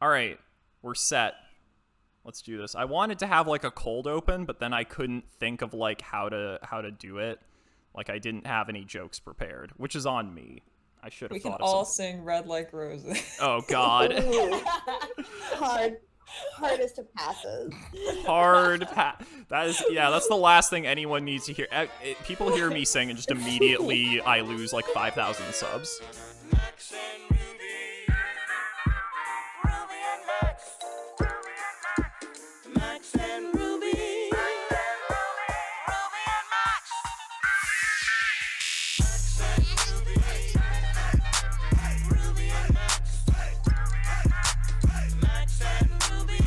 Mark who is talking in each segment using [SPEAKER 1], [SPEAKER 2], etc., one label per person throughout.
[SPEAKER 1] All right, we're set. Let's do this. I wanted to have like a cold open, but then I couldn't think of like how to do it. Like I didn't have any jokes prepared, which is on me. I should have
[SPEAKER 2] We can
[SPEAKER 1] thought of
[SPEAKER 2] all
[SPEAKER 1] something.
[SPEAKER 2] sing Red Like Roses.
[SPEAKER 1] Oh God.
[SPEAKER 3] Ooh. Hardest of passes.
[SPEAKER 1] That's the last thing anyone needs to hear. People hear me sing and just immediately I lose like 5,000 subs.
[SPEAKER 4] Max and Ruby. Ruby and Max. Max and Ruby. Ruby and Max. Max and Ruby. Ruby and Max. Max and Ruby.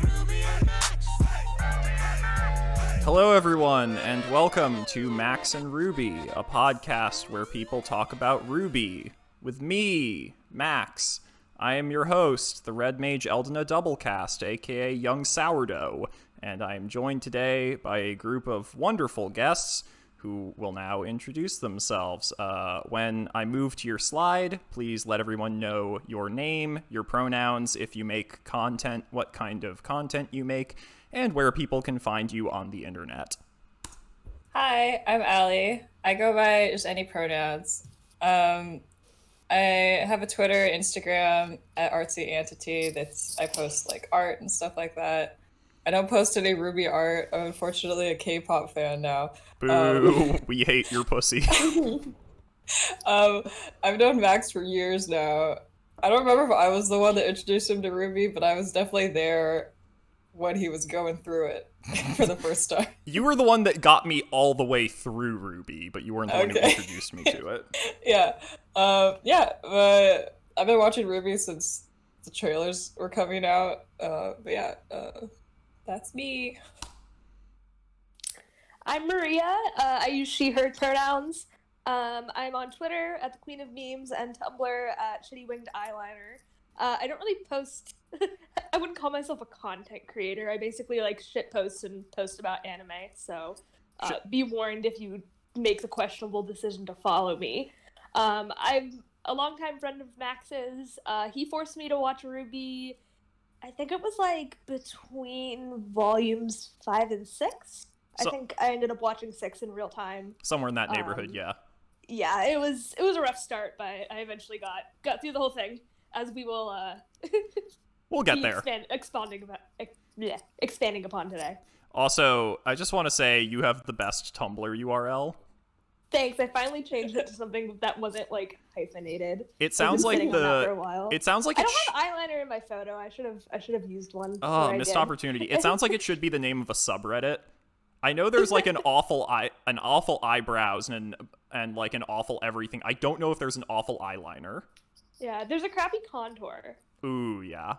[SPEAKER 4] Ruby and Max.
[SPEAKER 1] Hello, everyone, and welcome to Max and Ruby, a podcast where people talk about Ruby with me, Max. I am your host, the Red Mage Eldena Doublecast, aka Young Sourdough, and I am joined today by a group of wonderful guests who will now introduce themselves. When I move to your slide, please let everyone know your name, your pronouns, if you make content, what kind of content you make, and where people can find you on the internet.
[SPEAKER 2] Hi, I'm Allie. I go by just any pronouns. I have a Twitter, Instagram at artsy Antatee. I post like art and stuff like that. I don't post any RWBY art. I'm unfortunately a K-pop fan now.
[SPEAKER 1] Boo! We hate your pussy.
[SPEAKER 2] I've known Max for years now. I don't remember if I was the one that introduced him to RWBY, but I was definitely there when he was going through it for the first time.
[SPEAKER 1] You were the one that got me all the way through RWBY, but you weren't the one who introduced me to it.
[SPEAKER 2] Yeah. But I've been watching RWBY since the trailers were coming out. That's me.
[SPEAKER 5] I'm Maria. I use she, her pronouns. I'm on Twitter at the Queen of Memes and Tumblr at Shitty Winged Eyeliner. I don't really post. I wouldn't call myself a content creator. I basically like shit post and post about anime. So be warned if you make the questionable decision to follow me. I'm a longtime friend of Max's. He forced me to watch RWBY. I think it was like between volumes 5 and 6. I think I ended up watching 6 in real time.
[SPEAKER 1] Somewhere in that neighborhood, yeah.
[SPEAKER 5] Yeah, it was a rough start, but I eventually got through the whole thing, as we will
[SPEAKER 1] we'll get there.
[SPEAKER 5] Expanding upon today.
[SPEAKER 1] Also, I just want to say you have the best Tumblr URL.
[SPEAKER 5] Thanks. I finally changed it to something that wasn't like hyphenated.
[SPEAKER 1] It sounds like
[SPEAKER 5] for a while.
[SPEAKER 1] It sounds like
[SPEAKER 5] I don't have eyeliner in my photo. I should have used one.
[SPEAKER 1] Oh, missed opportunity. It sounds like it should be the name of a subreddit. I know there's like an awful eyebrows and like an awful everything. I don't know if there's an awful eyeliner.
[SPEAKER 5] Yeah, there's a crappy contour.
[SPEAKER 1] Ooh, yeah.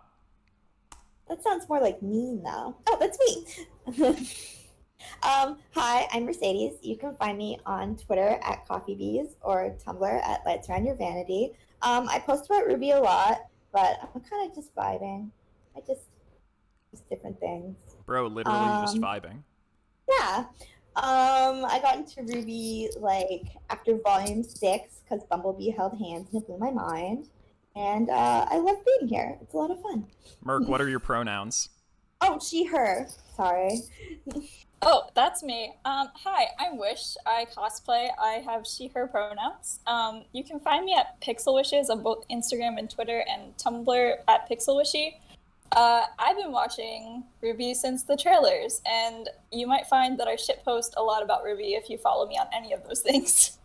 [SPEAKER 3] That sounds more like mean, though. Oh, that's me. Hi, I'm Mercedes. You can find me on Twitter at CoffeeBees or Tumblr at Lights Around Your Vanity. I post about RWBY a lot, but I'm kind of just vibing. Just different things.
[SPEAKER 1] Bro, literally just vibing.
[SPEAKER 3] Yeah. I got into RWBY like after volume 6 because Bumblebee held hands and it blew my mind. And I love being here. It's a lot of fun.
[SPEAKER 1] Merc, what are your pronouns?
[SPEAKER 3] Oh, she, her. Sorry.
[SPEAKER 6] Oh, that's me. Hi, I'm Wish. I cosplay. I have she, her pronouns. You can find me at Pixel Wishes on both Instagram and Twitter and Tumblr at PixelWishy. I've been watching RWBY since the trailers, and you might find that I shitpost a lot about RWBY if you follow me on any of those things.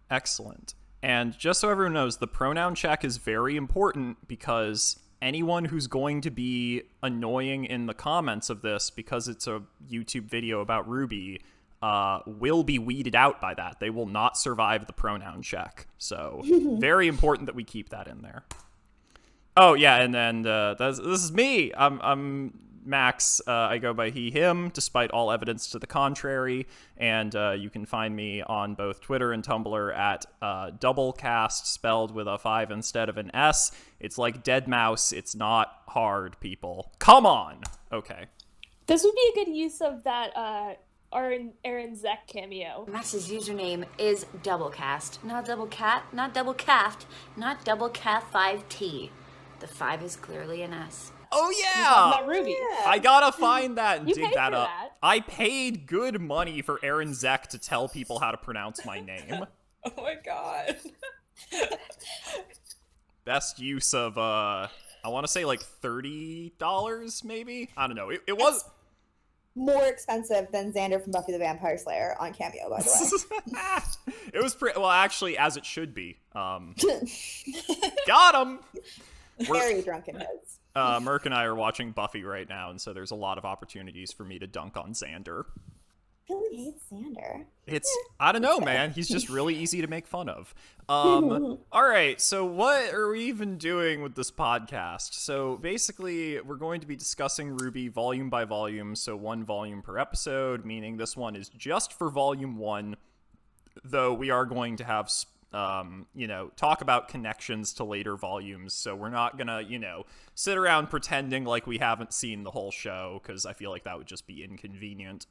[SPEAKER 1] Excellent. And just so everyone knows, the pronoun check is very important because anyone who's going to be annoying in the comments of this, because it's a YouTube video about RWBY, will be weeded out by that. They will not survive the pronoun check. So very important that we keep that in there. Oh, yeah, and then this is me. I'm Max. I go by he, him, despite all evidence to the contrary. And you can find me on both Twitter and Tumblr at Doubleca5t, spelled with a 5 instead of an S. It's like Dead Mouse. It's not hard, people. Come on! Okay.
[SPEAKER 5] This would be a good use of that Aaron Zek cameo.
[SPEAKER 7] Max's username is Doublecast, not Double Cat, not Double Caft, not Doubleca5t. The 5 is clearly an S.
[SPEAKER 1] Oh
[SPEAKER 5] Talking
[SPEAKER 1] yeah!
[SPEAKER 5] about Ruby.
[SPEAKER 1] I gotta find that and
[SPEAKER 5] You
[SPEAKER 1] dig
[SPEAKER 5] paid
[SPEAKER 1] that
[SPEAKER 5] for
[SPEAKER 1] up.
[SPEAKER 5] that.
[SPEAKER 1] I paid good money for Aaron Zek to tell people how to pronounce my name.
[SPEAKER 2] Oh my god.
[SPEAKER 1] Best use of I want to say like $30 maybe. I don't know. It was
[SPEAKER 3] More expensive than Xander from Buffy the Vampire Slayer on Cameo, by the way.
[SPEAKER 1] it was pretty well actually as it should be. Got him.
[SPEAKER 3] Very drunken heads.
[SPEAKER 1] Merc and I are watching Buffy right now, and so there's a lot of opportunities for me to dunk on Xander.
[SPEAKER 3] Really hates Xander.
[SPEAKER 1] I don't know, man. He's just really easy to make fun of. All right, so what are we even doing with this podcast? So basically, we're going to be discussing RWBY volume by volume, so 1 volume per episode, meaning this one is just for volume 1, though we are going to have, talk about connections to later volumes, so we're not gonna, sit around pretending like we haven't seen the whole show, because I feel like that would just be inconvenient.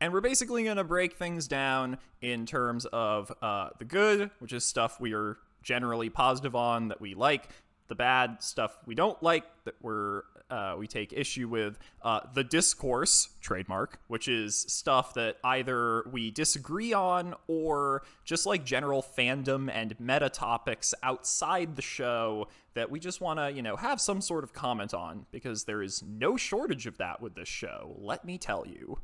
[SPEAKER 1] And we're basically going to break things down in terms of the good, which is stuff we are generally positive on, that we like, the bad stuff we don't like, that we take issue with, the discourse, trademark, which is stuff that either we disagree on or just like general fandom and meta topics outside the show that we just want to, have some sort of comment on, because there is no shortage of that with this show, let me tell you.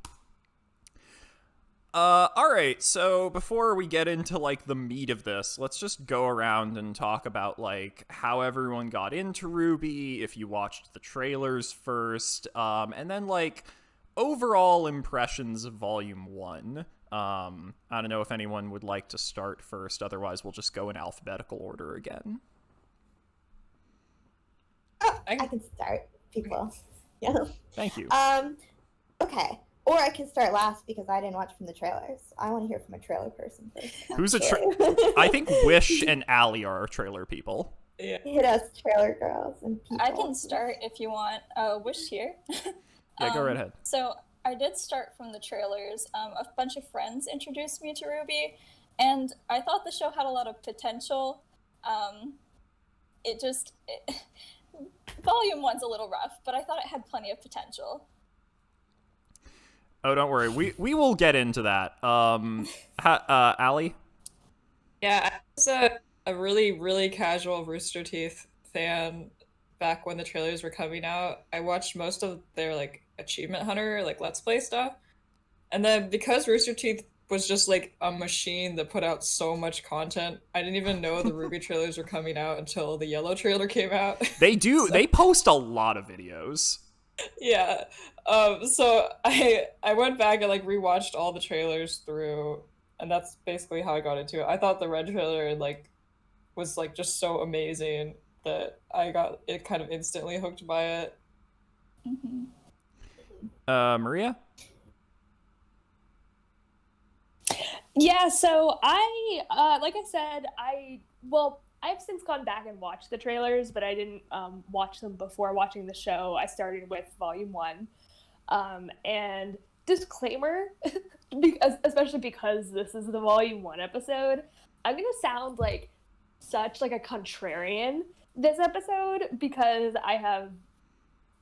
[SPEAKER 1] Alright, so before we get into, like, the meat of this, let's just go around and talk about, like, how everyone got into RWBY, if you watched the trailers first, and then, like, overall impressions of Volume 1. I don't know if anyone would like to start first, otherwise we'll just go in alphabetical order again.
[SPEAKER 3] Oh, I can start, people. Yeah.
[SPEAKER 1] Thank you.
[SPEAKER 3] Okay. Or I can start last because I didn't watch from the trailers. I want to hear from a trailer person first.
[SPEAKER 1] Who's a I think Wish and Allie are trailer people.
[SPEAKER 2] Yeah.
[SPEAKER 3] Hit us, trailer girls and people.
[SPEAKER 6] I can start if you want. Wish here.
[SPEAKER 1] Yeah, go right ahead.
[SPEAKER 6] So I did start from the trailers. A bunch of friends introduced me to RWBY, and I thought the show had a lot of potential. Volume 1's a little rough, but I thought it had plenty of potential.
[SPEAKER 1] Oh, don't worry. We will get into that. Allie?
[SPEAKER 2] Yeah, I was a really, really casual Rooster Teeth fan back when the trailers were coming out. I watched most of their, like, Achievement Hunter, like, Let's Play stuff. And then because Rooster Teeth was just, like, a machine that put out so much content, I didn't even know the RWBY trailers were coming out until the Yellow trailer came out.
[SPEAKER 1] They do. They post a lot of videos.
[SPEAKER 2] Yeah. So I went back and like rewatched all the trailers through, and that's basically how I got into it. I thought the red trailer like was like just so amazing that I got it kind of instantly hooked by it.
[SPEAKER 1] Maria?
[SPEAKER 5] Yeah, so I, like I said, I've since gone back and watched the trailers, but I didn't watch them before watching the show. I started with Volume 1. And disclaimer, especially because this is the Volume 1 episode, I'm going to sound like such like a contrarian this episode because I have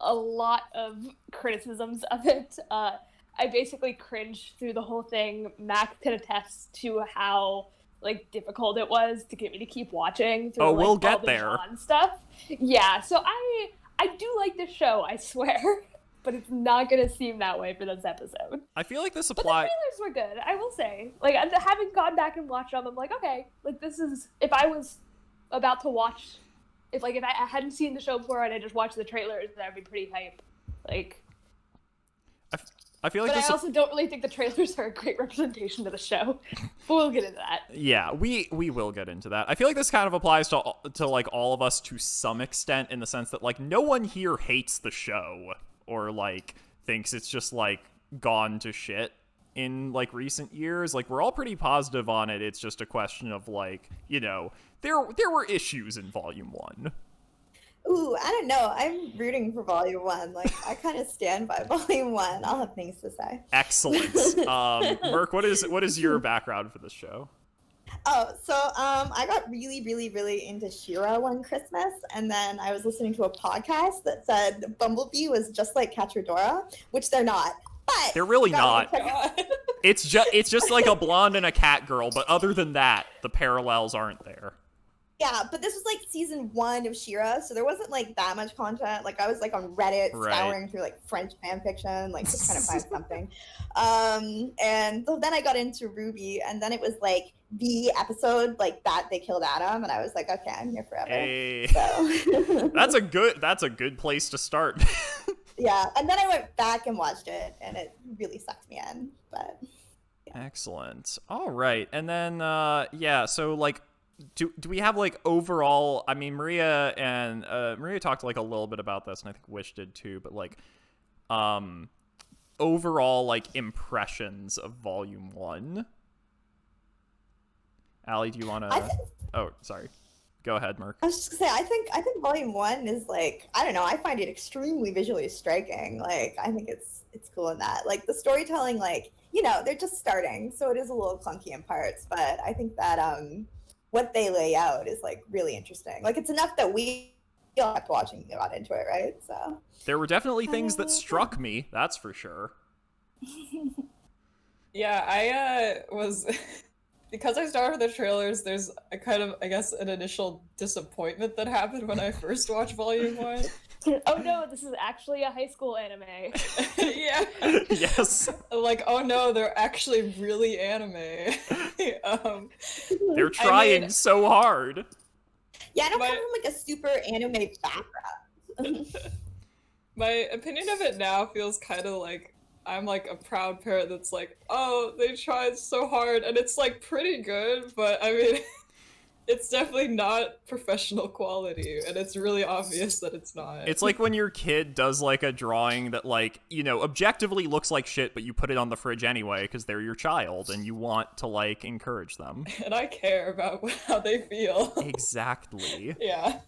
[SPEAKER 5] a lot of criticisms of it. I basically cringed through the whole thing. Mac can attest to how like difficult it was to get me to keep watching through
[SPEAKER 1] Oh,
[SPEAKER 5] like,
[SPEAKER 1] we'll get
[SPEAKER 5] all the
[SPEAKER 1] there.
[SPEAKER 5] Jaune stuff. Yeah, so I do like this show, I swear, but it's not gonna seem that way for this episode.
[SPEAKER 1] I feel like this
[SPEAKER 5] But the
[SPEAKER 1] applies.
[SPEAKER 5] trailers were good, I will say. Like having gone back and watched them, I'm like, okay, like this is if I was about to watch, if I hadn't seen the show before and I just watched the trailers, that would be pretty hype. Like.
[SPEAKER 1] I feel like
[SPEAKER 5] But
[SPEAKER 1] this.
[SPEAKER 5] I also don't really think the trailers are a great representation of the show. But we'll get into that.
[SPEAKER 1] Yeah, we will get into that. I feel like this kind of applies to like all of us to some extent in the sense that like no one here hates the show or like thinks it's just like gone to shit in like recent years. Like we're all pretty positive on it. It's just a question of like, there were issues in Volume 1.
[SPEAKER 3] Ooh, I don't know. I'm rooting for Volume 1. Like, I kind of stand by Volume 1. I'll have things to say.
[SPEAKER 1] Excellent. Merc, what is your background for this show?
[SPEAKER 3] I got really, really, really into She-Ra one Christmas, and then I was listening to a podcast that said Bumblebee was just like Cachordora, which they're not. But
[SPEAKER 1] They're really
[SPEAKER 3] got
[SPEAKER 1] not.
[SPEAKER 3] me to-
[SPEAKER 1] It's just like a blonde and a cat girl, but other than that, the parallels aren't there.
[SPEAKER 3] Yeah, but this was like season 1 of She-Ra, so there wasn't like that much content. Like I was like on Reddit
[SPEAKER 1] Right.
[SPEAKER 3] scouring through like French fan fiction, like just trying to find something. And so then I got into RWBY, and then it was like the episode like that they killed Adam, and I was like, okay, I'm here forever.
[SPEAKER 1] Hey.
[SPEAKER 3] So
[SPEAKER 1] That's a good place to start.
[SPEAKER 3] yeah, and then I went back and watched it, and it really sucked me in. But
[SPEAKER 1] Excellent. All right. And then so like do we have like overall, I mean Maria talked like a little bit about this, and I think Wish did too, but like overall like impressions of volume 1. Allie, do you want to Oh, sorry. Go ahead, Merc.
[SPEAKER 3] I was just gonna say, I think volume 1 is like, I don't know, I find it extremely visually striking. Like I think it's cool in that. Like the storytelling, like, you know, they're just starting, so it is a little clunky in parts, but I think that what they lay out is like really interesting. Like it's enough that we kept watching and got into it, right? So
[SPEAKER 1] There were definitely things that struck me, that's for sure.
[SPEAKER 2] Yeah, I was because I started with the trailers. There's a kind of, I guess, an initial disappointment that happened when I first watched Volume 1.
[SPEAKER 5] Oh no, this is actually a high school anime.
[SPEAKER 2] Yeah.
[SPEAKER 1] Yes.
[SPEAKER 2] Like, oh no, they're actually really anime.
[SPEAKER 1] They're trying so hard.
[SPEAKER 3] yeah, I don't
[SPEAKER 2] My-
[SPEAKER 3] come from like a super anime background.
[SPEAKER 2] My opinion of it now feels kind of like I'm like a proud parent that's like, oh, they tried so hard, and it's like pretty good, but I mean, it's definitely not professional quality, and it's really obvious that it's not.
[SPEAKER 1] It's like when your kid does like a drawing that like, you know, objectively looks like shit, but you put it on the fridge anyway because they're your child and you want to like encourage them.
[SPEAKER 2] And I care about how they feel.
[SPEAKER 1] Exactly.
[SPEAKER 2] Yeah.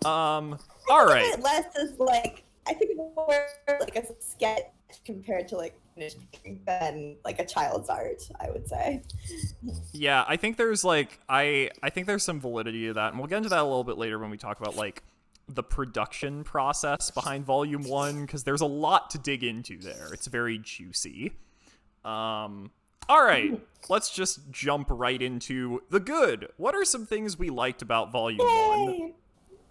[SPEAKER 1] All right.
[SPEAKER 3] It less is like, I think it's more like a sketch compared to like finished painting than like a child's art, I would say.
[SPEAKER 1] Yeah, I think there's like I think there's some validity to that, and we'll get into that a little bit later when we talk about like the production process behind Volume 1, because there's a lot to dig into there. It's very juicy. All right, let's just jump right into the good. What are some things we liked about Volume 1?
[SPEAKER 3] Yay!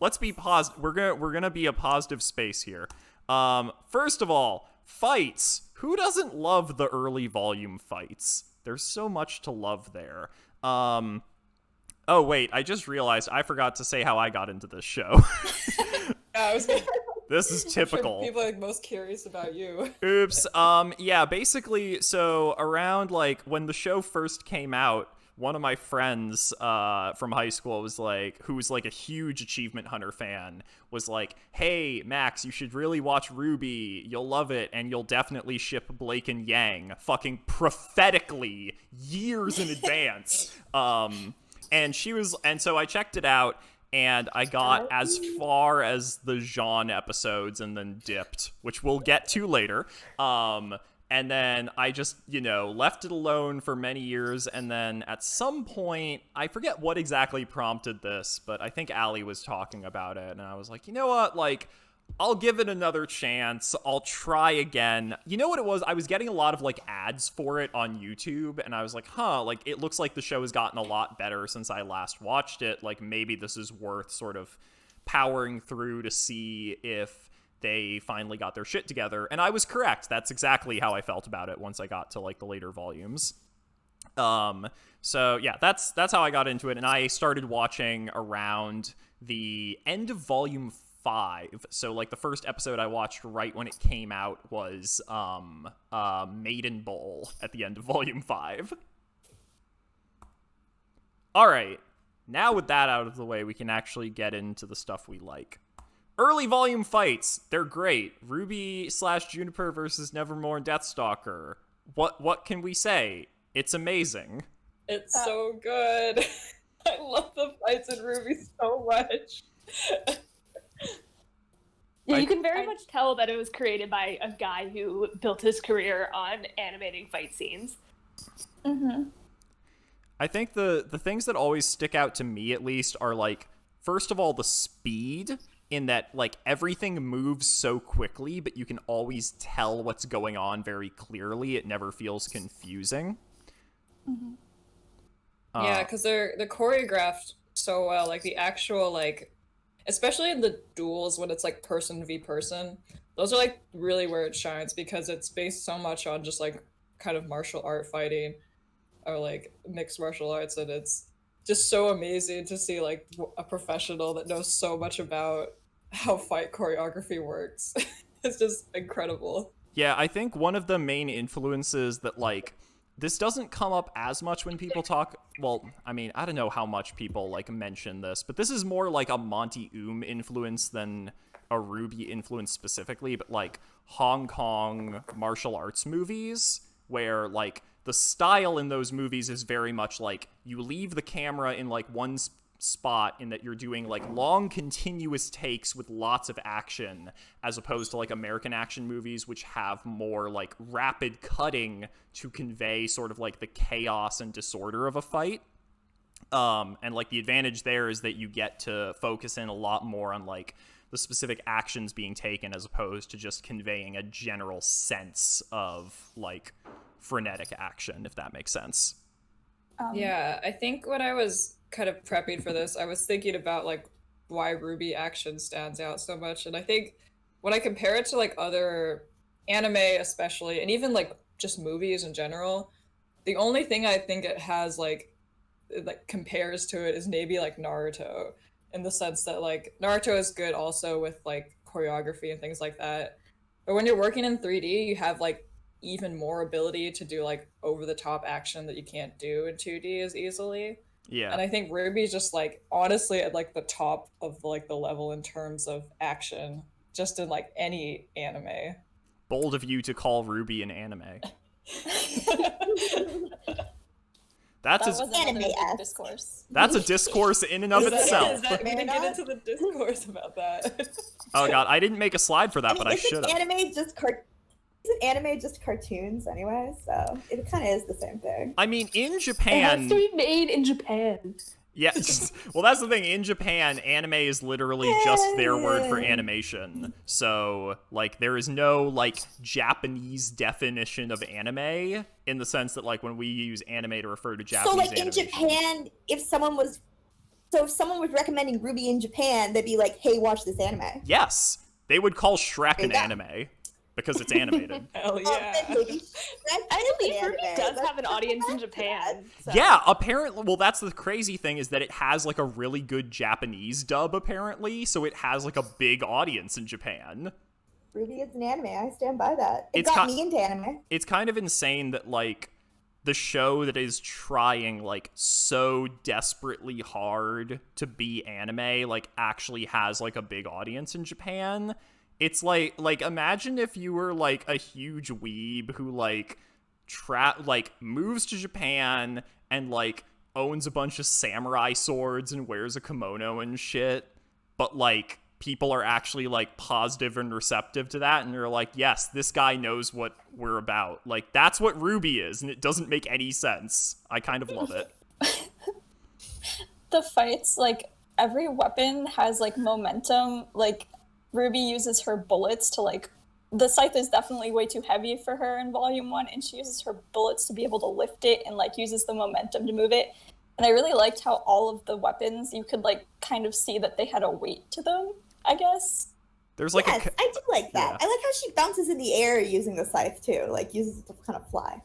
[SPEAKER 1] Let's be positive. We're gonna be a positive space here. First of all, fights. Who doesn't love the early volume fights? There's so much to love there. Oh wait, I just realized I forgot to say how I got into this show.
[SPEAKER 2] I was gonna,
[SPEAKER 1] This is
[SPEAKER 2] I'm sure
[SPEAKER 1] typical.
[SPEAKER 2] people are like most curious about you.
[SPEAKER 1] Oops. Yeah, basically, so around like when the show first came out, one of my friends from high school was like, who was like a huge Achievement Hunter fan, was like, hey, Max, you should really watch RWBY. You'll love it, and you'll definitely ship Blake and Yang fucking prophetically years in advance. And so I checked it out, and I got as far as the Jaune episodes and then dipped, which we'll get to later. And then I just, you know, left it alone for many years. And then at some point, I forget what exactly prompted this, but I think Allie was talking about it. And I was like, you know what? Like, I'll give it another chance. I'll try again. You know what it was? I was getting a lot of like ads for it on YouTube. And I was like, like it looks like the show has gotten a lot better since I last watched it. Like maybe this is worth sort of powering through to see if they finally got their shit together. And I was correct. That's exactly how I felt about it once I got to like the later volumes. So yeah, that's how I got into it. And I started watching around the end of volume 5. So like the first episode I watched right when it came out was Maiden Bowl at the end of volume 5. All right. Now with that out of the way, we can actually get into the stuff we like. Early volume fights, they're great. RWBY/Juniper versus Nevermore and Deathstalker. What can we say? It's amazing.
[SPEAKER 2] It's so good. I love the fights in RWBY so much.
[SPEAKER 5] Yeah, you can very much tell that it was created by a guy who built his career on animating fight scenes.
[SPEAKER 6] Mm-hmm.
[SPEAKER 1] I think the things that always stick out to me, at least, are, like, first of all, the speed, in that, like, everything moves so quickly, but you can always tell what's going on very clearly. It never feels confusing.
[SPEAKER 2] Yeah, because they're choreographed so well. Like, the actual, like, especially in the duels when it's, like, person v person, those are, like, really where it shines, because it's based so much on just, like, kind of martial art fighting, or, like, mixed martial arts, and it's just so amazing to see, like, a professional that knows so much about how fight choreography works. It's just incredible.
[SPEAKER 1] Yeah, I think one of the main influences that, like, this doesn't come up as much when people talk, well, I mean, I don't know how much people, like, mention this, but this is more like a Monty influence than a RWBY influence specifically, but, like, Hong Kong martial arts movies, where, like, the style in those movies is very much like you leave the camera in, like, one spot, in that you're doing, like, long continuous takes with lots of action, as opposed to, like, American action movies, which have more, like, rapid cutting to convey sort of, like, the chaos and disorder of a fight. And, like, the advantage there is that you get to focus in a lot more on, like, the specific actions being taken, as opposed to just conveying a general sense of, like, frenetic action, if that makes sense.
[SPEAKER 2] Yeah, I think when I was kind of prepping for this, I was thinking about, like, why RWBY action stands out so much, and I think when I compare it to, like, other anime especially, and even, like, just movies in general, the only thing I think it has, like, it, like, compares to it is maybe, like, Naruto, in the sense that, like, Naruto is good also with, like, choreography and things like that, but when you're working in 3D, you have, like, even more ability to do, like, over-the-top action that you can't do in 2D as easily.
[SPEAKER 1] Yeah.
[SPEAKER 2] And I think RWBY is just, like, honestly at, like, the top of, like, the level in terms of action, just in, like, any anime.
[SPEAKER 1] Bold of you to call RWBY an anime. That's
[SPEAKER 6] That was another big
[SPEAKER 3] Anime-esque.
[SPEAKER 6] discourse.
[SPEAKER 1] that's a discourse in and of itself.
[SPEAKER 2] We didn't get into the discourse about that.
[SPEAKER 1] Oh god, I didn't make a slide for that, but I
[SPEAKER 3] isn't
[SPEAKER 1] should have.
[SPEAKER 3] anime just Isn't anime just cartoons anyway? So it kind of is the same thing.
[SPEAKER 1] I mean, in
[SPEAKER 5] It has
[SPEAKER 1] Japan,
[SPEAKER 5] to be made in Japan.
[SPEAKER 1] yeah. Well, that's the thing. In Japan, anime is literally just their word for
[SPEAKER 3] Yay.
[SPEAKER 1] animation. So, like, there is no, like, Japanese definition of anime, in the sense that, like, when we use anime to refer to Japanese
[SPEAKER 3] So, like, in
[SPEAKER 1] animation.
[SPEAKER 3] Japan, if someone was recommending RWBY in Japan, they'd be like, "Hey, watch this anime."
[SPEAKER 1] Yes, they would call Shrek
[SPEAKER 3] There
[SPEAKER 1] an
[SPEAKER 3] you go.
[SPEAKER 1] anime because it's animated.
[SPEAKER 2] Hell
[SPEAKER 3] Then
[SPEAKER 2] yeah.
[SPEAKER 3] maybe
[SPEAKER 5] I believe
[SPEAKER 3] anime.
[SPEAKER 5] RWBY does
[SPEAKER 3] That's
[SPEAKER 5] have an audience in Japan. So.
[SPEAKER 1] Yeah, apparently. Well, that's the crazy thing, is that it has, like, a really good Japanese dub, apparently, so it has, like, a big audience in Japan.
[SPEAKER 3] RWBY is an anime. I stand by that. It
[SPEAKER 1] It's
[SPEAKER 3] got
[SPEAKER 1] ki-
[SPEAKER 3] me into anime.
[SPEAKER 1] It's kind of insane that, like, the show that is trying, like, so desperately hard to be anime, like, actually has, like, a big audience in Japan. It's like imagine if you were, like, a huge weeb who, like, moves to Japan and, like, owns a bunch of samurai swords and wears a kimono and shit, but, like, people are actually, like, positive and receptive to that, and they're like, yes, this guy knows what we're about. Like, that's what RWBY is, and it doesn't make any sense. I kind of love it.
[SPEAKER 6] The fights, like, every weapon has, like, momentum. Like, RWBY uses her bullets to, like, the scythe is definitely way too heavy for her in Volume 1, and she uses her bullets to be able to lift it and, like, uses the momentum to move it. And I really liked how all of the weapons, you could, like, kind of see that they had a weight to them, I guess.
[SPEAKER 1] There's, like,
[SPEAKER 3] Yes, I do like that.
[SPEAKER 1] yeah.
[SPEAKER 3] I like how she bounces in the air using the scythe too. Like uses it to kind of fly.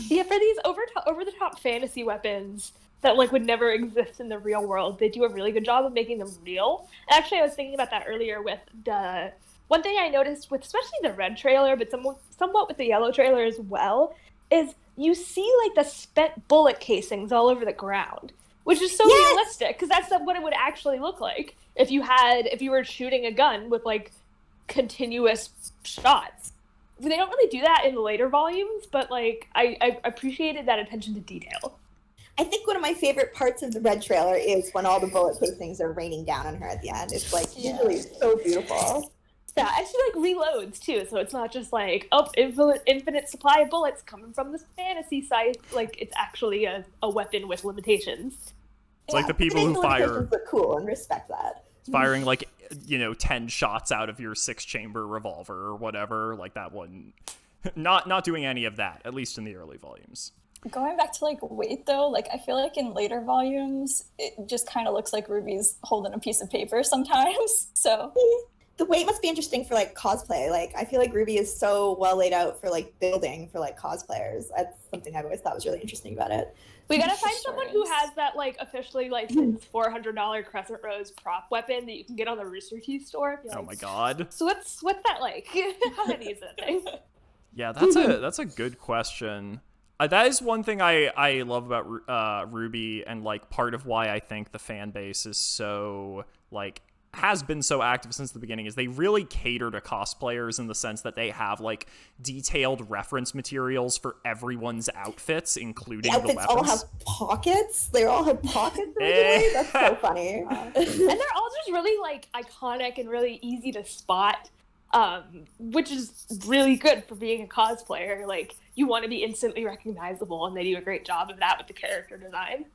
[SPEAKER 5] Yeah, for these over the top fantasy weapons that, like, would never exist in the real world, they do a really good job of making them real. Actually, I was thinking about that earlier with the one thing I noticed with especially the red trailer, but somewhat with the yellow trailer as well, is you see, like, the spent bullet casings all over the ground, which is so
[SPEAKER 3] Yes!
[SPEAKER 5] realistic, because that's what it would actually look like if you were shooting a gun with, like, continuous shots. They don't really do that in the later volumes, but, like, I appreciated that attention to detail.
[SPEAKER 3] I think one of my favorite parts of the red trailer is when all the bullet casings are raining down on her at the end. It's like
[SPEAKER 6] Yeah.
[SPEAKER 3] usually so beautiful.
[SPEAKER 5] Yeah, and she like reloads too, so it's not just like, oh, infinite supply of bullets coming from this fantasy site. Like, it's actually a weapon with limitations.
[SPEAKER 1] It's like the people who fire
[SPEAKER 3] look cool and respect that.
[SPEAKER 1] firing like 10 shots out of your 6-chamber revolver or whatever. Like that one, not doing any of that, at least in the early volumes.
[SPEAKER 6] Going back to like weight though, like I feel like in later volumes it just kind of looks like Ruby's holding a piece of paper sometimes. So
[SPEAKER 3] The weight must be interesting for like cosplay. Like I feel like RWBY is so well laid out for like building for like cosplayers. That's something I've always thought was really interesting about it.
[SPEAKER 5] We gotta find someone who has that like officially licensed $400 Crescent Rose prop weapon that you can get on the Rooster Teeth store.
[SPEAKER 1] Oh my god.
[SPEAKER 5] So what's that like? How many is that thing?
[SPEAKER 1] Yeah, that's a good question. That is one thing I love about RWBY, and like part of why I think the fan base is so like has been so active since the beginning is they really cater to cosplayers in the sense that they have like detailed reference materials for everyone's outfits, including the weapons.
[SPEAKER 3] All have pockets. They all have pockets originally. That's so funny.
[SPEAKER 5] And they're all just really like iconic and really easy to spot, which is really good for being a cosplayer. Like, you want to be instantly recognizable, and they do a great job of that with the character design.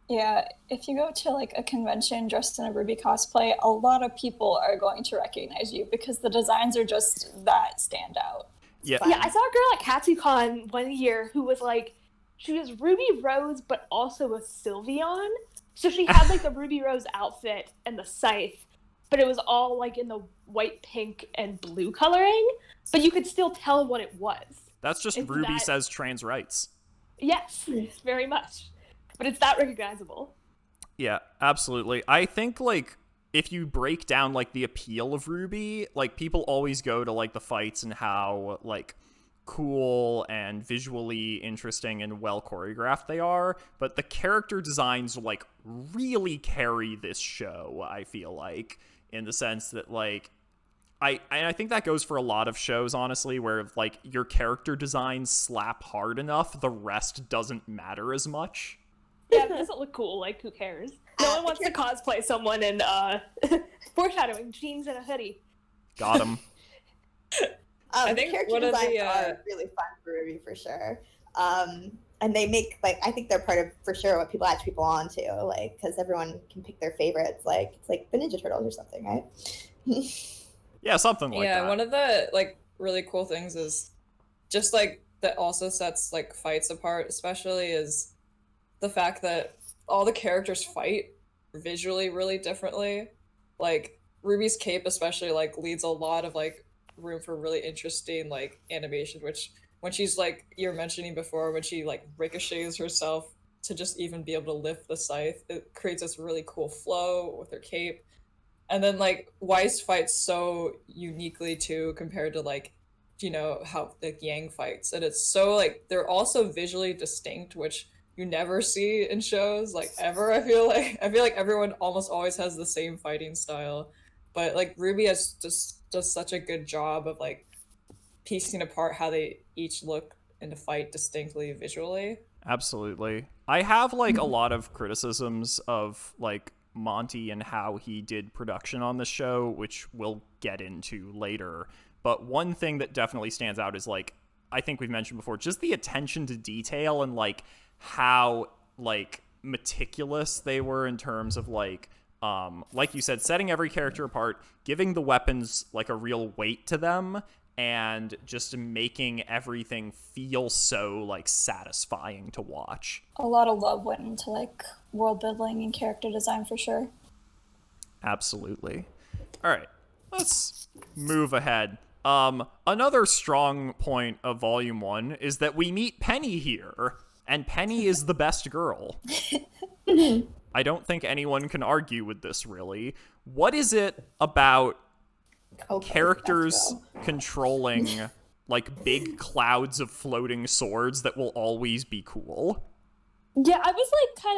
[SPEAKER 6] Yeah, if you go to like a convention dressed in a RWBY cosplay, a lot of people are going to recognize you because the designs are just that stand out.
[SPEAKER 1] Yeah.
[SPEAKER 5] Yeah, I saw a girl at Katsucon one year who was like, she was Ruby Rose, but also a Sylveon. So she had like the Ruby Rose outfit and the scythe, but it was all like in the white, pink, and blue coloring, but you could still tell what it was.
[SPEAKER 1] That's just
[SPEAKER 5] It's
[SPEAKER 1] RWBY
[SPEAKER 5] that-
[SPEAKER 1] says trans rights.
[SPEAKER 5] Yes, very much. But it's that recognizable.
[SPEAKER 1] Yeah, absolutely. I think like if you break down like the appeal of RWBY, like people always go to like the fights and how like cool and visually interesting and well choreographed they are, but the character designs like really carry this show, I feel like, in the sense that like I think that goes for a lot of shows, honestly, where if like your character designs slap hard enough, the rest doesn't matter as much.
[SPEAKER 5] Yeah, it doesn't look cool. Like, who cares? No one wants to cosplay someone in foreshadowing jeans and a hoodie.
[SPEAKER 1] Got him.
[SPEAKER 2] I think
[SPEAKER 3] character
[SPEAKER 2] one of
[SPEAKER 3] designs
[SPEAKER 2] the,
[SPEAKER 3] are really fun for RWBY for sure. And they make like I think they're part of for sure what people latch people on to, like because everyone can pick their favorites. Like it's like the Ninja Turtles or something, right?
[SPEAKER 1] Yeah, something like that.
[SPEAKER 2] Yeah, one of the like really cool things is just like that also sets like fights apart, especially is the fact that all the characters fight visually really differently. Like RWBY's cape especially like leaves a lot of like room for really interesting like animation, which when she's like you were mentioning before, when she like ricochets herself to just even be able to lift the scythe, it creates this really cool flow with her cape. And then like Weiss fights so uniquely too compared to like how like Yang fights, and it's so like they're also visually distinct, which you never see in shows like ever. I feel like everyone almost always has the same fighting style, but like RWBY has just does such a good job of like piecing apart how they each look and fight distinctly visually.
[SPEAKER 1] Absolutely. I have like a lot of criticisms of like Monty and how he did production on the show, which we'll get into later. But one thing that definitely stands out is like I think we've mentioned before, just the attention to detail and like how like meticulous they were in terms of like you said, setting every character apart, giving the weapons like a real weight to them, and just making everything feel so like satisfying to watch.
[SPEAKER 6] A lot of love went into like world building and character design for sure.
[SPEAKER 1] Absolutely. All right, let's move ahead. Another strong point of Volume 1 is that we meet Penny here, and Penny is the best girl. I don't think anyone can argue with this, really. What is it about characters controlling like big clouds of floating swords that will always be cool?
[SPEAKER 5] Yeah, I was like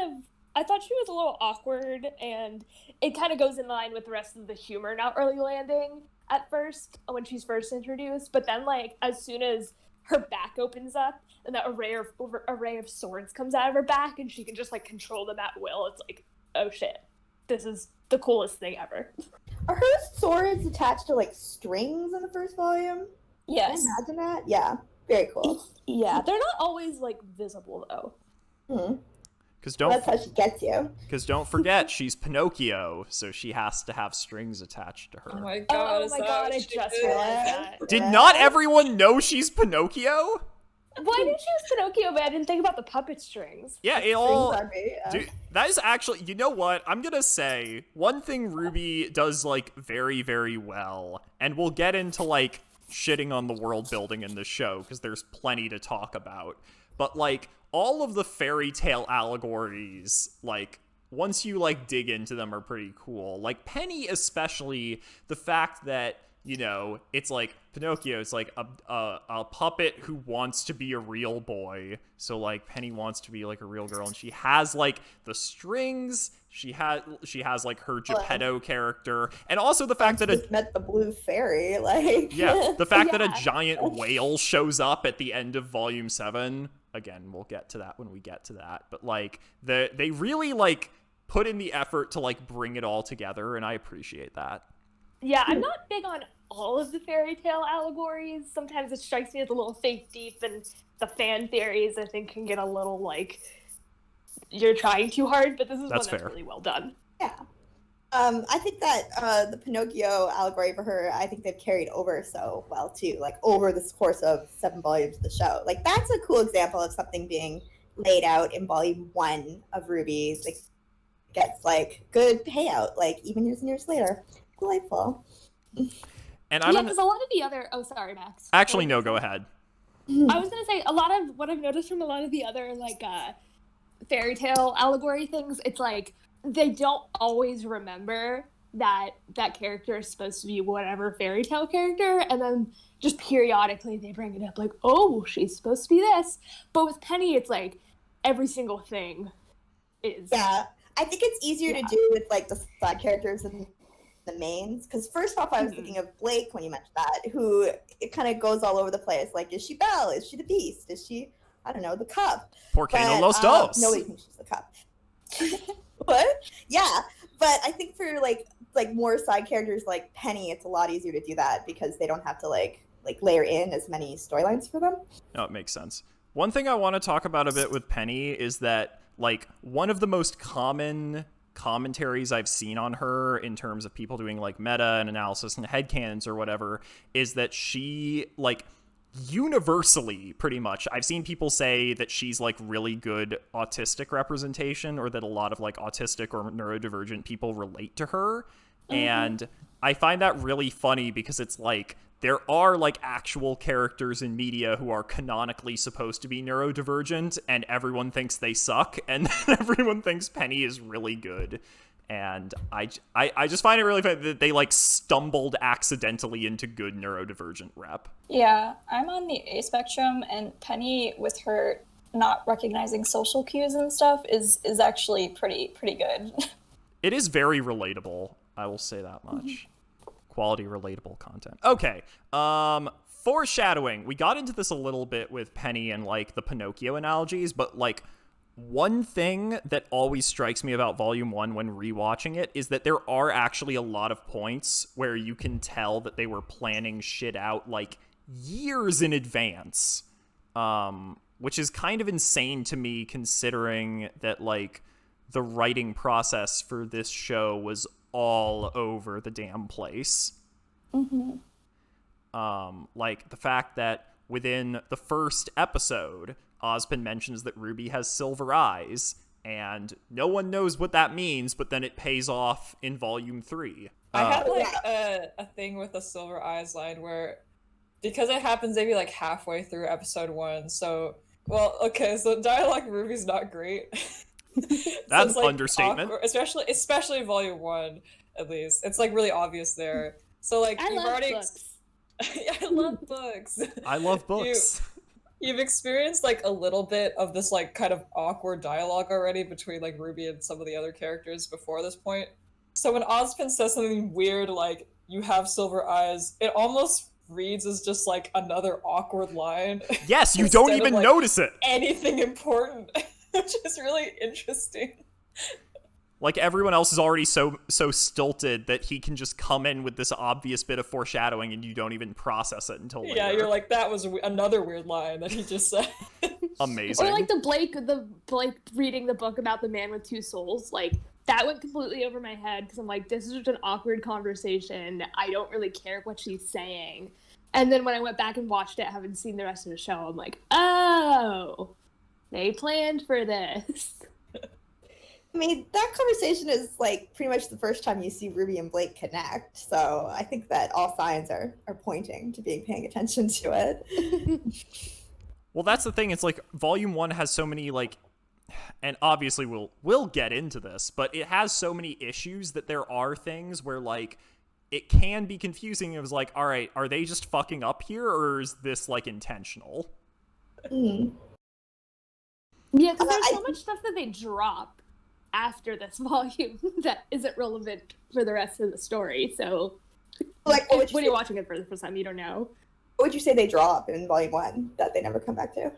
[SPEAKER 5] I thought she was a little awkward, and it kind of goes in line with the rest of the humor not really landing at first when she's first introduced, but then like as soon as her back opens up and that array of swords comes out of her back and she can just like control them at will, it's like, oh shit, this is the coolest thing ever.
[SPEAKER 3] Are her swords attached to like strings in the first volume?
[SPEAKER 6] Yes.
[SPEAKER 3] Can I imagine that? Yeah. Very cool.
[SPEAKER 5] Yeah, they're not always like visible though.
[SPEAKER 1] Because
[SPEAKER 3] Well, that's how she gets you.
[SPEAKER 1] don't forget, she's Pinocchio, so she has to have strings attached to her.
[SPEAKER 2] Oh my god,
[SPEAKER 5] Oh
[SPEAKER 2] is
[SPEAKER 5] my
[SPEAKER 2] that
[SPEAKER 5] god,
[SPEAKER 2] what
[SPEAKER 5] I
[SPEAKER 2] she
[SPEAKER 5] just
[SPEAKER 2] did?
[SPEAKER 5] realized that.
[SPEAKER 1] Did not everyone know she's Pinocchio?
[SPEAKER 5] Why didn't you use Pinocchio, but I didn't think about the puppet strings.
[SPEAKER 1] Yeah, it all...
[SPEAKER 3] Strings are great, yeah.
[SPEAKER 1] Dude, that is actually... You know what? I'm gonna say, one thing RWBY does, like, very, very well, and we'll get into, like, shitting on the world building in this show, because there's plenty to talk about, but, like, all of the fairy tale allegories, like, once you, like, dig into them are pretty cool. Like, Penny especially, the fact that, you know, it's like Pinocchio is like a puppet who wants to be a real boy. So like Penny wants to be like a real girl, and she has like the strings. She has like her Geppetto character, and also the fact that
[SPEAKER 3] Just met the blue fairy, like
[SPEAKER 1] the fact that a
[SPEAKER 5] Yeah.
[SPEAKER 1] giant whale shows up at the end of Volume 7. Again, we'll get to that when we get to that. But like they really like put in the effort to like bring it all together, and I appreciate that.
[SPEAKER 5] Yeah, I'm not big on all of the fairy tale allegories. Sometimes it strikes me as a little fake deep, and the fan theories I think can get a little like you're trying too hard. But this is
[SPEAKER 1] That's
[SPEAKER 5] one that's
[SPEAKER 1] fair.
[SPEAKER 5] really well done.
[SPEAKER 3] Yeah. I think that the Pinocchio allegory for her, I think they've carried over so well too, like over this course of 7 volumes of the show. Like that's a cool example of something being laid out in volume 1 of RWBY. Like gets like good payout, like even years and years later. Delightful.
[SPEAKER 1] And I
[SPEAKER 5] Yeah,
[SPEAKER 1] don't
[SPEAKER 5] because a lot of the other sorry, Max.
[SPEAKER 1] actually no. Go ahead.
[SPEAKER 5] I was gonna say a lot of what I've noticed from a lot of the other like fairy tale allegory things, it's like they don't always remember that that character is supposed to be whatever fairy tale character, and then just periodically they bring it up like, oh, she's supposed to be this. But with Penny, it's like every single thing is.
[SPEAKER 3] Yeah, I think it's easier to do with like the side characters and the mains, because first off I was thinking of Blake when you mentioned that, who it kind of goes all over the place. Like, is she Belle? Is she the Beast? Is she, I don't know, the Cup?
[SPEAKER 1] Por qué no
[SPEAKER 3] But,
[SPEAKER 1] los dos?
[SPEAKER 3] nobody thinks she's the Cup. What? Yeah, but I think for like more side characters like Penny, it's a lot easier to do that because they don't have to like layer in as many storylines for them.
[SPEAKER 1] No, it makes sense. One thing I want to talk about a bit with Penny is that like one of the most common commentaries I've seen on her in terms of people doing like meta and analysis and headcanons or whatever is that she like universally pretty much I've seen people say that she's like really good autistic representation, or that a lot of like autistic or neurodivergent people relate to her. And I find that really funny because it's like there are like actual characters in media who are canonically supposed to be neurodivergent, and everyone thinks they suck, and then everyone thinks Penny is really good. And I just find it really funny that they like stumbled accidentally into good neurodivergent rep.
[SPEAKER 6] Yeah, I'm on the A spectrum, and Penny, with her not recognizing social cues and stuff, is actually pretty good.
[SPEAKER 1] It is very relatable, I will say that much. Quality relatable content. Okay, foreshadowing. We got into this a little bit with Penny and like the Pinocchio analogies, but like one thing that always strikes me about Volume 1 when rewatching it is that there are actually a lot of points where you can tell that they were planning shit out like years in advance, which is kind of insane to me considering that like the writing process for this show was all over the damn place. Like the fact that within the first episode, Ozpin mentions that RWBY has silver eyes, and no one knows what that means, but then it pays off in Volume 3.
[SPEAKER 2] I had like a thing with the silver eyes line where, because it happens maybe like halfway through episode 1, so so dialogue RWBY's not great.
[SPEAKER 1] That's
[SPEAKER 2] it's, like,
[SPEAKER 1] understatement.
[SPEAKER 2] awkward, especially Volume 1, at least. It's like really obvious there. So like
[SPEAKER 5] I
[SPEAKER 2] you've
[SPEAKER 5] love
[SPEAKER 2] already
[SPEAKER 5] books.
[SPEAKER 2] I love books.
[SPEAKER 1] I love books.
[SPEAKER 2] You've experienced like a little bit of this like kind of awkward dialogue already between like RWBY and some of the other characters before this point. So when Ozpin says something weird like "you have silver eyes," it almost reads as just like another awkward line.
[SPEAKER 1] Yes, you don't even
[SPEAKER 2] like,
[SPEAKER 1] notice it.
[SPEAKER 2] anything important, which is really interesting.
[SPEAKER 1] Like, everyone else is already so stilted that he can just come in with this obvious bit of foreshadowing and you don't even process it until later.
[SPEAKER 2] Yeah, you're like, that was another weird line that he just said.
[SPEAKER 1] Amazing.
[SPEAKER 5] Or like the Blake reading the book about the man with two souls, like that went completely over my head because I'm like, this is just an awkward conversation. I don't really care what she's saying. And then when I went back and watched it, having seen the rest of the show, I'm like, oh, they planned for this.
[SPEAKER 3] I mean, that conversation is like pretty much the first time you see Ruby and Blake connect. So I think that all signs are pointing to being paying attention to it.
[SPEAKER 1] Well, that's the thing. It's like Volume 1 has so many, like, and obviously we'll get into this, but it has so many issues that there are things where, like, it can be confusing. It was like, all right, are they just fucking up here, or is this, like, intentional?
[SPEAKER 3] Mm.
[SPEAKER 5] Yeah, because there's so much stuff that they drop after this volume that isn't relevant for the rest of the story. So,
[SPEAKER 3] like,
[SPEAKER 5] when you're watching it for the first time, you don't know.
[SPEAKER 3] What would you say they drop in Volume 1 that they never come back to?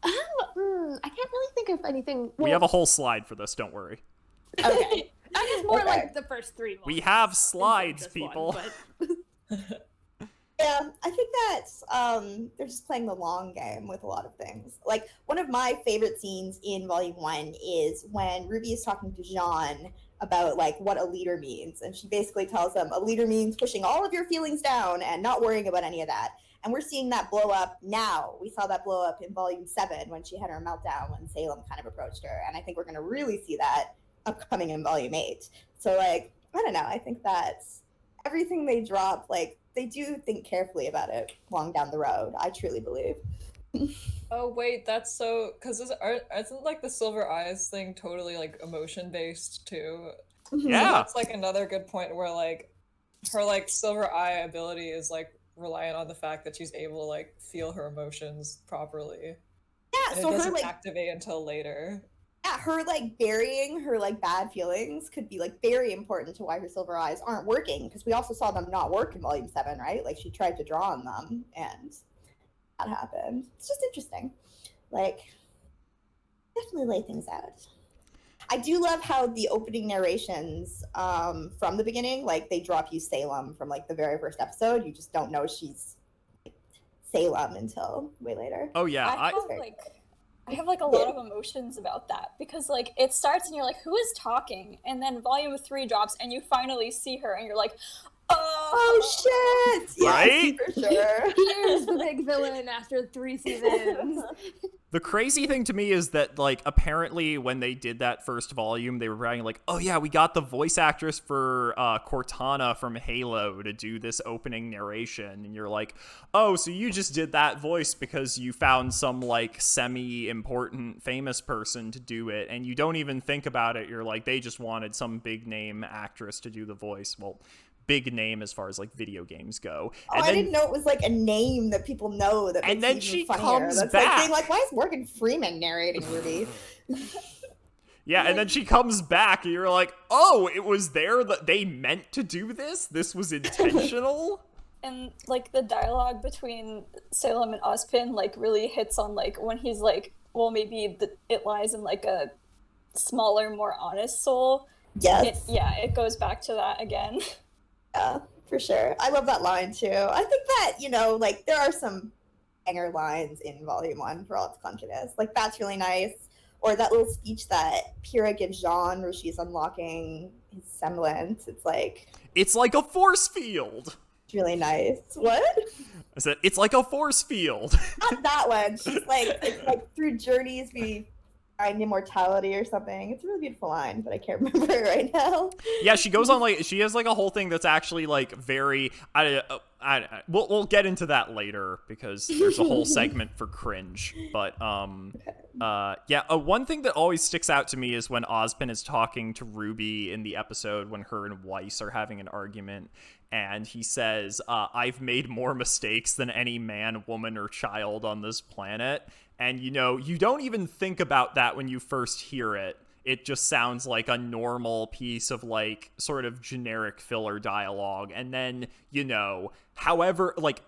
[SPEAKER 5] I can't really think of anything.
[SPEAKER 1] We have a whole slide for this, don't worry.
[SPEAKER 5] Okay. I guess more
[SPEAKER 3] Okay.
[SPEAKER 5] like the first three volumes.
[SPEAKER 1] We have slides,
[SPEAKER 5] Just
[SPEAKER 1] people.
[SPEAKER 5] one, but...
[SPEAKER 3] Yeah, I think that they're just playing the long game with a lot of things. Like, one of my favorite scenes in Volume 1 is when Ruby is talking to Jaune about, like, what a leader means. And she basically tells him a leader means pushing all of your feelings down and not worrying about any of that. And we're seeing that blow up now. We saw that blow up in Volume 7 when she had her meltdown when Salem kind of approached her. And I think we're going to really see that upcoming in Volume 8. So, like, I don't know. I think that everything they drop, like, they do think carefully about it long down the road. I truly believe.
[SPEAKER 2] Oh wait, that's so, because isn't like the Silver Eyes thing totally like emotion based too?
[SPEAKER 1] Yeah.
[SPEAKER 2] So that's like another good point where like her like Silver Eye ability is like reliant on the fact that she's able to like feel her emotions properly.
[SPEAKER 3] Yeah,
[SPEAKER 2] And
[SPEAKER 3] so
[SPEAKER 2] it
[SPEAKER 3] her,
[SPEAKER 2] doesn't
[SPEAKER 3] like,
[SPEAKER 2] activate until later.
[SPEAKER 3] yeah, her, like, burying her, like, bad feelings could be, like, very important to why her Silver Eyes aren't working, because we also saw them not work in Volume 7, right? Like, she tried to draw on them, and that happened. It's just interesting. Like, definitely lay things out. I do love how the opening narrations from the beginning, like, they drop you Salem from, like, the very first episode. You just don't know she's like, Salem until way later.
[SPEAKER 1] Oh, yeah.
[SPEAKER 6] I have like a lot of emotions about that because like it starts and you're like, who is talking? And then Volume 3 drops and you finally see her and you're like,
[SPEAKER 3] oh shit! Yeah,
[SPEAKER 1] Right?
[SPEAKER 3] for sure.
[SPEAKER 5] Here's the big villain after 3 seasons.
[SPEAKER 1] The crazy thing to me is that, like, apparently when they did that first volume, they were writing, like, oh yeah, we got the voice actress for Cortana from Halo to do this opening narration. And you're like, oh, so you just did that voice because you found some, like, semi-important famous person to do it. And you don't even think about it. You're like, they just wanted some big-name actress to do the voice. Well, big name as far as like video games go.
[SPEAKER 3] Oh, I didn't know it was like a name that people know. That
[SPEAKER 1] and
[SPEAKER 3] makes
[SPEAKER 1] then
[SPEAKER 3] it
[SPEAKER 1] she
[SPEAKER 3] even funnier.
[SPEAKER 1] comes
[SPEAKER 3] That's
[SPEAKER 1] back.
[SPEAKER 3] like being like, why is Morgan Freeman narrating Ruby?
[SPEAKER 1] Yeah, and then she comes back, and you're like, oh, it was there that they meant to do this? This was intentional?
[SPEAKER 6] and like the dialogue between Salem and Ozpin like really hits on like when he's like, well, maybe it lies in like a smaller, more honest soul.
[SPEAKER 3] Yes.
[SPEAKER 6] It goes back to that again.
[SPEAKER 3] Yeah, for sure. I love that line too. I think that, you know, like there are some banger lines in Volume 1 for all its clunkiness. Like that's really nice. Or that little speech that Pyrrha gives Jaune where she's unlocking his semblance. It's like
[SPEAKER 1] a force field.
[SPEAKER 3] It's really nice. What?
[SPEAKER 1] I said, it's like a force field.
[SPEAKER 3] Not that one. She's like, it's like through journeys we find immortality or something. It's a really beautiful line, but I can't remember it right now.
[SPEAKER 1] Yeah, she goes on like she has like a whole thing that's actually like very. We'll get into that later because there's a whole segment for cringe. But one thing that always sticks out to me is when Ozpin is talking to Ruby in the episode when her and Weiss are having an argument. And he says, I've made more mistakes than any man, woman, or child on this planet. And, you know, you don't even think about that when you first hear it. It just sounds like a normal piece of, like, sort of generic filler dialogue. And then, you know, however, like,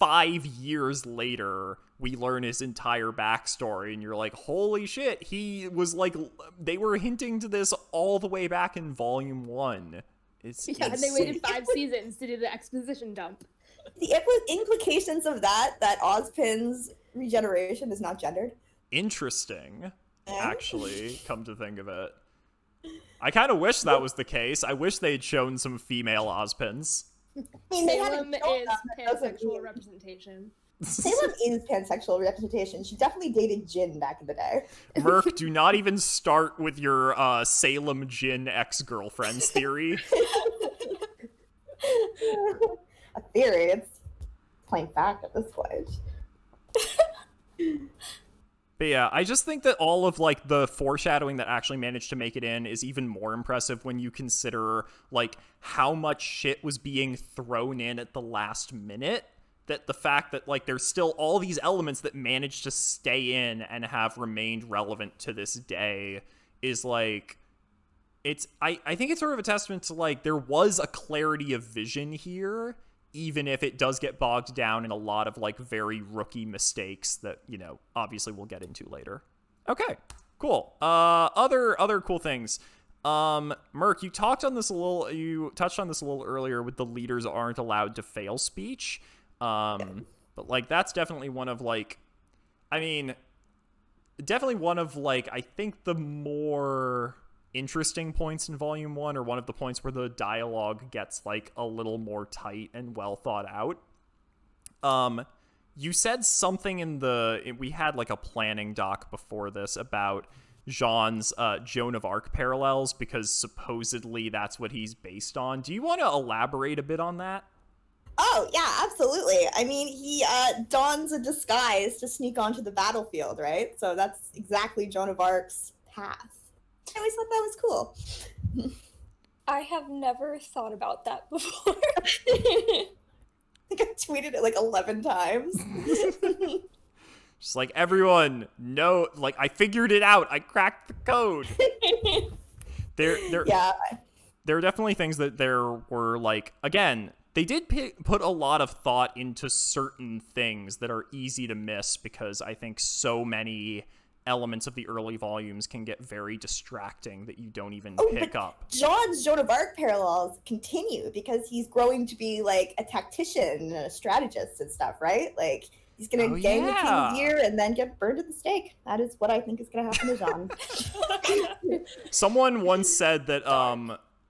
[SPEAKER 1] 5 years later, we learn his entire backstory, and you're like, holy shit, he was like, they were hinting to this all the way back in Volume 1.
[SPEAKER 5] Yeah, and they waited 5 seasons to do the exposition dump.
[SPEAKER 3] The implications of that Ozpin's regeneration is not gendered.
[SPEAKER 1] Interesting, actually, come to think of it. I kind of wish that was the case. I wish they had shown some female Ozpins.
[SPEAKER 3] I mean,
[SPEAKER 5] Salem is pansexual representation.
[SPEAKER 3] Salem is pansexual representation. She definitely dated Jin back in the day.
[SPEAKER 1] Merc, do not even start with your Salem Jin ex-girlfriends theory.
[SPEAKER 3] A theory. It's plain fact at this point.
[SPEAKER 1] But yeah, I just think that all of, like, the foreshadowing that actually managed to make it in is even more impressive when you consider, like, how much shit was being thrown in at the last minute. That the fact that, like, there's still all these elements that managed to stay in and have remained relevant to this day is, like, it's, I think it's sort of a testament to, like, there was a clarity of vision here, even if it does get bogged down in a lot of, like, very rookie mistakes that, you know, obviously we'll get into later. Okay, cool. Other cool things. Merc, you touched on this a little earlier with the leaders aren't allowed to fail speech. But, like, that's definitely one of, like, I mean, definitely one of, like, I think the more interesting points in Volume 1, or one of the points where the dialogue gets, like, a little more tight and well thought out. You said something we had, like, a planning doc before this about Jaune's Joan of Arc parallels, because supposedly that's what he's based on. Do you want to elaborate a bit on that?
[SPEAKER 3] Oh, yeah, absolutely. I mean, he dons a disguise to sneak onto the battlefield, right? So that's exactly Joan of Arc's path. I always thought that was cool.
[SPEAKER 6] I have never thought about that before.
[SPEAKER 3] I think I tweeted it like 11 times.
[SPEAKER 1] Just like, everyone, no, like, I figured it out. I cracked the code.
[SPEAKER 3] Yeah.
[SPEAKER 1] There are definitely things that there were, like, again, they did put a lot of thought into certain things that are easy to miss, because I think so many elements of the early volumes can get very distracting that you don't even pick up.
[SPEAKER 3] John's Joan of Arc parallels continue because he's growing to be, like, a tactician and a strategist and stuff, right? Like, he's going to gang the king's ear and then get burned at the stake. That is what I think is going to happen to Jaune.
[SPEAKER 1] Someone once said that,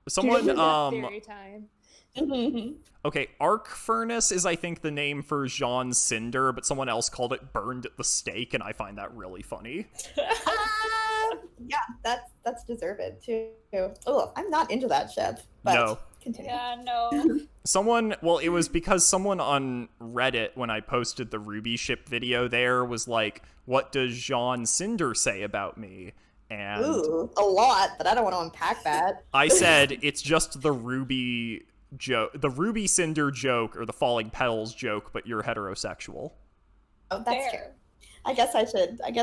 [SPEAKER 5] Theory time.
[SPEAKER 1] Okay, Arc Furnace is, I think, the name for Jaune's cinder, but someone else called it burned at the stake, and I find that really funny.
[SPEAKER 3] Yeah, that's deserved too. Oh, I'm not into that ship. But
[SPEAKER 1] no.
[SPEAKER 3] Continue.
[SPEAKER 6] Yeah, no.
[SPEAKER 1] It was because someone on Reddit, when I posted the RWBY ship video there, was like, what does Jaune Cinder say about me? And
[SPEAKER 3] ooh, a lot, but I don't want to unpack that.
[SPEAKER 1] I said, it's just the RWBY joke, the RWBY Cinder joke, or the falling petals joke, but you're heterosexual.
[SPEAKER 3] Oh, that's true. I guess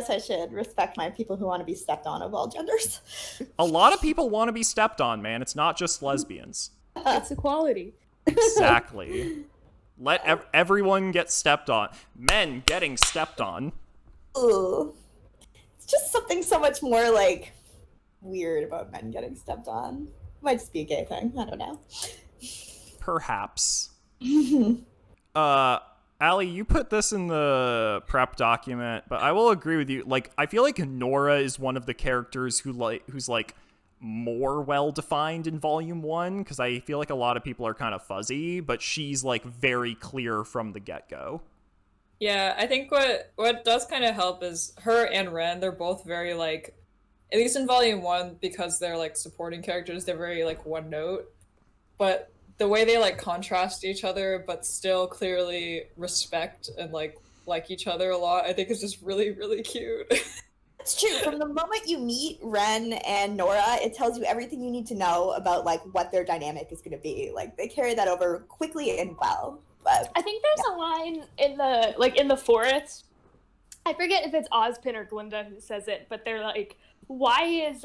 [SPEAKER 3] I should respect my people who want to be stepped on of all genders.
[SPEAKER 1] A lot of people want to be stepped on, man. It's not just lesbians.
[SPEAKER 5] It's equality.
[SPEAKER 1] Exactly. Let everyone get stepped on. Men getting stepped on.
[SPEAKER 3] Ooh. It's just something so much more, like, weird about men getting stepped on. Might just be a gay thing. I don't know.
[SPEAKER 1] Perhaps. Allie, you put this in the prep document, but I will agree with you. Like, I feel like Nora is one of the characters who's more well-defined in Volume 1, because I feel like a lot of people are kind of fuzzy, but she's, like, very clear from the get-go.
[SPEAKER 2] Yeah, I think what does kind of help is her and Ren, they're both very, like, at least in Volume 1, because they're, like, supporting characters, they're very, like, one note. But the way they, like, contrast each other, but still clearly respect and, like each other a lot, I think is just really, really cute.
[SPEAKER 3] It's true. From the moment you meet Ren and Nora, it tells you everything you need to know about, like, what their dynamic is going to be. Like, they carry that over quickly and well. But
[SPEAKER 5] I think there's a line in the forest. I forget if it's Ozpin or Glinda who says it, but they're like, why is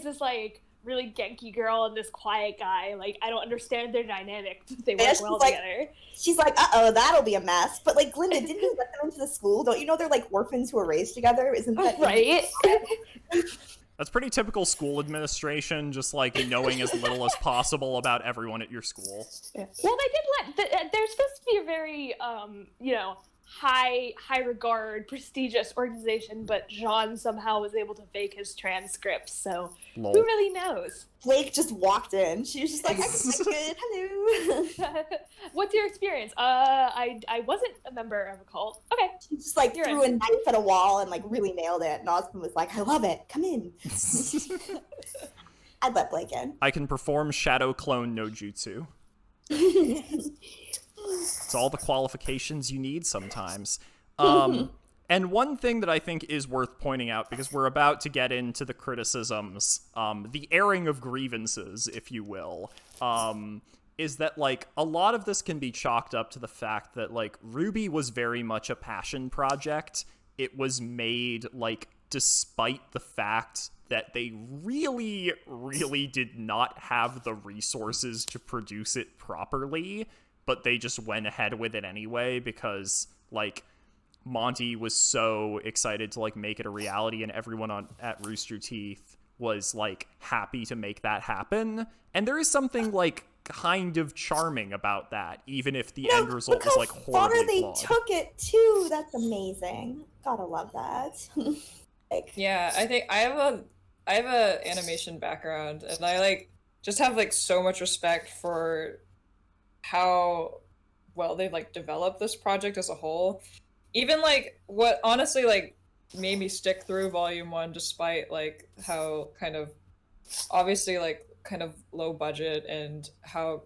[SPEAKER 5] this, like, really genki girl and this quiet guy. Like, I don't understand their dynamic. They
[SPEAKER 3] Yeah,
[SPEAKER 5] work
[SPEAKER 3] she's
[SPEAKER 5] well
[SPEAKER 3] like-
[SPEAKER 5] together.
[SPEAKER 3] She's like, uh-oh, that'll be a mess. But, like, Glinda, didn't you let them into the school? Don't you know they're, like, orphans who were raised together? Isn't that
[SPEAKER 5] Right?
[SPEAKER 1] That's pretty typical school administration, just like knowing as little as possible about everyone at your school.
[SPEAKER 5] Well, they did they're supposed to be a very, high regard, prestigious organization, but Jaune somehow was able to fake his transcripts, so
[SPEAKER 1] Lol.
[SPEAKER 5] who really knows?
[SPEAKER 3] Blake just walked in. She was just like, I'm good, hello.
[SPEAKER 5] What's your experience? I wasn't a member of a cult. Okay.
[SPEAKER 3] She just, like,
[SPEAKER 5] You're
[SPEAKER 3] threw
[SPEAKER 5] in.
[SPEAKER 3] a knife at a wall and, like, really nailed it. And Osmond was like, I love it. Come in. I'd let Blake in.
[SPEAKER 1] I can perform shadow clone no jutsu. It's all the qualifications you need sometimes. And one thing that I think is worth pointing out, because we're about to get into the criticisms, the airing of grievances, if you will, is that, like, a lot of this can be chalked up to the fact that, like, RWBY was very much a passion project. It was made, like, despite the fact that they really, really did not have the resources to produce it properly, but they just went ahead with it anyway because, like, Monty was so excited to, like, make it a reality, and everyone at Rooster Teeth was, like, happy to make that happen. And there is something, like, kind of charming about that, even if the end result
[SPEAKER 3] look
[SPEAKER 1] was,
[SPEAKER 3] how
[SPEAKER 1] like,
[SPEAKER 3] far
[SPEAKER 1] horribly
[SPEAKER 3] they
[SPEAKER 1] flawed.
[SPEAKER 3] took it, too. That's amazing. Gotta love that. Like,
[SPEAKER 2] Yeah, I think I have a animation background, and I like just have like so much respect for how well they've like developed this project as a whole. Even like what honestly like made me stick through volume 1 despite like how kind of obviously like kind of low budget and how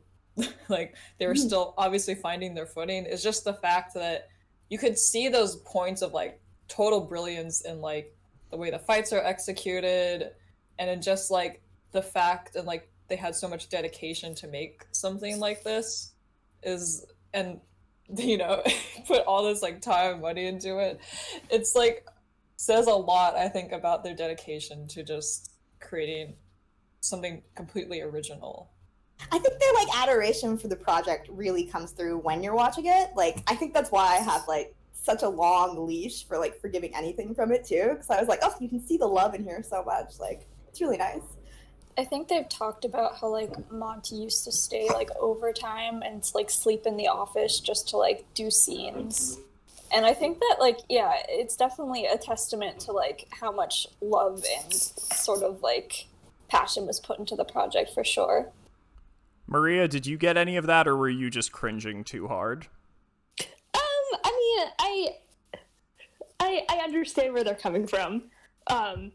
[SPEAKER 2] like they were still obviously finding their footing is just the fact that you could see those points of like total brilliance in like the way the fights are executed, and in just like the fact and like they had so much dedication to make something like this is, and you know, put all this like time and money into it. It's like says a lot, I think, about their dedication to just creating something completely original.
[SPEAKER 3] I think their, like, adoration for the project really comes through when you're watching it. Like, I think that's why I have, like, such a long leash for, like, forgiving anything from it, too. Because I was like, oh, you can see the love in here so much. Like, it's really nice.
[SPEAKER 6] I think they've talked about how like Monty used to stay like overtime and like sleep in the office just to like do scenes. And I think that like, yeah, it's definitely a testament to like how much love and sort of like passion was put into the project for sure.
[SPEAKER 1] Maria, did you get any of that, or were you just cringing too hard?
[SPEAKER 5] I mean, I understand where they're coming from. And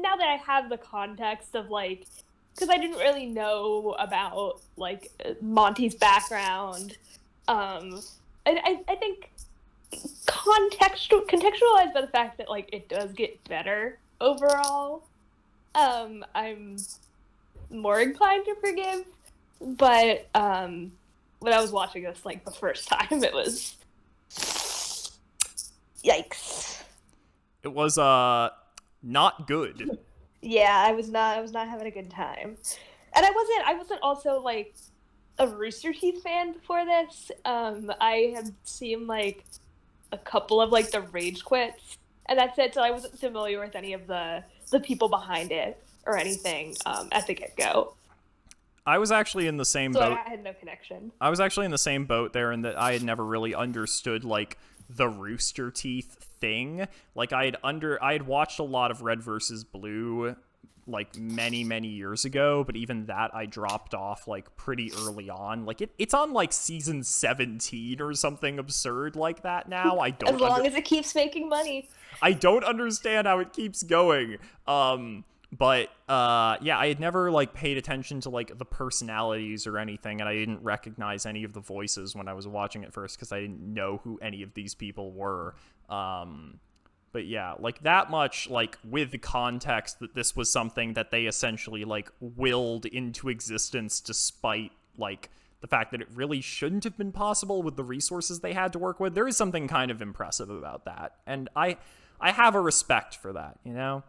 [SPEAKER 5] now that I have the context of like, because I didn't really know about like Monty's background, I think contextualized by the fact that like it does get better overall, I'm more inclined to forgive. But when I was watching this like the first time, it was yikes.
[SPEAKER 1] It was not good.
[SPEAKER 5] Yeah, I was not having a good time. And I wasn't also like a Rooster Teeth fan before this. I had seen like a couple of like the rage quits, and that's it. So I wasn't familiar with any of the people behind it or anything at the get-go.
[SPEAKER 1] I was actually in the same
[SPEAKER 5] So
[SPEAKER 1] boat.
[SPEAKER 5] I had no connection.
[SPEAKER 1] I was actually in the same boat there, in that I had never really understood like the Rooster Teeth thing. Like I had watched a lot of Red versus Blue like many years ago, but even that I dropped off like pretty early on. Like it's on like season 17 or something absurd like that now. I don't
[SPEAKER 5] As long as it keeps making money.
[SPEAKER 1] I don't understand how it keeps going. But yeah, I had never like paid attention to like the personalities or anything, and I didn't recognize any of the voices when I was watching it first because I didn't know who any of these people were. But yeah, like that much, like with the context that this was something that they essentially like willed into existence despite like the fact that it really shouldn't have been possible with the resources they had to work with. There is something kind of impressive about that, and I have a respect for that, you know?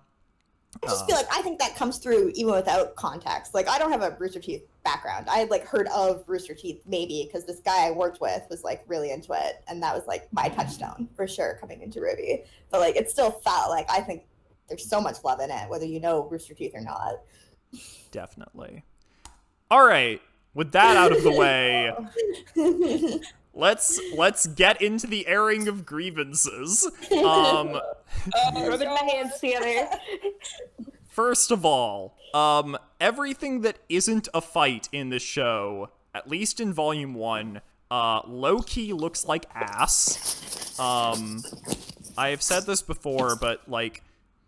[SPEAKER 3] I just feel like I think that comes through even without context. Like, I don't have a Rooster Teeth background. I had, like, heard of Rooster Teeth maybe because this guy I worked with was, like, really into it, and that was, like, my touchstone for sure coming into RWBY. But, like, it still felt like I think there's so much love in it, whether you know Rooster Teeth or not.
[SPEAKER 1] Definitely. All right, with that out of the way, let's get into the airing of grievances.
[SPEAKER 5] Rubbing my hands together.
[SPEAKER 1] First of all, everything that isn't a fight in this show, at least in Volume 1, low-key looks like ass. I have said this before, but, like,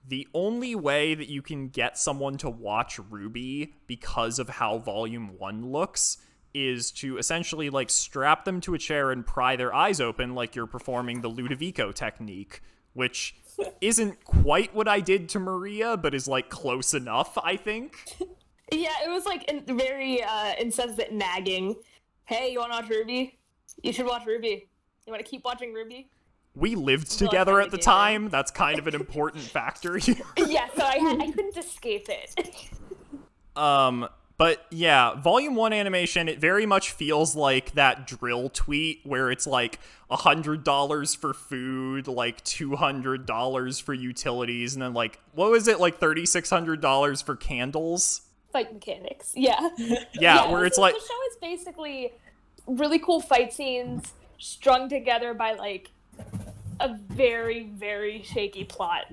[SPEAKER 1] the only way that you can get someone to watch RWBY because of how Volume 1 looks is to essentially, like, strap them to a chair and pry their eyes open like you're performing the Ludovico technique, which isn't quite what I did to Maria, but is, like, close enough, I think.
[SPEAKER 5] Yeah, it was, like, very incessant nagging. Hey, you want to watch RWBY? You should watch RWBY. You want to keep watching RWBY?
[SPEAKER 1] We lived together at the time. That's kind of an important factor here.
[SPEAKER 5] Yeah, so I couldn't escape it.
[SPEAKER 1] But yeah, Volume 1 animation, it very much feels like that drill tweet where it's like $100 for food, like $200 for utilities, and then like, what was it, like $3,600 for candles?
[SPEAKER 5] Fight mechanics, yeah.
[SPEAKER 1] Yeah, where it's like...
[SPEAKER 5] The show is basically really cool fight scenes strung together by like a very, very shaky plot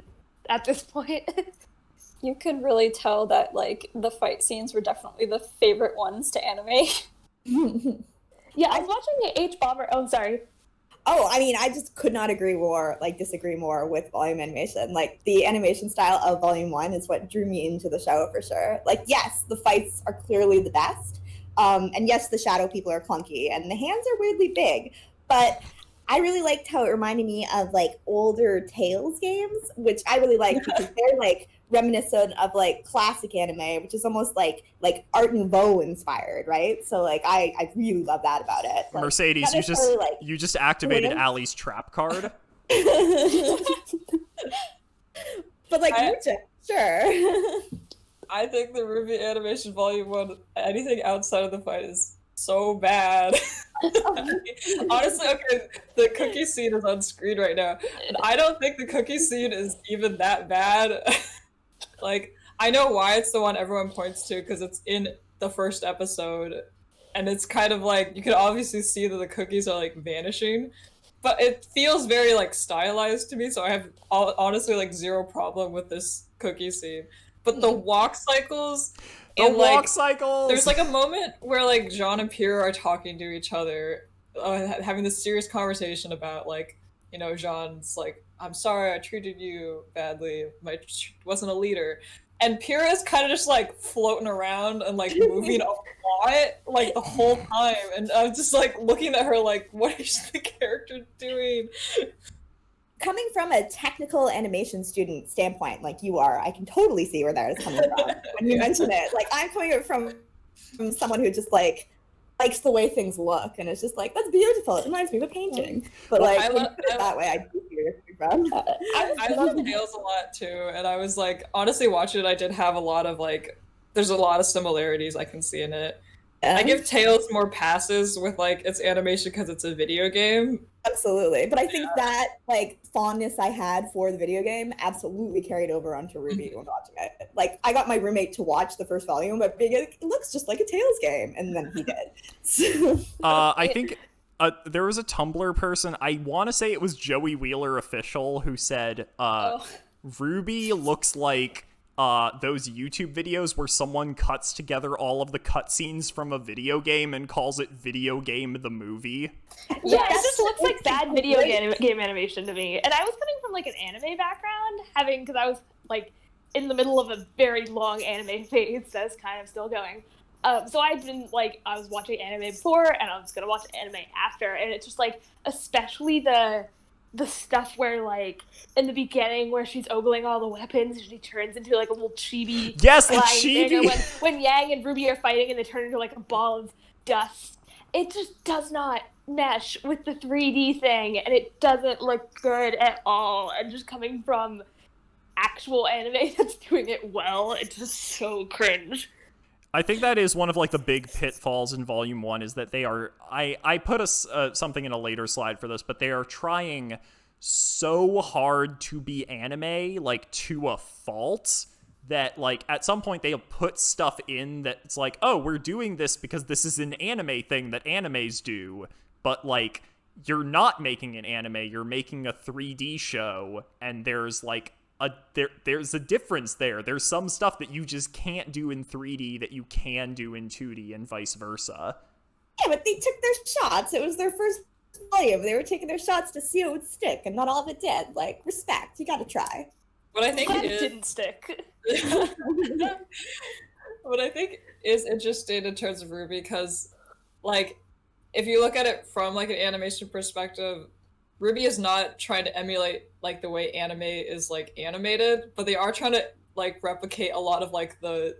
[SPEAKER 5] at this point.
[SPEAKER 6] You could really tell that, like, the fight scenes were definitely the favorite ones to animate.
[SPEAKER 5] Yeah, I was watching the H-Bomber. Oh, sorry.
[SPEAKER 3] Oh, I mean, I just could not disagree more with volume animation. Like, the animation style of Volume 1 is what drew me into the show for sure. Like, yes, the fights are clearly the best. And yes, the shadow people are clunky, and the hands are weirdly big. But I really liked how it reminded me of, like, older Tales games, which I really like because they're, like, reminiscent of, like, classic anime, which is almost like Art Nouveau inspired, right? So, like, I really love that about it. Like,
[SPEAKER 1] Mercedes, you just activated Allie's trap card.
[SPEAKER 3] But, like, sure.
[SPEAKER 2] I think the RWBY animation Volume 1, anything outside of the fight is so bad. Honestly, okay, the cookie scene is on screen right now, and I don't think the cookie scene is even that bad. Like, I know why it's the one everyone points to, because it's in the first episode, and it's kind of like, you can obviously see that the cookies are, like, vanishing, but it feels very, like, stylized to me, so I have, honestly, like, zero problem with this cookie scene. But the walk cycles... There's, like, a moment where, like, Jaune and Pierre are talking to each other, having this serious conversation about, like, you know, Jaune's like, I'm sorry I treated you badly, wasn't a leader. And Pierre is kind of just, like, floating around and, like, moving a lot, like, the whole time. And I'm just, like, looking at her like, what is the character doing?
[SPEAKER 3] Coming from a technical animation student standpoint, like you are, I can totally see where that is coming from when you mention it. Like, I'm coming from someone who just, like, likes the way things look, and it's just like, that's beautiful. It reminds me of a painting. But, like, when you put it that way, I do see where you're coming from.
[SPEAKER 2] I love Tales a lot, too, and I was, like, honestly watching it, I did have a lot of, like, there's a lot of similarities I can see in it. Yeah. I give Tales more passes with, like, its animation because it's a video game.
[SPEAKER 3] Absolutely. But I think that, like, fondness I had for the video game absolutely carried over onto RWBY when watching it. Like, I got my roommate to watch the first volume, but it looks just like a Tales game, and then he did.
[SPEAKER 1] I think there was a Tumblr person, I want to say it was Joey Wheeler Official, who said, RWBY looks like those YouTube videos where someone cuts together all of the cutscenes from a video game and calls it Video Game the Movie.
[SPEAKER 5] Yeah, it just looks like bad video game animation to me. And I was coming from, like, an anime background, because I was, like, in the middle of a very long anime phase that's kind of still going. So I didn't, like, I was watching anime before, and I was gonna watch anime after, and it's just, like, especially the stuff where, like, in the beginning where she's ogling all the weapons and she turns into, like, a little chibi.
[SPEAKER 1] Yes, the chibi!
[SPEAKER 5] When Yang and RWBY are fighting and they turn into, like, a ball of dust. It just does not mesh with the 3D thing, and it doesn't look good at all. And just coming from actual anime that's doing it well. It's just so cringe.
[SPEAKER 1] I think that is one of like the big pitfalls in Volume 1 is that they are I put something in a later slide for this, but they are trying so hard to be anime, like to a fault, that like at some point they'll put stuff in that's like, oh, we're doing this because this is an anime thing that animes do, but like you're not making an anime, you're making a 3D show, and there's like there's a difference there. There's some stuff that you just can't do in 3D that you can do in 2D and vice versa.
[SPEAKER 3] Yeah, but they took their shots. It was their first volume. They were taking their shots to see it would stick, and not all of it did. Like, respect. You gotta try.
[SPEAKER 2] What I think
[SPEAKER 5] It
[SPEAKER 2] is,
[SPEAKER 5] didn't stick.
[SPEAKER 2] what I think is interesting in terms of RWBY, because, like, if you look at it from like an animation perspective, RWBY is not trying to emulate like the way anime is like animated, but they are trying to like replicate a lot of like the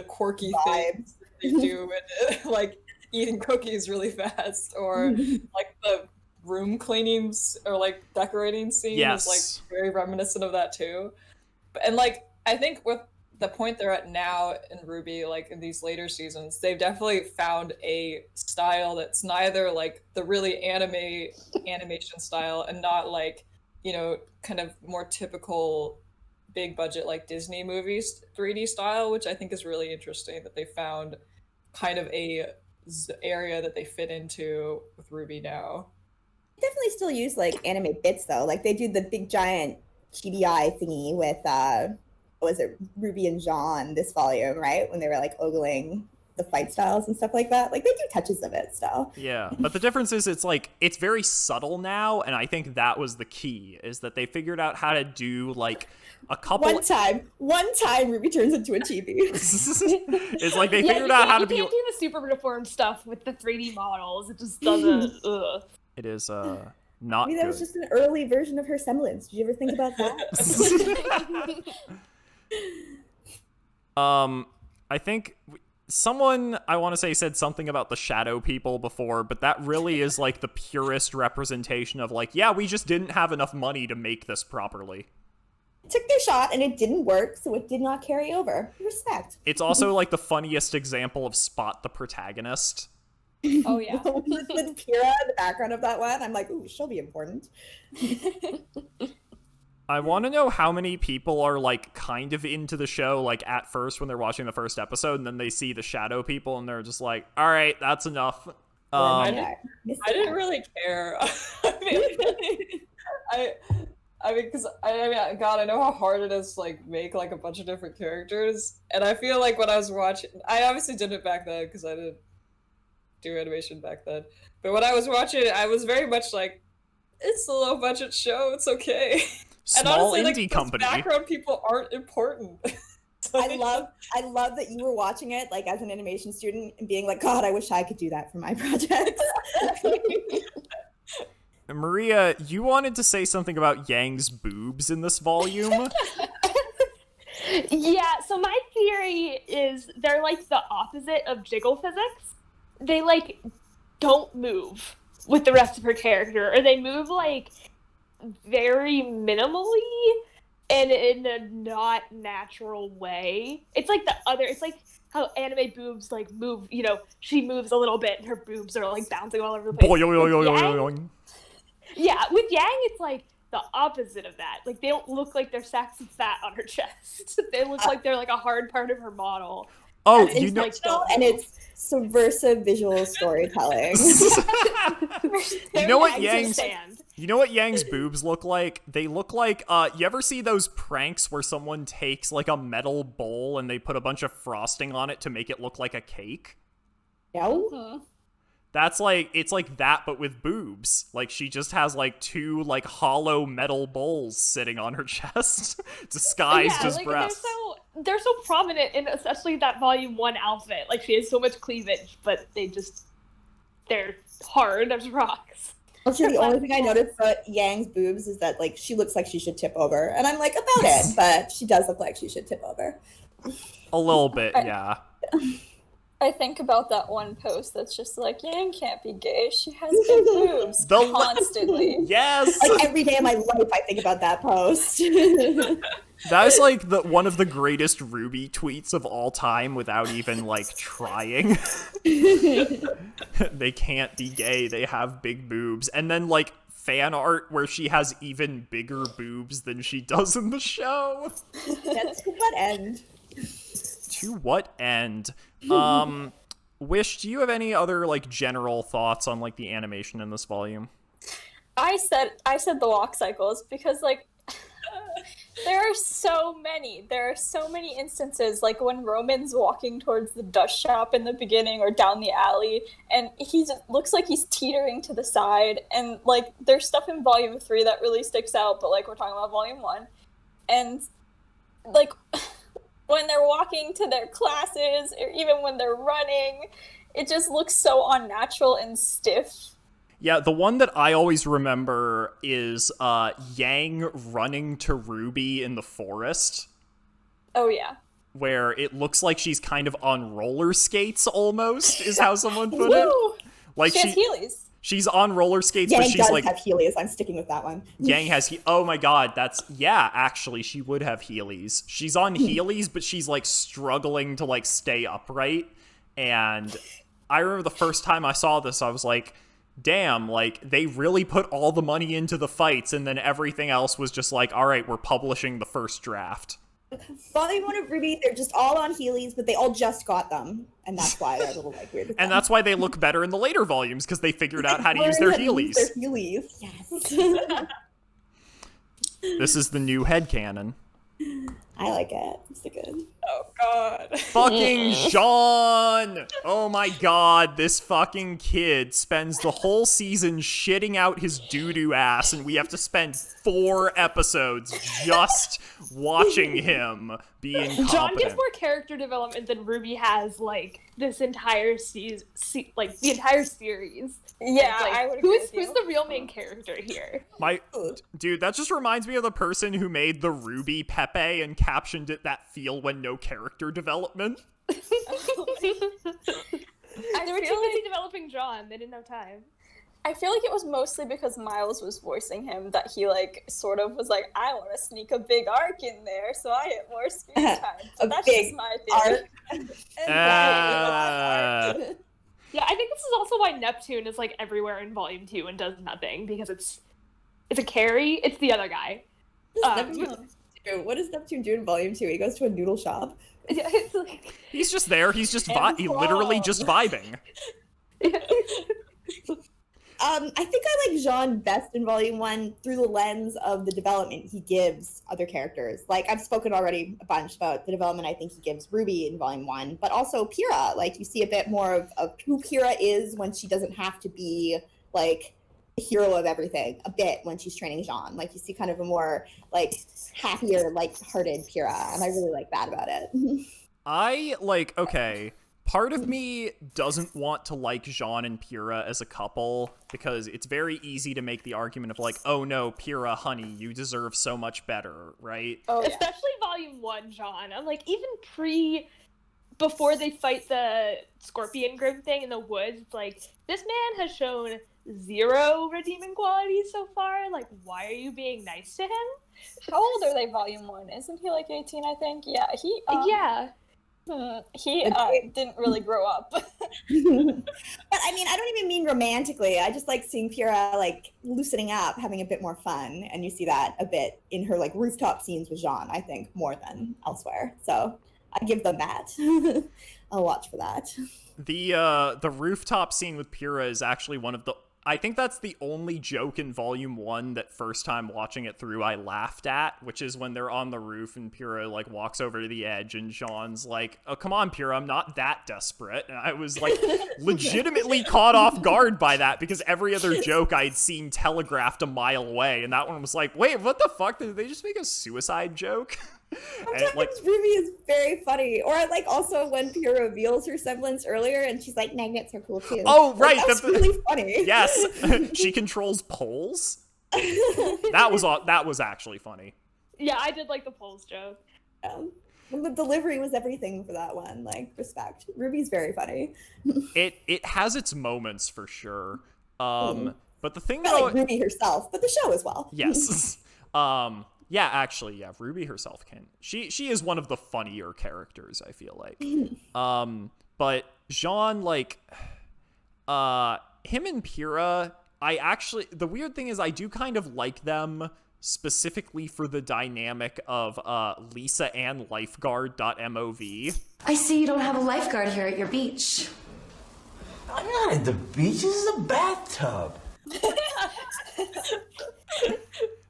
[SPEAKER 2] quirky things they do, and like eating cookies really fast, or like the room cleanings or like decorating scene is like very reminiscent of that too. And like I think with the point they're at now in RWBY, like in these later seasons, they've definitely found a style that's neither like the really animation style and not like, you know, kind of more typical big budget like Disney movies 3D style, which I think is really interesting that they found kind of a area that they fit into with RWBY now.
[SPEAKER 3] Definitely still use like anime bits though. Like they do the big giant GDI thingy with what was it, RWBY and Jaune this volume, right? When they were like ogling the fight styles and stuff like that. Like they do touches of it still.
[SPEAKER 1] Yeah, but the difference is it's like it's very subtle now, and I think that was the key, is that they figured out how to do like a couple
[SPEAKER 3] One time RWBY turns into a chibi.
[SPEAKER 1] It's like they figured out how to be.
[SPEAKER 5] You can't do the super deformed stuff with the 3D models. It just doesn't.
[SPEAKER 1] It is
[SPEAKER 3] I
[SPEAKER 1] not
[SPEAKER 3] mean, that
[SPEAKER 1] good.
[SPEAKER 3] was just an early version of her semblance. Did you ever think about that?
[SPEAKER 1] I think someone, I want to say, said something about the shadow people before, but that really is like the purest representation of like, yeah, we just didn't have enough money to make this properly.
[SPEAKER 3] Took their shot and it didn't work, so it did not carry over. Respect.
[SPEAKER 1] It's also like the funniest example of Spot the protagonist.
[SPEAKER 6] Oh yeah.
[SPEAKER 3] With Kira in the background of that one, I'm like, ooh, she'll be important.
[SPEAKER 1] I want to know how many people are like kind of into the show like at first when they're watching the first episode, and then they see the shadow people and they're just like, all right, that's enough.
[SPEAKER 2] I didn't really care. I mean, because I mean, God, I know how hard it is to like make like a bunch of different characters, and I feel like when I was watching, I obviously did it back then because I didn't do animation back then. But when I was watching it, I was very much like, it's a low budget show, it's okay.
[SPEAKER 1] Small
[SPEAKER 2] and honestly,
[SPEAKER 1] indie
[SPEAKER 2] like,
[SPEAKER 1] company.
[SPEAKER 2] those background people aren't important.
[SPEAKER 3] I love that you were watching it like as an animation student and being like, God, I wish I could do that for my project.
[SPEAKER 1] Maria, you wanted to say something about Yang's boobs in this volume?
[SPEAKER 5] Yeah, so my theory is they're like the opposite of jiggle physics. They like don't move with the rest of her character, or they move like very minimally and in a not natural way. It's like it's like how anime boobs like move, you know, she moves a little bit and her boobs are like bouncing all over the place. Yeah, with Yang, it's like the opposite of that. Like, they don't look like they're sacks of fat on her chest. They look like they're like a hard part of her model.
[SPEAKER 1] Oh,
[SPEAKER 3] and
[SPEAKER 1] you know,
[SPEAKER 3] and it's subversive visual storytelling.
[SPEAKER 1] you know what Yang's boobs look like? They look like you ever see those pranks where someone takes like a metal bowl and they put a bunch of frosting on it to make it look like a cake?
[SPEAKER 3] No.
[SPEAKER 1] That's like, it's like that, but with boobs. Like, she just has like two like hollow metal bowls sitting on her chest, disguised as breasts.
[SPEAKER 5] They're so prominent in especially that volume 1 outfit. Like, she has so much cleavage, but they're hard as rocks.
[SPEAKER 3] Also, the only thing I noticed about Yang's boobs is that like she looks like she should tip over, and I'm like about it, but she does look like she should tip over.
[SPEAKER 1] A little bit, yeah.
[SPEAKER 6] I think about that one post that's just like, Yang can't be gay. She has big boobs constantly.
[SPEAKER 1] Yes!
[SPEAKER 3] Like every day of my life, I think about that post.
[SPEAKER 1] That is like one of the greatest RWBY tweets of all time without even like trying. They can't be gay, they have big boobs. And then like fan art where she has even bigger boobs than she does in the show.
[SPEAKER 3] That's to what end?
[SPEAKER 1] To what end? Wish, do you have any other like general thoughts on like the animation in this volume?
[SPEAKER 6] I said the walk cycles because like there are so many instances like when Roman's walking towards the dust shop in the beginning or down the alley and he looks like he's teetering to the side, and like there's stuff in volume 3 that really sticks out, but like we're talking about volume 1, and like when they're walking to their classes or even when they're running, it just looks so unnatural and stiff.
[SPEAKER 1] Yeah, the one that I always remember is Yang running to RWBY in the forest.
[SPEAKER 6] Oh, yeah.
[SPEAKER 1] Where it looks like she's kind of on roller skates almost, is how someone put it. Like
[SPEAKER 6] she has Heelys.
[SPEAKER 1] She's on roller skates,
[SPEAKER 3] Yang
[SPEAKER 1] but she's
[SPEAKER 3] does
[SPEAKER 1] like...
[SPEAKER 3] have Heelys. I'm sticking with that one.
[SPEAKER 1] Yang has... Oh my god, that's... Yeah, actually, she would have Heelys. She's on Heelys, but she's like struggling to like stay upright. And I remember the first time I saw this, I was like... Damn, like, they really put all the money into the fights, and then everything else was just like, alright, we're publishing the first draft.
[SPEAKER 3] Volume 1 of RWBY, they're just all on Heelys, but they all just got them, and that's why they're a little, like, weird.
[SPEAKER 1] And that's why they look better in the later volumes, because they figured out how to use their Heelys.
[SPEAKER 3] Yes.
[SPEAKER 1] This is the new headcanon.
[SPEAKER 3] I like it. It's so good.
[SPEAKER 2] Oh god.
[SPEAKER 1] Fucking Jaune! Oh my god, this fucking kid spends the whole season shitting out his doo-doo ass, and we have to spend 4 episodes just watching him be incompetent.
[SPEAKER 5] Jaune gets more character development than RWBY has, like, this entire like, the entire series.
[SPEAKER 6] Yeah,
[SPEAKER 5] like,
[SPEAKER 6] I would agree with
[SPEAKER 5] who's
[SPEAKER 6] you.
[SPEAKER 5] the real main character here?
[SPEAKER 1] Dude, that just reminds me of the person who made the RWBY Pepe and captioned it that feel when no character development.
[SPEAKER 5] They were
[SPEAKER 6] feel
[SPEAKER 5] too busy
[SPEAKER 6] like-
[SPEAKER 5] developing Jaune. They didn't have time.
[SPEAKER 6] I feel like it was mostly because Miles was voicing him that he, like, sort of was like, I want to sneak a big arc in there, so I get more screen time. So
[SPEAKER 3] A
[SPEAKER 6] that's
[SPEAKER 3] big
[SPEAKER 6] just my theory.
[SPEAKER 5] Yeah, I think this is also why Neptune is, like, everywhere in Volume 2 and does nothing, because it's a carry. It's the other guy.
[SPEAKER 3] What does Neptune do in Volume 2? He goes to a noodle shop.
[SPEAKER 5] Yeah, it's like...
[SPEAKER 1] He's just there, he's just
[SPEAKER 3] And
[SPEAKER 1] literally
[SPEAKER 3] Paul.
[SPEAKER 1] just vibing.
[SPEAKER 3] I think I like Jaune best in Volume 1 through the lens of the development he gives other characters. Like, I've spoken already a bunch about the development I think he gives RWBY in Volume 1, but also Pyrrha. Like, you see a bit more of who Pyrrha is when she doesn't have to be, like, the hero of everything, a bit when she's training Jaune. Like, you see kind of a more, like, happier, light-hearted Pyrrha, and I really like that about it.
[SPEAKER 1] Okay, part of me doesn't want to like Jaune and Pyrrha as a couple, because it's very easy to make the argument of like, oh no, Pyrrha, honey, you deserve so much better, right?
[SPEAKER 6] Oh, yeah.
[SPEAKER 5] Especially Volume 1, Jaune. I'm like, even before they fight the Scorpion Grim thing in the woods, it's like, this man has shown 0 redeeming qualities so far. Like, why are you being nice to him?
[SPEAKER 6] How old are they, Volume 1? Isn't he, like, 18, I think? Yeah,
[SPEAKER 5] Yeah.
[SPEAKER 6] He didn't really grow up.
[SPEAKER 3] But I mean, I don't even mean romantically. I just like seeing Pyrrha like loosening up, having a bit more fun, and you see that a bit in her like rooftop scenes with Jaune, I think, more than elsewhere. So I give them that. I'll watch for that.
[SPEAKER 1] The rooftop scene with Pyrrha is actually one of the... I think that's the only joke in Volume 1 that first time watching it through I laughed at, which is when they're on the roof and Pyrrha, like, walks over to the edge and Jaune's like, oh, come on, Pyrrha, I'm not that desperate. And I was, like, legitimately caught off guard by that because every other joke I'd seen telegraphed a mile away, and that one was like, wait, what the fuck? Did they just make a suicide joke?
[SPEAKER 3] Sometimes RWBY is very funny. Or like also when Pyrrha reveals her semblance earlier and she's like, magnets are cool too.
[SPEAKER 1] Oh,
[SPEAKER 3] like,
[SPEAKER 1] right.
[SPEAKER 3] That's really funny.
[SPEAKER 1] Yes. She controls poles. That was actually funny.
[SPEAKER 5] Yeah, I did like the polls joke.
[SPEAKER 3] The delivery was everything for that one. Like, respect. Ruby's very funny.
[SPEAKER 1] It has its moments for sure. But the thing
[SPEAKER 3] Not
[SPEAKER 1] that
[SPEAKER 3] like Ruby herself, but the show as well.
[SPEAKER 1] yes. Yeah, actually, yeah, Ruby herself can. She is one of the funnier characters, I feel like. But Jaune, like, him and Pyrrha, the weird thing is I do kind of like them specifically for the dynamic of Lisa and lifeguard.mov.
[SPEAKER 7] I see you don't have a lifeguard here at your beach.
[SPEAKER 8] I'm not at the beach. This is a bathtub.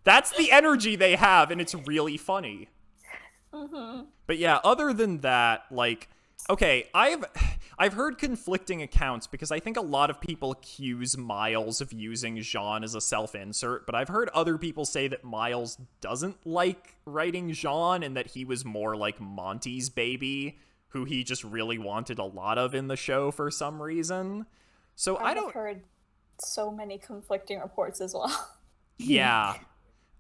[SPEAKER 1] That's the energy they have, and it's really funny. But yeah, other than that, like, okay, I've heard conflicting accounts because I think a lot of people accuse Miles of using Jaune as a self-insert, but I've heard other people say that Miles doesn't like writing Jaune and that he was more like Monty's baby, who he just really wanted a lot of in the show for some reason. So
[SPEAKER 6] I've heard so many conflicting reports as well.
[SPEAKER 1] Yeah.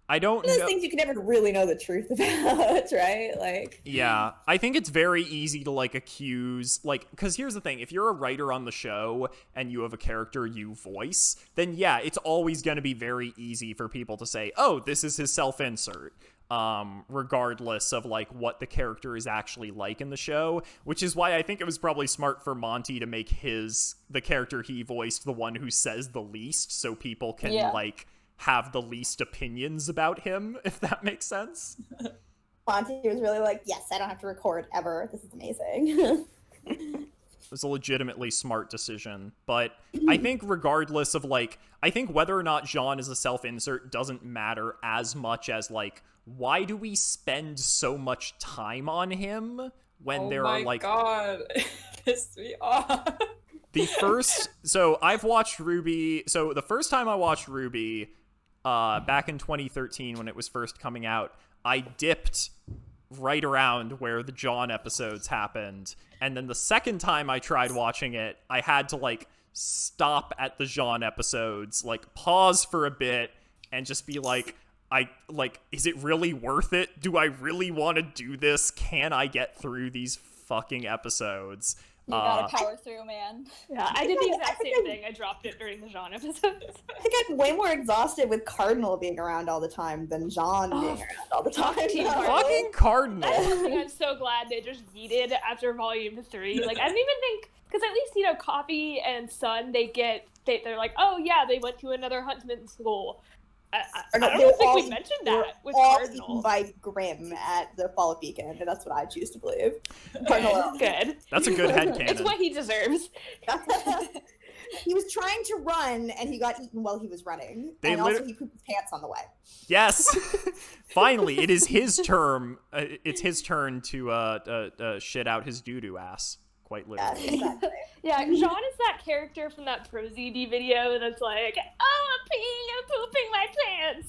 [SPEAKER 1] I don't
[SPEAKER 3] Those
[SPEAKER 1] know.
[SPEAKER 3] things you can never really know the truth about, right? Like,
[SPEAKER 1] Yeah, I think it's very easy to, like, accuse, like, because here's the thing, if you're a writer on the show and you have a character you voice, then yeah, it's always going to be very easy for people to say, oh, this is his self-insert, regardless of, like, what the character is actually like in the show, which is why I think it was probably smart for Monty to make the character he voiced the one who says the least, so people can, like, have the least opinions about him, if that makes sense.
[SPEAKER 3] Monty was really like, yes, I don't have to record ever. This is amazing.
[SPEAKER 1] It was a legitimately smart decision, but I think regardless of, like, I think whether or not Jaune is a self-insert doesn't matter as much as, like, why do we spend so much time on him when there are, like...
[SPEAKER 2] Oh my god, it pissed me off.
[SPEAKER 1] So I've watched RWBY, so the first time I watched RWBY, back in 2013 when it was first coming out, I dipped right around where the Jaune episodes happened, and then the second time I tried watching it, I had to, like, stop at the Jaune episodes, like, pause for a bit, and just be like, is it really worth it? Do I really want to do this? Can I get through these fucking episodes?
[SPEAKER 6] You gotta power through, man.
[SPEAKER 5] Yeah, I did the exact same thing. I dropped it during the Jaune episodes.
[SPEAKER 3] I think I'm way more exhausted with Cardinal being around all the time than Jaune being around all the time.
[SPEAKER 1] Fucking Cardinal.
[SPEAKER 5] That's the thing I'm so glad they just yeeted after Volume 3. Like, I didn't even think, because at least, you know, Coffee and Sun, they're like, oh yeah, they went to another huntsman school. I don't think we mentioned that with
[SPEAKER 3] all
[SPEAKER 5] Cardinal.
[SPEAKER 3] eaten by Grimm at the Fall of Beacon, and that's what I choose to believe. Cardinal.
[SPEAKER 5] Good.
[SPEAKER 1] That's a good headcanon.
[SPEAKER 5] It's what he deserves.
[SPEAKER 3] He was trying to run, and he got eaten while he was running. And also, he pooped his pants on the way.
[SPEAKER 1] Yes. Finally, it is his turn. It's his turn to shit out his doo-doo ass. Quite literally.
[SPEAKER 3] Yeah, exactly.
[SPEAKER 5] Yeah, Jaune is that character from that ProZD video that's like, oh, I'm peeing and pooping my pants.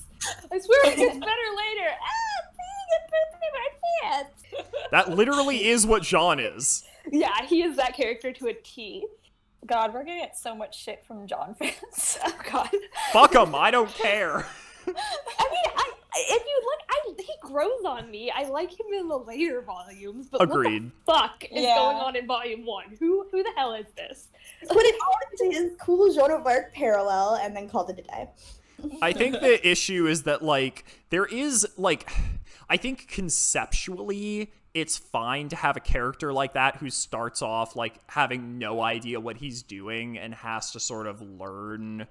[SPEAKER 5] I swear it gets better later. Oh, I'm peeing and pooping my pants.
[SPEAKER 1] That literally is what Jaune is.
[SPEAKER 5] Yeah, he is that character to a T.
[SPEAKER 6] God, we're gonna get so much shit from Jaune fans.
[SPEAKER 5] Oh, God.
[SPEAKER 1] Fuck him, I don't care.
[SPEAKER 5] I mean, if you look, he grows on me. I like him in the later volumes, but
[SPEAKER 1] Agreed.
[SPEAKER 5] what the fuck is going on in Volume 1? Who the hell is this?
[SPEAKER 3] Put it all into his cool Joan of Arc parallel, and then called it a day.
[SPEAKER 1] I think the issue is that, like, there is, like, I think conceptually it's fine to have a character like that who starts off, like, having no idea what he's doing and has to sort of learn,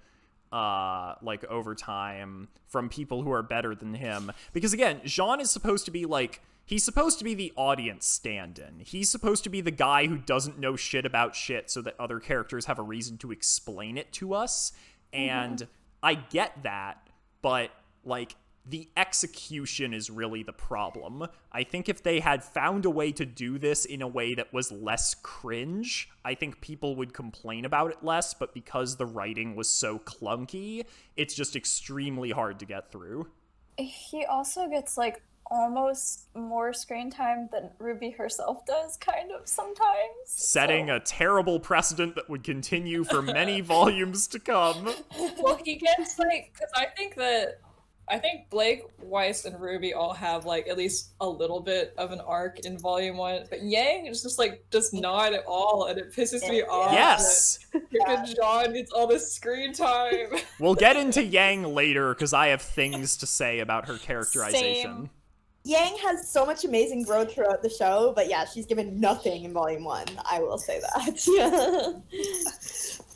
[SPEAKER 1] like, over time from people who are better than him. Because, again, Jaune is supposed to be, like, he's supposed to be the audience stand-in. He's supposed to be the guy who doesn't know shit about shit so that other characters have a reason to explain it to us. And I get that, but, like, the execution is really the problem. I think if they had found a way to do this in a way that was less cringe, I think people would complain about it less, but because the writing was so clunky, it's just extremely hard to get through.
[SPEAKER 6] He also gets, like, almost more screen time than RWBY herself does, kind of, sometimes.
[SPEAKER 1] Setting a terrible precedent that would continue for many volumes to come.
[SPEAKER 2] Well, he gets, like, because I think that I think Blake, Weiss, and Ruby all have like at least a little bit of an arc in Volume 1, but Yang is just like does not at all, and it pisses me off.
[SPEAKER 1] Yes!
[SPEAKER 2] Freaking Jaune gets all this screen time.
[SPEAKER 1] We'll get into Yang later, because I have things to say about her characterization.
[SPEAKER 6] Same.
[SPEAKER 3] Yang has so much amazing growth throughout the show, but yeah, she's given nothing in Volume 1. I will say that.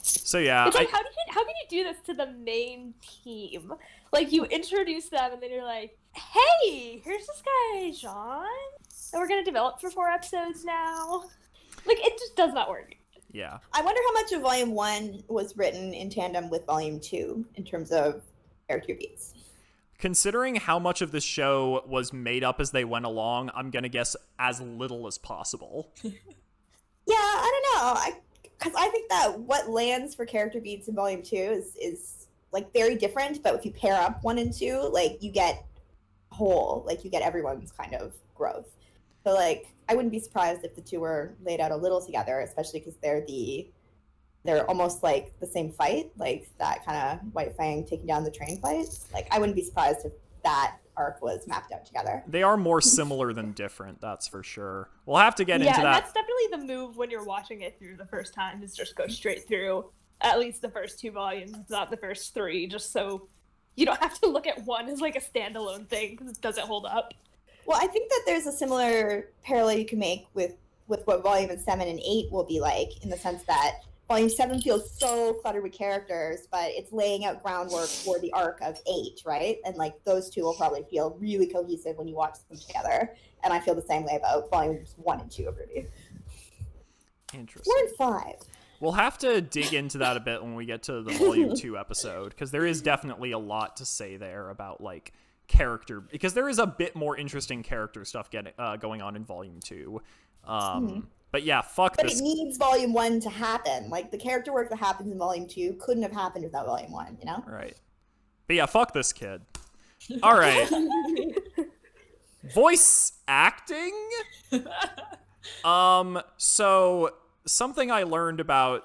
[SPEAKER 1] So yeah,
[SPEAKER 5] It's like, how can you do this to the main team? Like, you introduce them, and then you're like, hey, here's this guy, Jaune, and we're gonna develop for 4 episodes now. Like, it just does not work.
[SPEAKER 1] yeah.
[SPEAKER 3] I wonder how much of Volume 1 was written in tandem with Volume 2 in terms of character beats.
[SPEAKER 1] Considering how much of the show was made up as they went along, I'm gonna guess as little as possible.
[SPEAKER 3] Yeah, I don't know. Because I think that what lands for character beats in Volume 2 is like very different, but if you pair up 1 and 2, like you get whole, like you get everyone's kind of growth. So like I wouldn't be surprised if the two were laid out a little together, especially because they're almost like the same fight, like that kind of White Fang taking down the train fight. Like I wouldn't be surprised if that arc was mapped out together.
[SPEAKER 1] They are more similar than different, that's for sure. We'll have to get into
[SPEAKER 5] Yeah, and
[SPEAKER 1] that.
[SPEAKER 5] that's definitely the move when you're watching it through the first time, is just go straight through at least the first 2 volumes, not the first 3, just so you don't have to look at one as like a standalone thing, because it doesn't hold up.
[SPEAKER 3] Well, I think that there's a similar parallel you can make with what Volume 7 and 8 will be like, in the sense that Volume 7 feels so cluttered with characters, but it's laying out groundwork for the arc of 8, right? And like those two will probably feel really cohesive when you watch them together. And I feel the same way about Volumes 1 and 2 of RWBY.
[SPEAKER 1] Interesting.
[SPEAKER 3] 4 and 5.
[SPEAKER 1] We'll have to dig into that a bit when we get to the Volume 2 episode, because there is definitely a lot to say there about, like, character, because there is a bit more interesting character stuff going on in Volume 2. But yeah, fuck
[SPEAKER 3] But
[SPEAKER 1] this.
[SPEAKER 3] it needs Volume 1 to happen. Like, the character work that happens in Volume 2 couldn't have happened without Volume 1, you know?
[SPEAKER 1] Right. But yeah, fuck this kid. All right. Voice acting? So something I learned about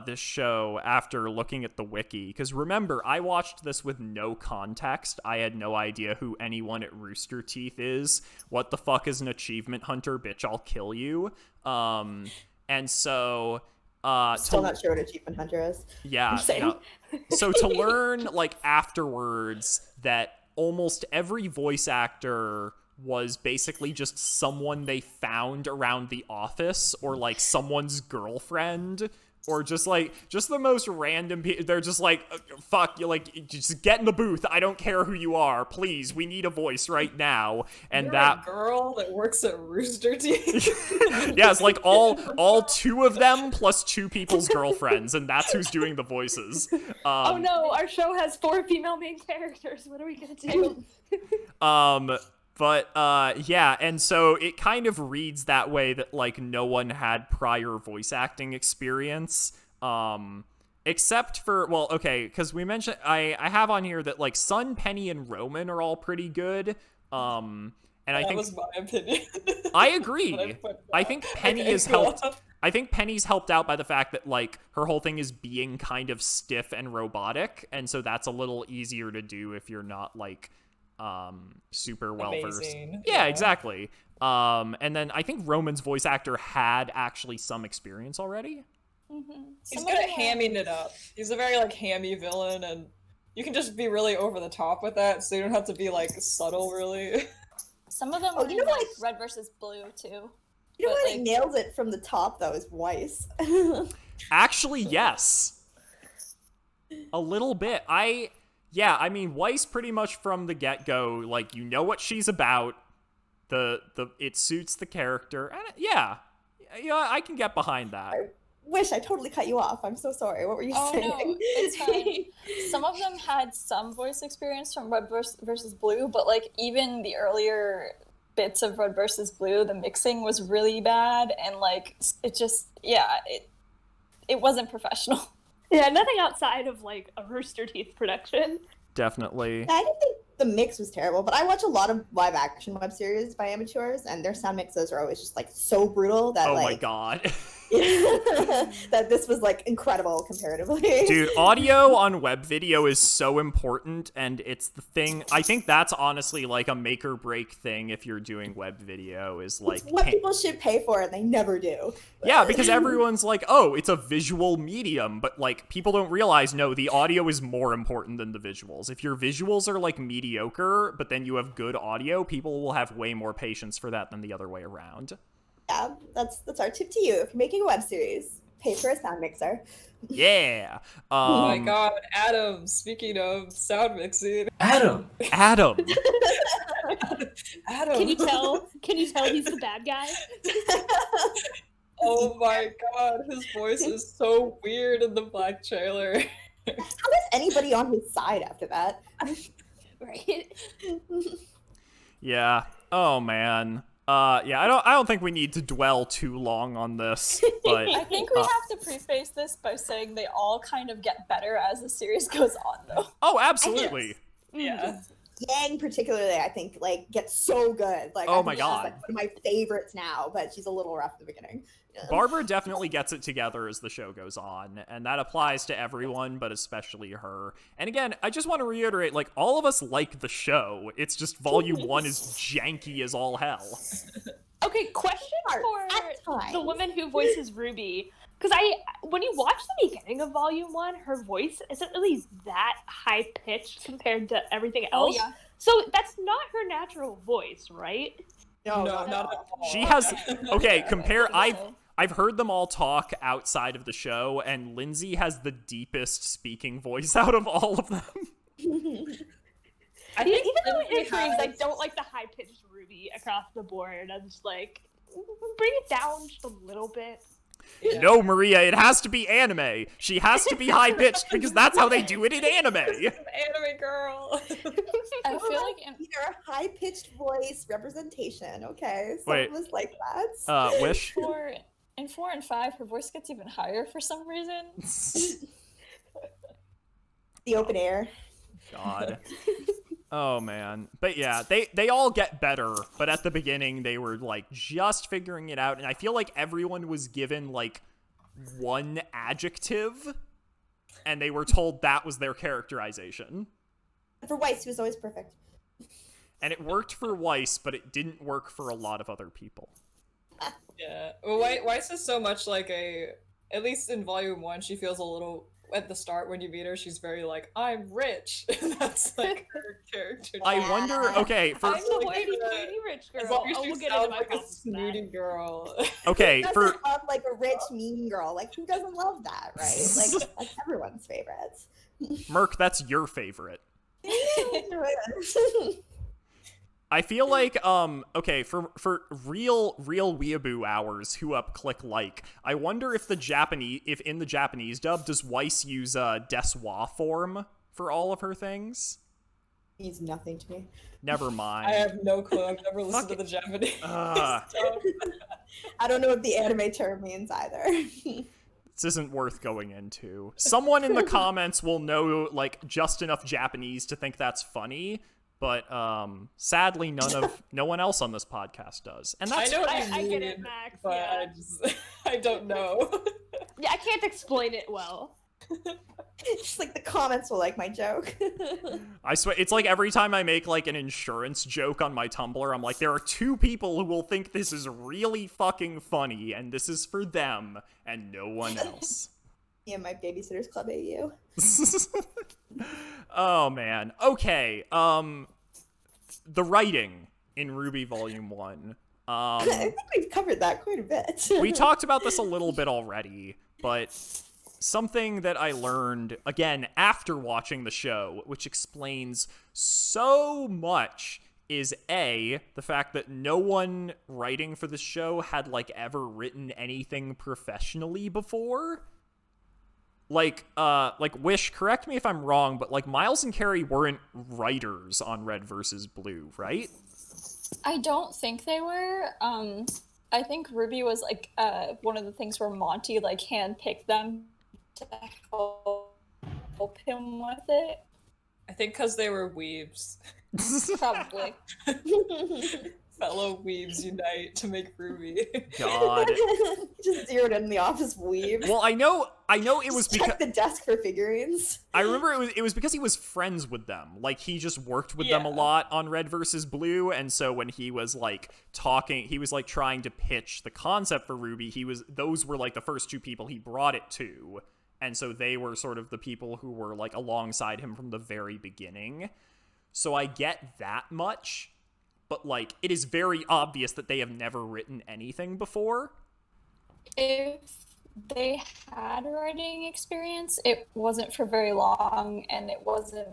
[SPEAKER 1] this show after looking at the wiki, because remember, I watched this with no context. I had no idea who anyone at Rooster Teeth is. What the fuck is an achievement hunter? Bitch, I'll kill you. And so
[SPEAKER 3] Still not sure what Achievement Hunter is.
[SPEAKER 1] yeah,
[SPEAKER 5] Same.
[SPEAKER 1] no. So to learn, like, afterwards that almost every voice actor was basically just someone they found around the office, or like someone's girlfriend, or just the most random people. They're just like, fuck you, like, just get in the booth. I don't care who you are. Please, we need a voice right now. And
[SPEAKER 2] You're
[SPEAKER 1] that
[SPEAKER 2] a girl that works at Rooster Teeth.
[SPEAKER 1] yeah, it's like all 2 of them plus 2 people's girlfriends, and that's who's doing the voices.
[SPEAKER 5] Oh no, our show has 4 female main characters. What are we gonna do?
[SPEAKER 1] But yeah, and so it kind of reads that way, that like no one had prior voice acting experience, except for, well, okay, because we mentioned, I have on here that like Sun, Penny, and Roman are all pretty good. And I
[SPEAKER 2] That
[SPEAKER 1] think
[SPEAKER 2] was my opinion.
[SPEAKER 1] I agree.
[SPEAKER 2] But I put
[SPEAKER 1] I
[SPEAKER 2] that.
[SPEAKER 1] think Penny
[SPEAKER 2] Okay,
[SPEAKER 1] is
[SPEAKER 2] cool.
[SPEAKER 1] helped. I think Penny's helped out by the fact that like her whole thing is being kind of stiff and robotic, and so that's a little easier to do if you're not like super well versed.
[SPEAKER 2] Amazing.
[SPEAKER 1] Yeah, exactly. And then I think Roman's voice actor had actually some experience already.
[SPEAKER 2] He's good at hamming it up. He's a very like hammy villain, and you can just be really over the top with that, so you don't have to be like subtle, really.
[SPEAKER 6] Some of them
[SPEAKER 3] Oh,
[SPEAKER 6] were
[SPEAKER 3] you know
[SPEAKER 6] in,
[SPEAKER 3] what?
[SPEAKER 6] like Red versus Blue too.
[SPEAKER 3] You know
[SPEAKER 6] But,
[SPEAKER 3] what?
[SPEAKER 6] like-
[SPEAKER 3] He nails it from the top, though, is Weiss.
[SPEAKER 1] Actually, yes. A little bit. I mean, Weiss pretty much from the get-go, like, you know what she's about. It suits the character. And yeah, I can get behind that.
[SPEAKER 3] Wish I totally cut you off. I'm so sorry. What were you
[SPEAKER 6] Oh
[SPEAKER 3] saying?
[SPEAKER 6] no, it's fine. Some of them had some voice experience from Red versus Blue, but like even the earlier bits of Red versus Blue, the mixing was really bad, and like it just it wasn't professional.
[SPEAKER 5] Yeah, nothing outside of like a Rooster Teeth production.
[SPEAKER 1] Definitely.
[SPEAKER 3] I didn't think the mix was terrible, but I watch a lot of live action web series by amateurs, and their sound mixes are always just like so brutal that
[SPEAKER 1] Oh
[SPEAKER 3] like
[SPEAKER 1] my god.
[SPEAKER 3] that this was like incredible comparatively.
[SPEAKER 1] Dude, audio on web video is so important, and it's the thing. I think that's honestly like a make or break thing if you're doing web video. Is like
[SPEAKER 3] It's what people should pay for, and they never do.
[SPEAKER 1] Yeah, because everyone's like, oh, it's a visual medium, but like people don't realize, no, the audio is more important than the visuals. If your visuals are like mediocre, but then you have good audio, people will have way more patience for that than the other way around.
[SPEAKER 3] Yeah, that's our tip to you. If you're making a web series, pay for a sound mixer.
[SPEAKER 1] Yeah.
[SPEAKER 2] Oh my god, Adam, speaking of sound mixing.
[SPEAKER 8] Adam.
[SPEAKER 1] Adam.
[SPEAKER 2] Adam.
[SPEAKER 5] Can you tell he's the bad guy?
[SPEAKER 2] Oh my god, his voice is so weird in the black trailer.
[SPEAKER 3] How is anybody on his side after that?
[SPEAKER 5] Right.
[SPEAKER 1] Yeah. Oh man. Yeah, I don't think we need to dwell too long on this, but
[SPEAKER 6] I think we have to preface this by saying they all kind of get better as the series goes on, though.
[SPEAKER 1] oh, absolutely.
[SPEAKER 2] Yeah.
[SPEAKER 3] Yang particularly, I think, like gets so good. Like,
[SPEAKER 1] Oh
[SPEAKER 3] I
[SPEAKER 1] my
[SPEAKER 3] think she's,
[SPEAKER 1] God.
[SPEAKER 3] like, one of my favorites now, but she's a little rough at the beginning. Yeah.
[SPEAKER 1] Barbara definitely gets it together as the show goes on, and that applies to everyone, but especially her. And again, I just want to reiterate, like, all of us like the show. It's just Volume 1 is janky as all hell.
[SPEAKER 5] Okay, question
[SPEAKER 3] At
[SPEAKER 5] for
[SPEAKER 3] times.
[SPEAKER 5] the woman who voices Ruby. Because when you watch the beginning of Volume 1, her voice isn't really that high-pitched compared to everything else.
[SPEAKER 6] yeah.
[SPEAKER 5] So that's not her natural voice, right?
[SPEAKER 3] No,
[SPEAKER 2] not at all.
[SPEAKER 1] She has... Okay, compare... I've heard them all talk outside of the show, and Lindsay has the deepest speaking voice out of all of them.
[SPEAKER 2] I think
[SPEAKER 5] Even though
[SPEAKER 2] Lindsay
[SPEAKER 5] it agrees, I
[SPEAKER 2] has-
[SPEAKER 5] don't like the high-pitched Ruby across the board. I'm just like, bring it down just a little bit.
[SPEAKER 2] Yeah.
[SPEAKER 1] No, Maria, it has to be anime. She has to be high-pitched because that's how they do it in anime.
[SPEAKER 2] Anime girl.
[SPEAKER 6] I feel like in,
[SPEAKER 3] Either a high-pitched voice representation, okay? Some
[SPEAKER 1] Wait.
[SPEAKER 3] of us like that.
[SPEAKER 1] Wish?
[SPEAKER 6] in 4 and 5, her voice gets even higher for some reason.
[SPEAKER 3] The open air.
[SPEAKER 1] God. Oh man. But yeah, they all get better, but at the beginning they were like just figuring it out, and I feel like everyone was given like one adjective and they were told that was their characterization.
[SPEAKER 3] For Weiss, he was always perfect.
[SPEAKER 1] And it worked for Weiss, but it didn't work for a lot of other people.
[SPEAKER 2] Yeah. Well, Weiss is so much like at least in Volume 1, she feels a little, at the start when you meet her, she's very like, I'm rich. And that's like her character.
[SPEAKER 1] I wonder, okay, for
[SPEAKER 5] I'm the
[SPEAKER 2] like,
[SPEAKER 5] whitey
[SPEAKER 2] uh,
[SPEAKER 5] whitey rich
[SPEAKER 2] As
[SPEAKER 5] girl.
[SPEAKER 2] long as
[SPEAKER 5] Oh,
[SPEAKER 2] she
[SPEAKER 5] we'll get into
[SPEAKER 2] sounds
[SPEAKER 5] my
[SPEAKER 2] like a
[SPEAKER 5] problems with that.
[SPEAKER 2] snooty girl.
[SPEAKER 1] okay,
[SPEAKER 3] Who
[SPEAKER 1] for
[SPEAKER 3] doesn't love like a rich mean girl? Like, who doesn't love that, right? Like, that's everyone's favorite.
[SPEAKER 1] Merc, that's your favorite. I feel like, okay, for real weeaboo hours, who up, click like, I wonder if if in the Japanese dub, does Weiss use desuwa form for all of her things?
[SPEAKER 3] Means nothing to me.
[SPEAKER 1] Never mind.
[SPEAKER 2] I have no clue. I've never listened to the Japanese.
[SPEAKER 1] Ugh.
[SPEAKER 2] stuff.
[SPEAKER 3] I don't know what the anime term means either.
[SPEAKER 1] This isn't worth going into. Someone in the comments will know, like, just enough Japanese to think that's funny, but sadly no one else on this podcast does. And
[SPEAKER 2] I
[SPEAKER 1] that's
[SPEAKER 2] know what you
[SPEAKER 5] I
[SPEAKER 2] mean,
[SPEAKER 5] get it, Max.
[SPEAKER 2] but
[SPEAKER 5] Yeah.
[SPEAKER 2] I don't know.
[SPEAKER 5] Yeah, I can't explain it well.
[SPEAKER 3] Just like the comments will like my joke.
[SPEAKER 1] I swear, it's like every time I make like an insurance joke on my Tumblr, I'm like, there are 2 people who will think this is really fucking funny, and this is for them, and no one else.
[SPEAKER 3] Yeah, my Babysitter's Club AU.
[SPEAKER 1] Oh man. Okay. The writing in RWBY Volume 1.
[SPEAKER 3] I think we've covered that quite a bit.
[SPEAKER 1] We talked about this a little bit already, but something that I learned, again, after watching the show, which explains so much, is A, the fact that no one writing for the show had, like, ever written anything professionally before. Like, Wish, correct me if I'm wrong, but, like, Miles and Carrie weren't writers on Red vs. Blue, right?
[SPEAKER 6] I don't think they were. I think RWBY was like one of the things where Monty like handpicked them to help him with it.
[SPEAKER 2] I think because they were weebs.
[SPEAKER 6] Probably.
[SPEAKER 2] Fellow weebs unite to make RWBY.
[SPEAKER 1] God.
[SPEAKER 3] Just zeroed in the office weeb.
[SPEAKER 1] Well, I know it was because
[SPEAKER 3] Check the desk for figurines.
[SPEAKER 1] I remember it was because he was friends with them. Like, he just worked with them a lot on Red versus Blue, and so when he was like talking, he was like trying to pitch the concept for RWBY. Those were like the first two people he brought it to, and so they were sort of the people who were like alongside him from the very beginning. So I get that much, but like it is very obvious that they have never written anything before.
[SPEAKER 6] If they had writing experience, it wasn't for very long, and it wasn't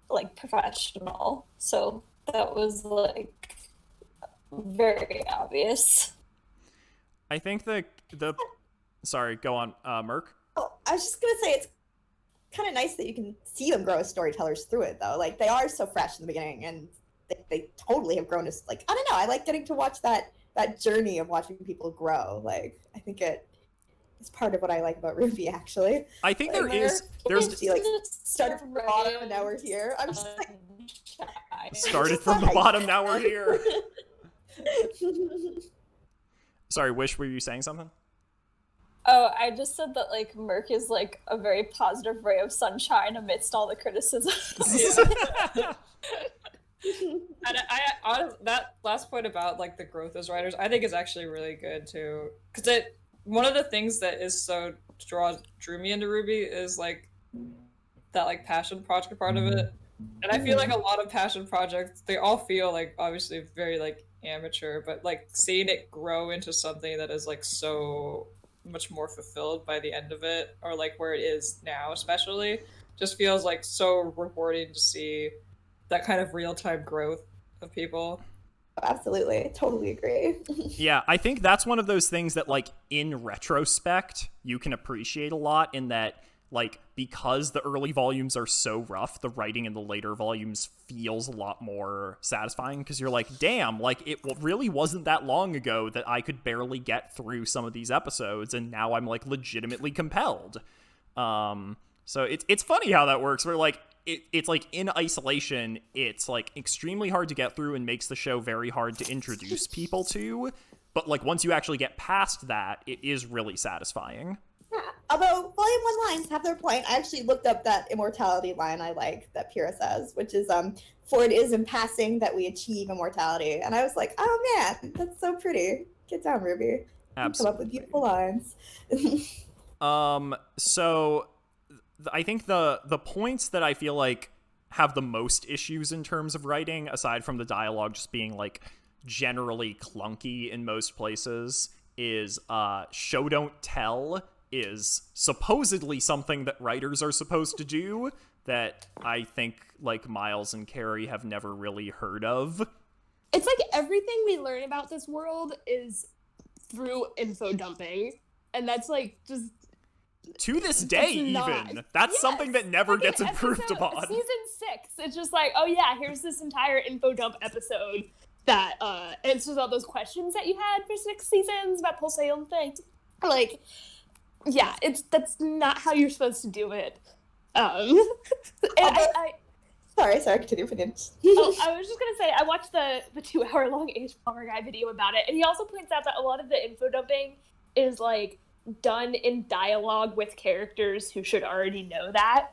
[SPEAKER 6] like professional. So that was like very obvious.
[SPEAKER 1] I think the sorry, go on, Merc.
[SPEAKER 3] Oh, I was just gonna say it's kind of nice that you can see them grow as storytellers through it, though. Like, they are so fresh in the beginning, and they totally have grown as, like, I don't know, I like getting to watch that journey of watching people grow. Like, I think it is part of what I like about RWBY, actually.
[SPEAKER 1] I think
[SPEAKER 3] like,
[SPEAKER 1] there's
[SPEAKER 3] she, like, started from the bottom and now we're here. I'm just like...
[SPEAKER 1] Started from the bottom, now we're here. Sorry, Wish, were you saying something?
[SPEAKER 6] Oh, I just said that, like, Merc is, like, a very positive ray of sunshine amidst all the criticism.
[SPEAKER 2] And that last point about, like, the growth as writers, I think is actually really good, too. Because one of the things that is so drew me into RWBY is, like, that, like, passion project part of it. And I feel like a lot of passion projects, they all feel, like, obviously very, like, amateur, but, like, seeing it grow into something that is, like, so much more fulfilled by the end of it, or like where it is now especially, just feels like so rewarding to see that kind of real-time growth of people.
[SPEAKER 3] Absolutely, I totally agree.
[SPEAKER 1] Yeah, I think that's one of those things that, like, in retrospect you can appreciate a lot, in that, like, because the early volumes are so rough, the writing in the later volumes feels a lot more satisfying, because you're like, damn, like, it really wasn't that long ago that I could barely get through some of these episodes, and now I'm, like, legitimately compelled. So it's funny how that works, where, like, it's like, in isolation, it's, like, extremely hard to get through and makes the show very hard to introduce people to, but, like, once you actually get past that, it is really satisfying.
[SPEAKER 3] Yeah. Although Volume 1 lines have their point. I actually looked up that immortality line I like that Pyrrha says, which is, for it is in passing that we achieve immortality. And I was like, oh man, that's so pretty. Get down, RWBY.
[SPEAKER 1] Absolutely.
[SPEAKER 3] Come up with beautiful lines.
[SPEAKER 1] So I think the points that I feel like have the most issues in terms of writing, aside from the dialogue just being, like, generally clunky in most places, is show don't tell is supposedly something that writers are supposed to do that I think, like, Miles and Carrie have never really heard of.
[SPEAKER 5] It's like everything we learn about this world is through info dumping, and that's, like, just...
[SPEAKER 1] To this day, even. That's something that never gets improved upon.
[SPEAKER 5] Season 6, it's just like, oh yeah, here's this entire info dump episode that answers all those questions that you had for 6 seasons about pulsatile things. Like... Yeah, that's not how you're supposed to do it. And
[SPEAKER 3] Sorry, continue, finish.
[SPEAKER 5] I was just gonna say, I watched the 2-hour-long H. Palmer guy video about it, and he also points out that a lot of the info dumping is, like, done in dialogue with characters who should already know that.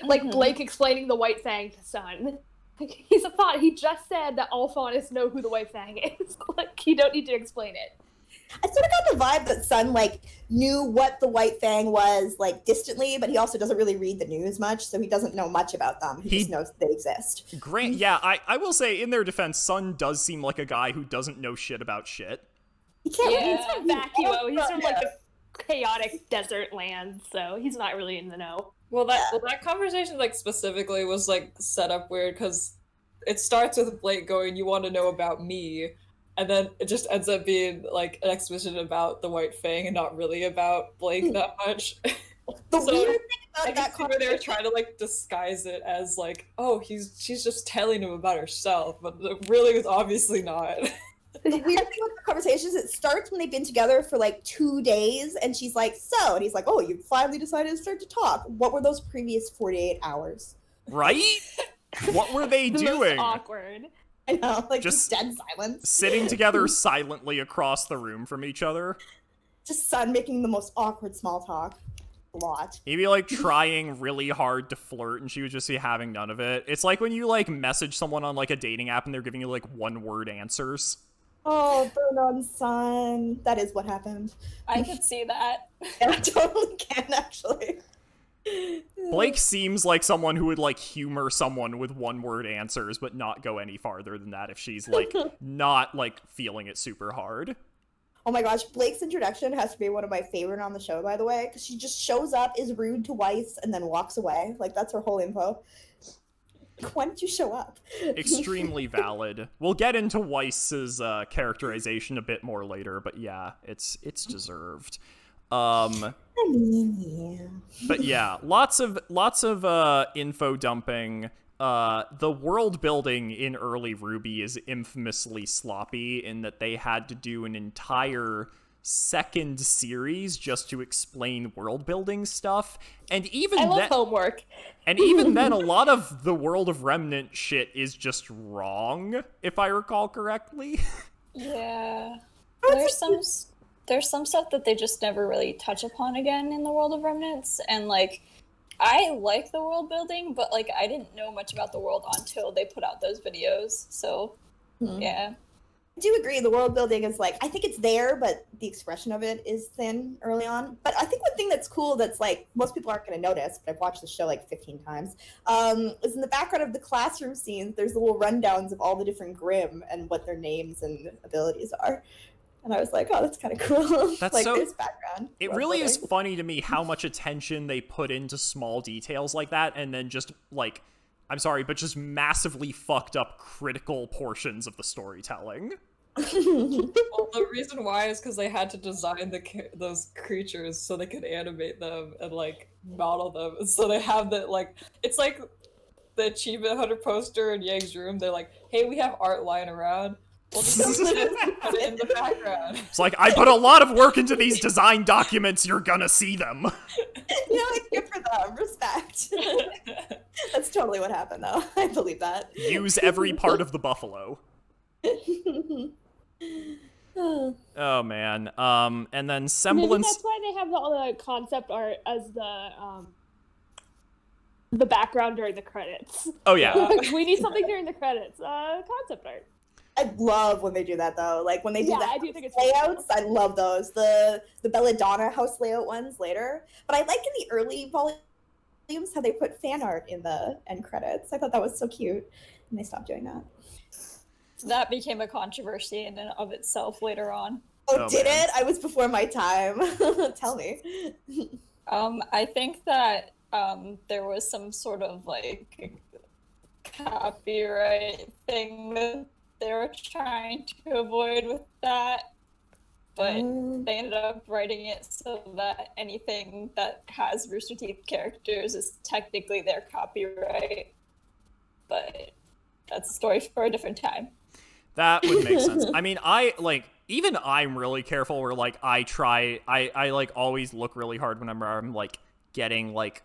[SPEAKER 5] Like, Blake explaining the White Fang to Sun. He's a faun. He just said that all faunists know who the White Fang is. Like, you don't need to explain it.
[SPEAKER 3] I sort of got the vibe that Sun, like, knew what the White Fang was, like, distantly, but he also doesn't really read the news much, so he doesn't know much about them. He just knows they exist.
[SPEAKER 1] Grant, yeah, I will say, in their defense, Sun does seem like a guy who doesn't know shit about shit.
[SPEAKER 3] He can't read.
[SPEAKER 5] He's from vacuo. He's from, like, a chaotic desert land, so he's not really in the know.
[SPEAKER 2] Well, that conversation, like, specifically was, like, set up weird, because it starts with Blake going, you want to know about me, and then it just ends up being, like, an exposition about the White Fang and not really about Blake that much.
[SPEAKER 3] The weird thing about that
[SPEAKER 2] conversation, they were trying to, like, disguise it as, like, oh, she's just telling him about herself, but it really was obviously not.
[SPEAKER 3] The weird thing about the conversation is it starts when they've been together for, like, 2 days, and she's like, so, and he's like, oh, you finally decided to start to talk. What were those previous 48 hours?
[SPEAKER 1] Right? What were they doing?
[SPEAKER 5] Most awkward.
[SPEAKER 3] I know, like
[SPEAKER 1] Just
[SPEAKER 3] just dead silence.
[SPEAKER 1] sitting together silently across the room from each other.
[SPEAKER 3] Just Sun making the most awkward small talk. A lot.
[SPEAKER 1] Maybe like trying really hard to flirt and she would just be having none of it. It's like when you like message someone on like a dating app and they're giving you like one-word answers.
[SPEAKER 3] Oh, burn on Sun. That is what happened.
[SPEAKER 6] I could see that.
[SPEAKER 3] Yeah, I totally can, actually.
[SPEAKER 1] Blake seems like someone who would like humor someone with one-word answers but not go any farther than that if she's like not like feeling it super hard.
[SPEAKER 3] Oh my gosh, Blake's introduction has to be one of my favorite on the show, by the way, because she just shows up, is rude to Weiss, and then walks away. Like, that's her whole info. Why did you show up?
[SPEAKER 1] Extremely valid. We'll get into Weiss's characterization a bit more later, but yeah, it's deserved.
[SPEAKER 3] I mean, yeah.
[SPEAKER 1] But yeah, lots of info dumping. The world building in early RWBY is infamously sloppy in that they had to do an entire second series just to explain world building stuff, and even
[SPEAKER 5] I love homework.
[SPEAKER 1] And even then, a lot of the World of Remnant shit is just wrong, if I recall correctly.
[SPEAKER 6] Yeah. There's some stuff that they just never really touch upon again in the World of Remnants, and like I like the world building, but like I didn't know much about the world until they put out those videos. So yeah.
[SPEAKER 3] I do agree, the world building is like, I think it's there, but the expression of it is thin early on. But I think one thing that's cool that's like, most people aren't going to notice, but I've watched the show like 15 times, is in the background of the classroom scenes, there's little rundowns of all the different Grimm and what their names and abilities are. And I was like, oh, that's kind of cool.
[SPEAKER 1] That's
[SPEAKER 3] like,
[SPEAKER 1] so,
[SPEAKER 3] there's background.
[SPEAKER 1] It really is funny to me how much attention they put into small details like that, and then just, like, I'm sorry, but just massively fucked up critical portions of the storytelling.
[SPEAKER 2] Well, the reason why is because they had to design those creatures so they could animate them and, like, model them. And so they have the, like, it's like the Achievement Hunter poster in Yang's room. They're like, hey, we have art lying around. We'll just put it in the background.
[SPEAKER 1] It's like, I put a lot of work into these design documents, you're gonna see them.
[SPEAKER 3] You know, like, good for them. Respect. That's totally what happened, though. I believe that.
[SPEAKER 1] Use every part of the buffalo. Oh, man. And then semblance...
[SPEAKER 5] Maybe that's why they have all the concept art as the background during the credits.
[SPEAKER 1] Oh, yeah.
[SPEAKER 5] Like, we need something during the credits. Concept art.
[SPEAKER 3] I love when they do that, though. Like, when they do
[SPEAKER 5] Yeah,
[SPEAKER 3] that
[SPEAKER 5] I do think it's
[SPEAKER 3] layouts, I love those. The Belladonna house layout ones later. But I like in the early volumes how they put fan art in the end credits. I thought that was so cute. And they stopped doing that.
[SPEAKER 6] That became a controversy in and of itself later on.
[SPEAKER 3] Oh, did
[SPEAKER 1] man.
[SPEAKER 3] it? I was before my time. Tell me.
[SPEAKER 6] I think that there was some sort of like copyright thing that they were trying to avoid with that, but they ended up writing it so that anything that has Rooster Teeth characters is technically their copyright. But that's a story for a different time.
[SPEAKER 1] That would make sense. I mean, even I'm really careful where, like, I like, always look really hard whenever I'm, like, getting, like,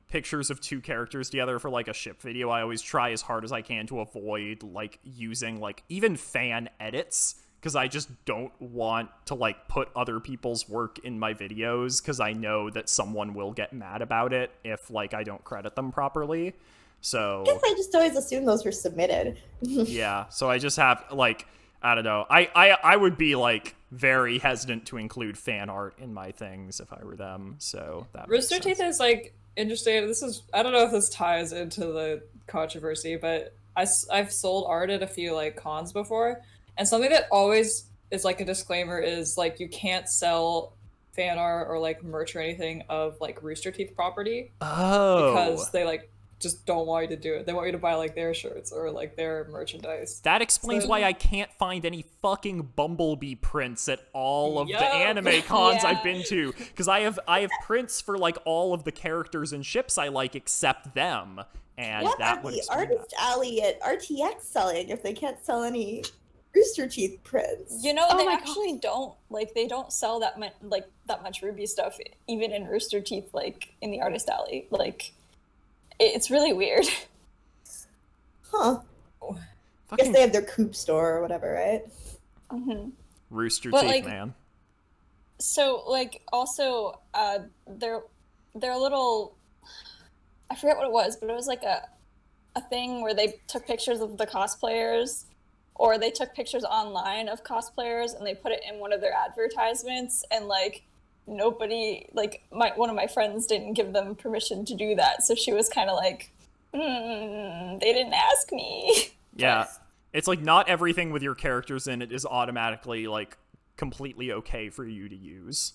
[SPEAKER 1] pictures of two characters together for, like, a ship video. I always try as hard as I can to avoid, like, using, like, even fan edits, because I just don't want to, like, put other people's work in my videos, because I know that someone will get mad about it if, like, I don't credit them properly. So
[SPEAKER 3] I guess I just always assumed those were submitted.
[SPEAKER 1] yeah, so I just have, like, I don't know. I would be, like, very hesitant to include fan art in my things if I were them, so that
[SPEAKER 2] Rooster
[SPEAKER 1] makes
[SPEAKER 2] Teeth
[SPEAKER 1] sense.
[SPEAKER 2] is, like, interesting. I don't know if this ties into the controversy, but I've sold art at a few, like, cons before, and something that always is, like, a disclaimer is, like, you can't sell fan art or, like, merch or anything of, like, Rooster Teeth property.
[SPEAKER 1] Oh.
[SPEAKER 2] Because they, like, just don't want you to do it. They want you to buy, like, their shirts or, like, their merchandise.
[SPEAKER 1] That explains
[SPEAKER 2] So-
[SPEAKER 1] why I can't find any fucking Bumblebee prints at all of the
[SPEAKER 2] Yup.
[SPEAKER 1] anime cons
[SPEAKER 6] Yeah.
[SPEAKER 1] I've been to, because I have prints for, like, all of the characters and ships I like except them, and
[SPEAKER 3] What
[SPEAKER 1] that
[SPEAKER 3] are
[SPEAKER 1] would
[SPEAKER 3] the
[SPEAKER 1] explain
[SPEAKER 3] Artist Alley at RTX selling if they can't sell any Rooster Teeth prints?
[SPEAKER 6] You know,
[SPEAKER 5] Oh
[SPEAKER 6] they
[SPEAKER 5] my
[SPEAKER 6] actually don't, like, they don't sell that much RWBY stuff, even in Rooster Teeth, like, in the Artist Alley. Like, it's really weird.
[SPEAKER 3] Huh. I guess they have their Coop store or whatever, right?
[SPEAKER 6] Mm-hmm.
[SPEAKER 1] Rooster
[SPEAKER 6] But,
[SPEAKER 1] Teeth,
[SPEAKER 6] like,
[SPEAKER 1] man.
[SPEAKER 6] So, like, also, they're a little, I forget what it was, but it was like a thing where they took pictures of the cosplayers, or they took pictures online of cosplayers and they put it in one of their advertisements, and like nobody, like one of my friends didn't give them permission to do that, so she was kind of like, they didn't ask me.
[SPEAKER 1] Yeah, it's like not everything with your characters in it is automatically like completely okay for you to use.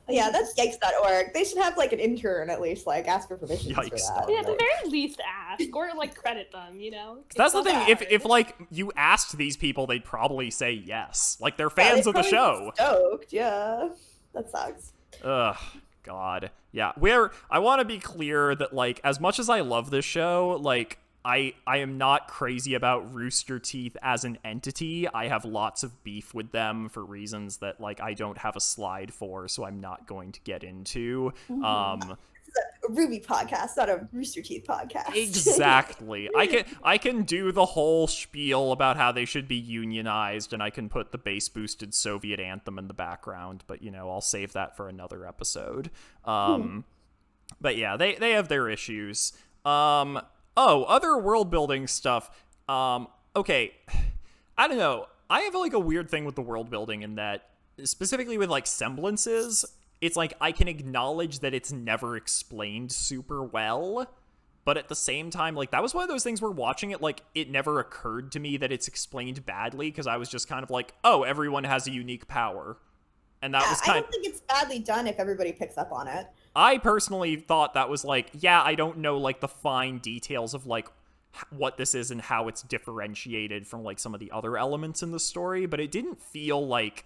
[SPEAKER 3] Yeah, that's yikes.org. They should have like an intern at least like ask for permission for that.
[SPEAKER 5] Yeah, at the very least ask or like credit them, you know?
[SPEAKER 1] That's the thing. If like you asked these people, they'd probably say yes. Like they're fans of the show.
[SPEAKER 3] Stoked, yeah. That sucks.
[SPEAKER 1] Ugh, God. Yeah, I want to be clear that like as much as I love this show, like I am not crazy about Rooster Teeth as an entity. I have lots of beef with them for reasons that like I don't have a slide for, so I'm not going to get into.
[SPEAKER 3] This is a RWBY podcast, not a Rooster Teeth podcast.
[SPEAKER 1] Exactly. I can do the whole spiel about how they should be unionized, and I can put the bass boosted Soviet anthem in the background, but you know, I'll save that for another episode. But yeah, they have their issues. Oh, other world building stuff. Okay. I don't know. I have like a weird thing with the world building in that, specifically with like semblances, it's like I can acknowledge that it's never explained super well, but at the same time, like that was one of those things where watching it, like it never occurred to me that it's explained badly, because I was just kind of like, oh, everyone has a unique power. And that was kind
[SPEAKER 3] I don't think it's badly done if everybody picks up on it.
[SPEAKER 1] I personally thought that was like, yeah, I don't know like the fine details of like what this is and how it's differentiated from like some of the other elements in the story, but it didn't feel like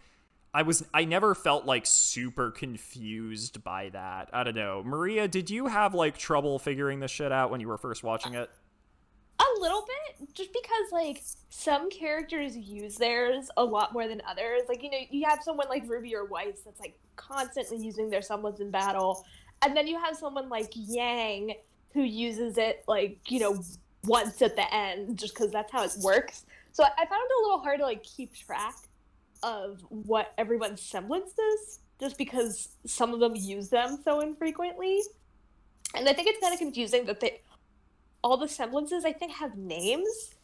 [SPEAKER 1] I never felt like super confused by that. I don't know. Maria, did you have like trouble figuring this shit out when you were first watching it?
[SPEAKER 5] A little bit, just because like some characters use theirs a lot more than others. Like, you know, you have someone like Ruby or Weiss that's like constantly using their semblance in battle, and then you have someone like Yang who uses it like, you know, once at the end, just because that's how it works. So I found it a little hard to like keep track of what everyone's semblance is, just because some of them use them so infrequently. And I think it's kind of confusing that all the semblances, I think, have names.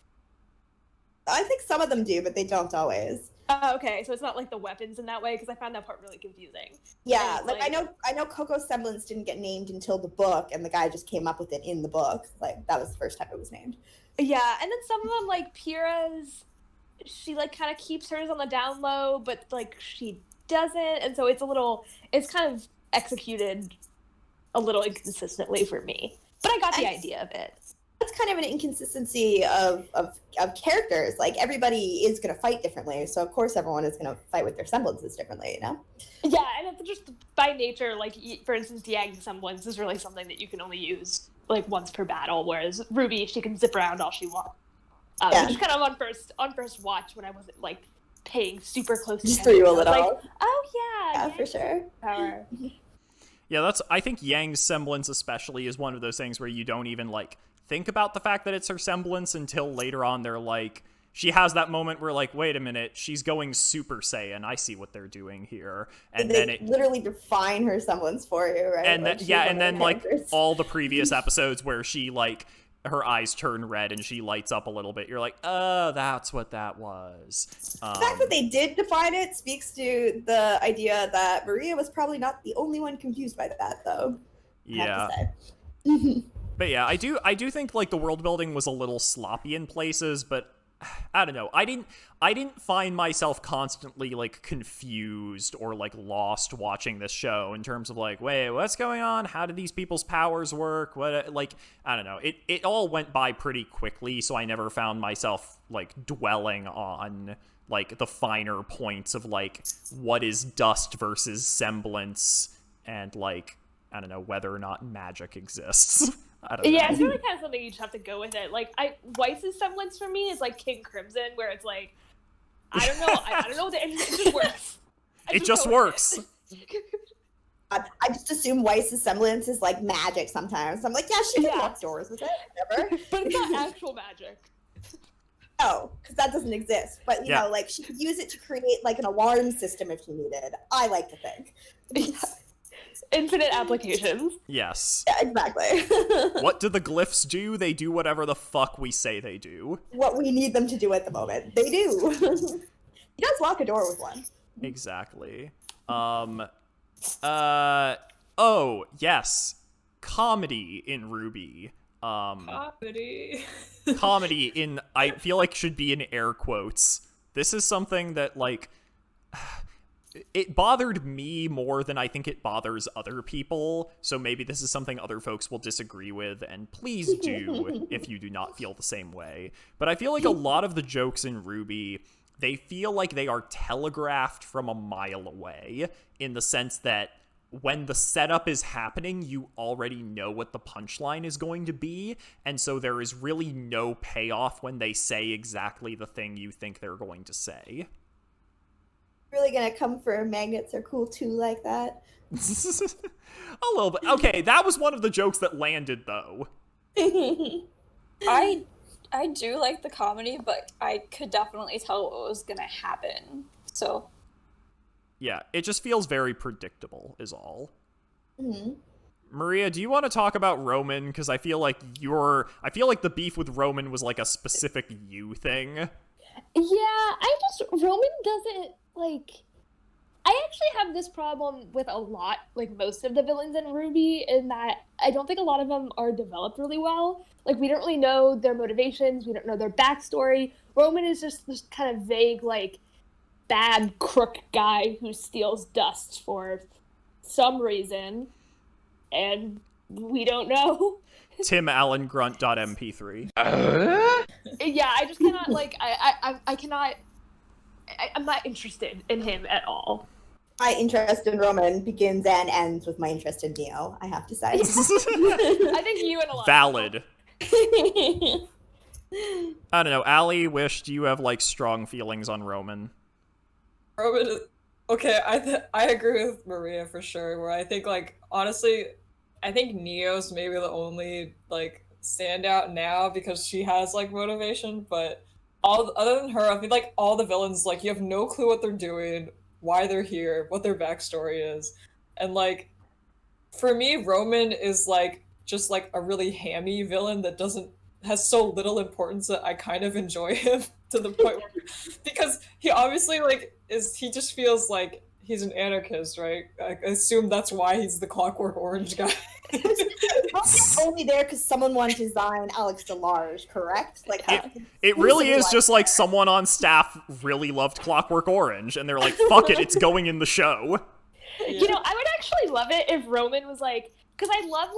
[SPEAKER 3] I think some of them do, but they don't always.
[SPEAKER 5] Okay, so it's not like the weapons in that way, because I found that part really confusing.
[SPEAKER 3] Yeah, like I know Coco's semblance didn't get named until the book, and the guy just came up with it in the book. Like that was the first time it was named.
[SPEAKER 5] Yeah, and then some of them, like Pyrrha's, she like kind of keeps hers on the down low, but like she doesn't, and so it's kind of executed a little inconsistently for me. But I got the idea of it.
[SPEAKER 3] That's kind of an inconsistency of characters. Like everybody is going to fight differently, so of course everyone is going to fight with their semblances differently, you know?
[SPEAKER 5] Yeah, and it's just by nature, like for instance, Yang's semblance is really something that you can only use like once per battle, whereas Ruby, she can zip around all she wants. Just kind of on first watch when I wasn't like paying super close attention.
[SPEAKER 3] Just threw you a little.
[SPEAKER 5] Like, oh yeah,
[SPEAKER 3] yeah, for sure.
[SPEAKER 5] Power.
[SPEAKER 1] Yeah, I think Yang's semblance especially is one of those things where you don't even like think about the fact that it's her semblance until later on. They're like, she has that moment where like, wait a minute, she's going Super Saiyan. I see what they're doing here. And then it
[SPEAKER 3] literally define her semblance for you, right?
[SPEAKER 1] And
[SPEAKER 3] like,
[SPEAKER 1] and then like all the previous episodes where she like her eyes turn red and she lights up a little bit. You're like, oh, that's what that was.
[SPEAKER 3] The fact that they did define it speaks to the idea that Maria was probably not the only one confused by that, though.
[SPEAKER 1] Yeah. But yeah, I do think like the world building was a little sloppy in places, but I don't know. I didn't find myself constantly like confused or like lost watching this show in terms of like, wait, what's going on? How do these people's powers work? What, like, I don't know. It all went by pretty quickly, so I never found myself like dwelling on like the finer points of like what is dust versus semblance and like, I don't know, whether or not magic exists. I don't know.
[SPEAKER 5] Yeah, it's really kind of something you just have to go with it. Like, Weiss's semblance for me is like King Crimson, where it's like, I don't know, I don't know, it just works.
[SPEAKER 1] It just works.
[SPEAKER 3] I just assume Weiss's semblance is like magic sometimes. I'm like, yeah, she can lock doors with it, whatever.
[SPEAKER 5] But it's not actual magic.
[SPEAKER 3] No, because that doesn't exist. But, you know, like, she could use it to create, like, an alarm system if she needed. I like to think.
[SPEAKER 5] Infinite applications.
[SPEAKER 1] Yes.
[SPEAKER 3] Yeah, exactly.
[SPEAKER 1] What do the glyphs do? They do whatever the fuck we say they do.
[SPEAKER 3] What we need them to do at the moment. They do. He does lock a door with one.
[SPEAKER 1] Exactly. Oh, yes. Comedy in RWBY.
[SPEAKER 2] Comedy.
[SPEAKER 1] Comedy in, I feel like should be in air quotes. This is something that, like, it bothered me more than I think it bothers other people, so maybe this is something other folks will disagree with, and please do if you do not feel the same way. But I feel like a lot of the jokes in RWBY, they feel like they are telegraphed from a mile away, in the sense that when the setup is happening, you already know what the punchline is going to be, and so there is really no payoff when they say exactly the thing you think they're going to say.
[SPEAKER 3] Really gonna come for magnets are cool too like that?
[SPEAKER 1] A little bit. Okay, that was one of the jokes that landed, though.
[SPEAKER 6] I do like the comedy, but I could definitely tell what was gonna happen. So
[SPEAKER 1] Yeah, it just feels very predictable, is all.
[SPEAKER 3] Mm-hmm.
[SPEAKER 1] Maria, do you want to talk about Roman? Because I feel like the beef with Roman was like a specific you thing.
[SPEAKER 5] Yeah, Roman doesn't, like, I actually have this problem with a lot, like, most of the villains in RWBY, in that I don't think a lot of them are developed really well. Like, we don't really know their motivations, we don't know their backstory. Roman is just this kind of vague, like, bad crook guy who steals dust for some reason, and we don't know.
[SPEAKER 1] TimAllenGrunt.mp3.
[SPEAKER 5] Yeah, I just cannot, like, I cannot, I'm not interested in him at all.
[SPEAKER 3] My interest in Roman begins and ends with my interest in Neo, I have to say.
[SPEAKER 5] I think you and a lot
[SPEAKER 1] Valid. I don't know. Allie, Wish, do you have, like, strong feelings on Roman?
[SPEAKER 2] Roman, okay, I agree with Maria for sure, where I think, like, honestly, I think Neo's maybe the only, like, standout now because she has, like, motivation, but other than her, I feel like all the villains, like, you have no clue what they're doing, why they're here, what their backstory is, and, like, for me, Roman is, like, just, like, a really hammy villain that has so little importance that I kind of enjoy him to the point where, because he obviously, like, he just feels like he's an anarchist, right? I assume that's why he's the Clockwork Orange guy.
[SPEAKER 3] He's only there because someone wanted to design Alex DeLarge, correct? Like,
[SPEAKER 1] it really is just like someone on staff really loved Clockwork Orange, and they're like, fuck it, it's going in the show.
[SPEAKER 5] Yeah. You know, I would actually love it if Roman was like, because I love,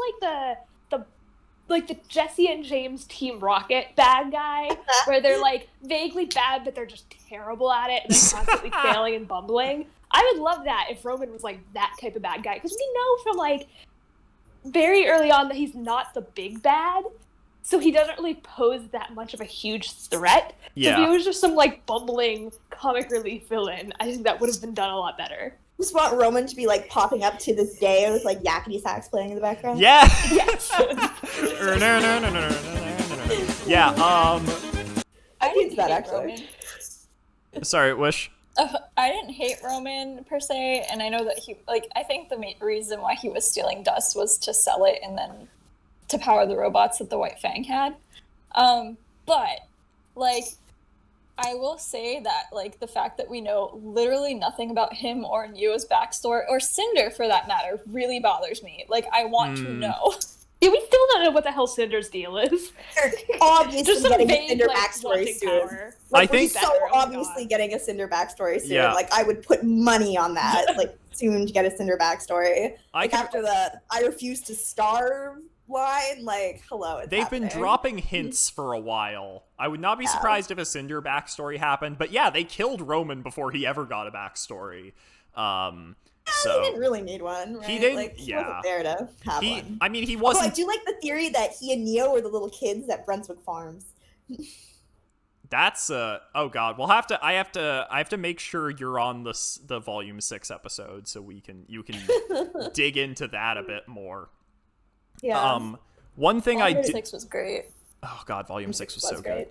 [SPEAKER 5] like, the Jesse and James Team Rocket bad guy, where they're, like, vaguely bad, but they're just terrible at it, and they're constantly failing and bumbling. I would love that if Roman was, like, that type of bad guy, because we know from, like, very early on that he's not the big bad, so he doesn't really pose that much of a huge threat.
[SPEAKER 1] Yeah.
[SPEAKER 5] So if he was just some, like, bumbling comic relief villain, I think that would have been done a lot better.
[SPEAKER 3] Just want Roman to be, like, popping up to this day with, like, yakety sax playing in the background.
[SPEAKER 1] Yeah!
[SPEAKER 5] Yes!
[SPEAKER 1] Yeah,
[SPEAKER 6] I didn't
[SPEAKER 3] that,
[SPEAKER 6] hate
[SPEAKER 3] actually.
[SPEAKER 6] Roman.
[SPEAKER 1] Sorry, Wish.
[SPEAKER 6] I didn't hate Roman per se, and I know that I think the main reason why he was stealing dust was to sell it and then to power the robots that the White Fang had. But, like, I will say that, like, the fact that we know literally nothing about him or Neo's backstory, or Cinder for that matter, really bothers me. Like, I want to know.
[SPEAKER 5] Yeah, we still don't know what the hell Cinder's deal is.
[SPEAKER 3] They're obviously
[SPEAKER 5] Just some
[SPEAKER 3] getting a
[SPEAKER 5] vague,
[SPEAKER 3] Cinder
[SPEAKER 5] like,
[SPEAKER 3] backstory
[SPEAKER 5] wanting
[SPEAKER 3] soon.
[SPEAKER 5] power.
[SPEAKER 3] Like,
[SPEAKER 1] I think-
[SPEAKER 3] we're so
[SPEAKER 5] Oh my
[SPEAKER 3] obviously
[SPEAKER 5] God.
[SPEAKER 3] getting a Cinder backstory soon.
[SPEAKER 1] Yeah.
[SPEAKER 3] Like, I would put money on that, like, soon to get a Cinder backstory. Like, after the I refuse to starve line, like, hello, it's
[SPEAKER 1] They've
[SPEAKER 3] happening.
[SPEAKER 1] been dropping hints for a while. I would not be surprised if a Cinder backstory happened, but yeah, they killed Roman before he ever got a backstory. So
[SPEAKER 3] he didn't really need one, right?
[SPEAKER 1] He didn't-
[SPEAKER 3] Like, he
[SPEAKER 1] yeah.
[SPEAKER 3] wasn't there to have one.
[SPEAKER 1] I mean, he
[SPEAKER 3] Although I
[SPEAKER 1] wasn't.
[SPEAKER 3] do like the theory that he and Neo were the little kids at Brunswick Farms.
[SPEAKER 1] That's oh god. I have to make sure you're on the volume 6 episode so you can dig into that a bit more.
[SPEAKER 3] Yeah.
[SPEAKER 1] One thing I
[SPEAKER 6] Volume
[SPEAKER 1] did.
[SPEAKER 6] 6 was great.
[SPEAKER 1] Oh god, volume 6 was so good.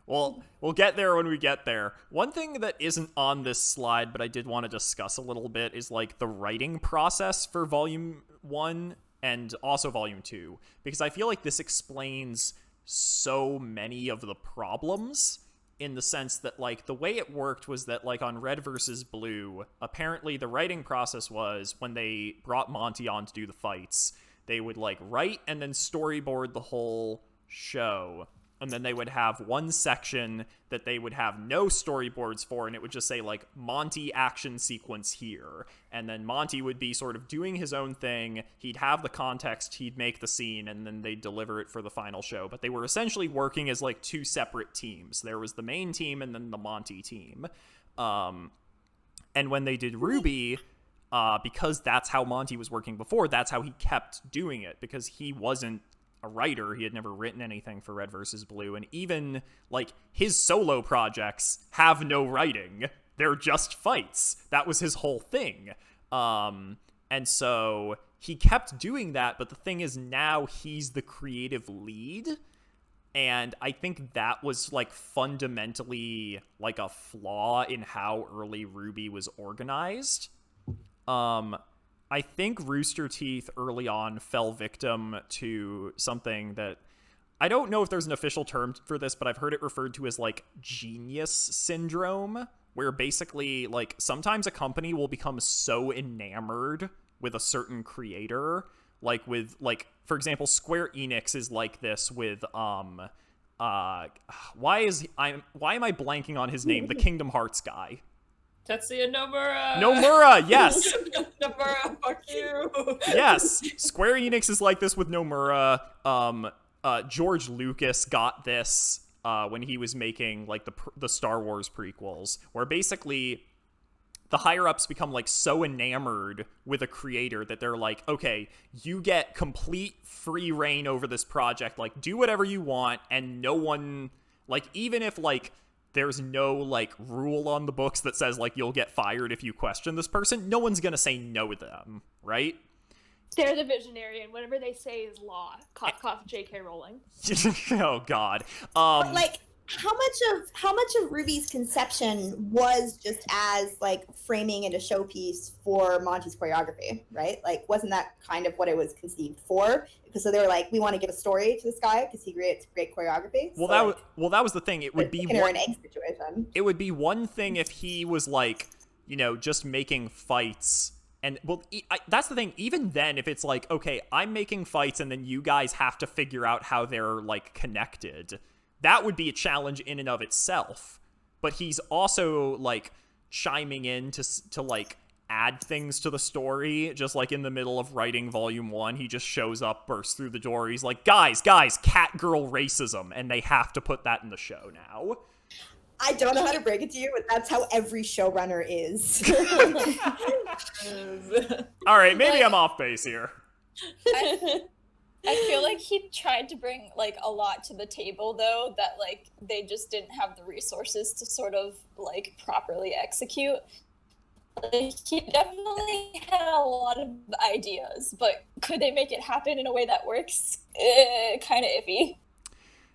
[SPEAKER 1] Well, we'll get there when we get there. One thing that isn't on this slide, but I did want to discuss a little bit, is like the writing process for Volume 1 and also Volume 2, because I feel like this explains so many of the problems, in the sense that, like, the way it worked was that, like, on Red versus Blue, apparently the writing process was, when they brought Monty on to do the fights, they would, like, write and then storyboard the whole show. And then they would have one section that they would have no storyboards for, and it would just say, like, Monty action sequence here. And then Monty would be sort of doing his own thing. He'd have the context, he'd make the scene, and then they'd deliver it for the final show. But they were essentially working as, like, two separate teams. There was the main team and then the Monty team. And when they did RWBY, because that's how Monty was working before, that's how he kept doing it, because he wasn't a writer. He had never written anything for Red versus Blue, and even, like, his solo projects have no writing. They're just fights. That was his whole thing. And so he kept doing that, but the thing is, now he's the creative lead, and I think that was, like, fundamentally, like, a flaw in how early RWBY was organized. I think Rooster Teeth early on fell victim to something that, I don't know if there's an official term for this, but I've heard it referred to as, like, genius syndrome, where basically, like, sometimes a company will become so enamored with a certain creator, like with, like, for example, Square Enix is like this with, why am I blanking on his name? The Kingdom Hearts guy.
[SPEAKER 2] Tetsuya Nomura!
[SPEAKER 1] Nomura, yes!
[SPEAKER 2] Nomura, fuck you!
[SPEAKER 1] Yes! Square Enix is like this with Nomura. George Lucas got this when he was making, like, the Star Wars prequels, where basically the higher-ups become, like, so enamored with a creator that they're like, okay, you get complete free reign over this project, like, do whatever you want, and no one, like, even if, like, there's no, like, rule on the books that says, like, you'll get fired if you question this person, no one's gonna say no to them, right?
[SPEAKER 5] They're the visionary, and whatever they say is law. Cough, cough, J.K. Rowling.
[SPEAKER 1] Oh, God.
[SPEAKER 3] But, like, how much of RWBY's conception was just as, like, framing it a showpiece for Monty's choreography, right? Like, wasn't that kind of what it was conceived for? Because so they were like, we want to give a story to this guy because he creates great choreography.
[SPEAKER 1] Well, that was the thing. It would be
[SPEAKER 3] an egg situation.
[SPEAKER 1] It would be one thing if he was, like, you know, just making fights. And, well, that's the thing. Even then, if it's like, okay, I'm making fights and then you guys have to figure out how they're, like, connected, that would be a challenge in and of itself. But he's also, like, chiming in to like, add things to the story. Just like in the middle of writing Volume 1, he just shows up, bursts through the door. He's like, guys, cat girl racism. And they have to put that in the show now.
[SPEAKER 3] I don't know how to break it to you, but that's how every showrunner is.
[SPEAKER 1] All right, maybe I'm off base here.
[SPEAKER 6] I feel like he tried to bring, like, a lot to the table, though, that, like, they just didn't have the resources to sort of, like, properly execute. Like, he definitely had a lot of ideas, but could they make it happen in a way that works? Kind of iffy.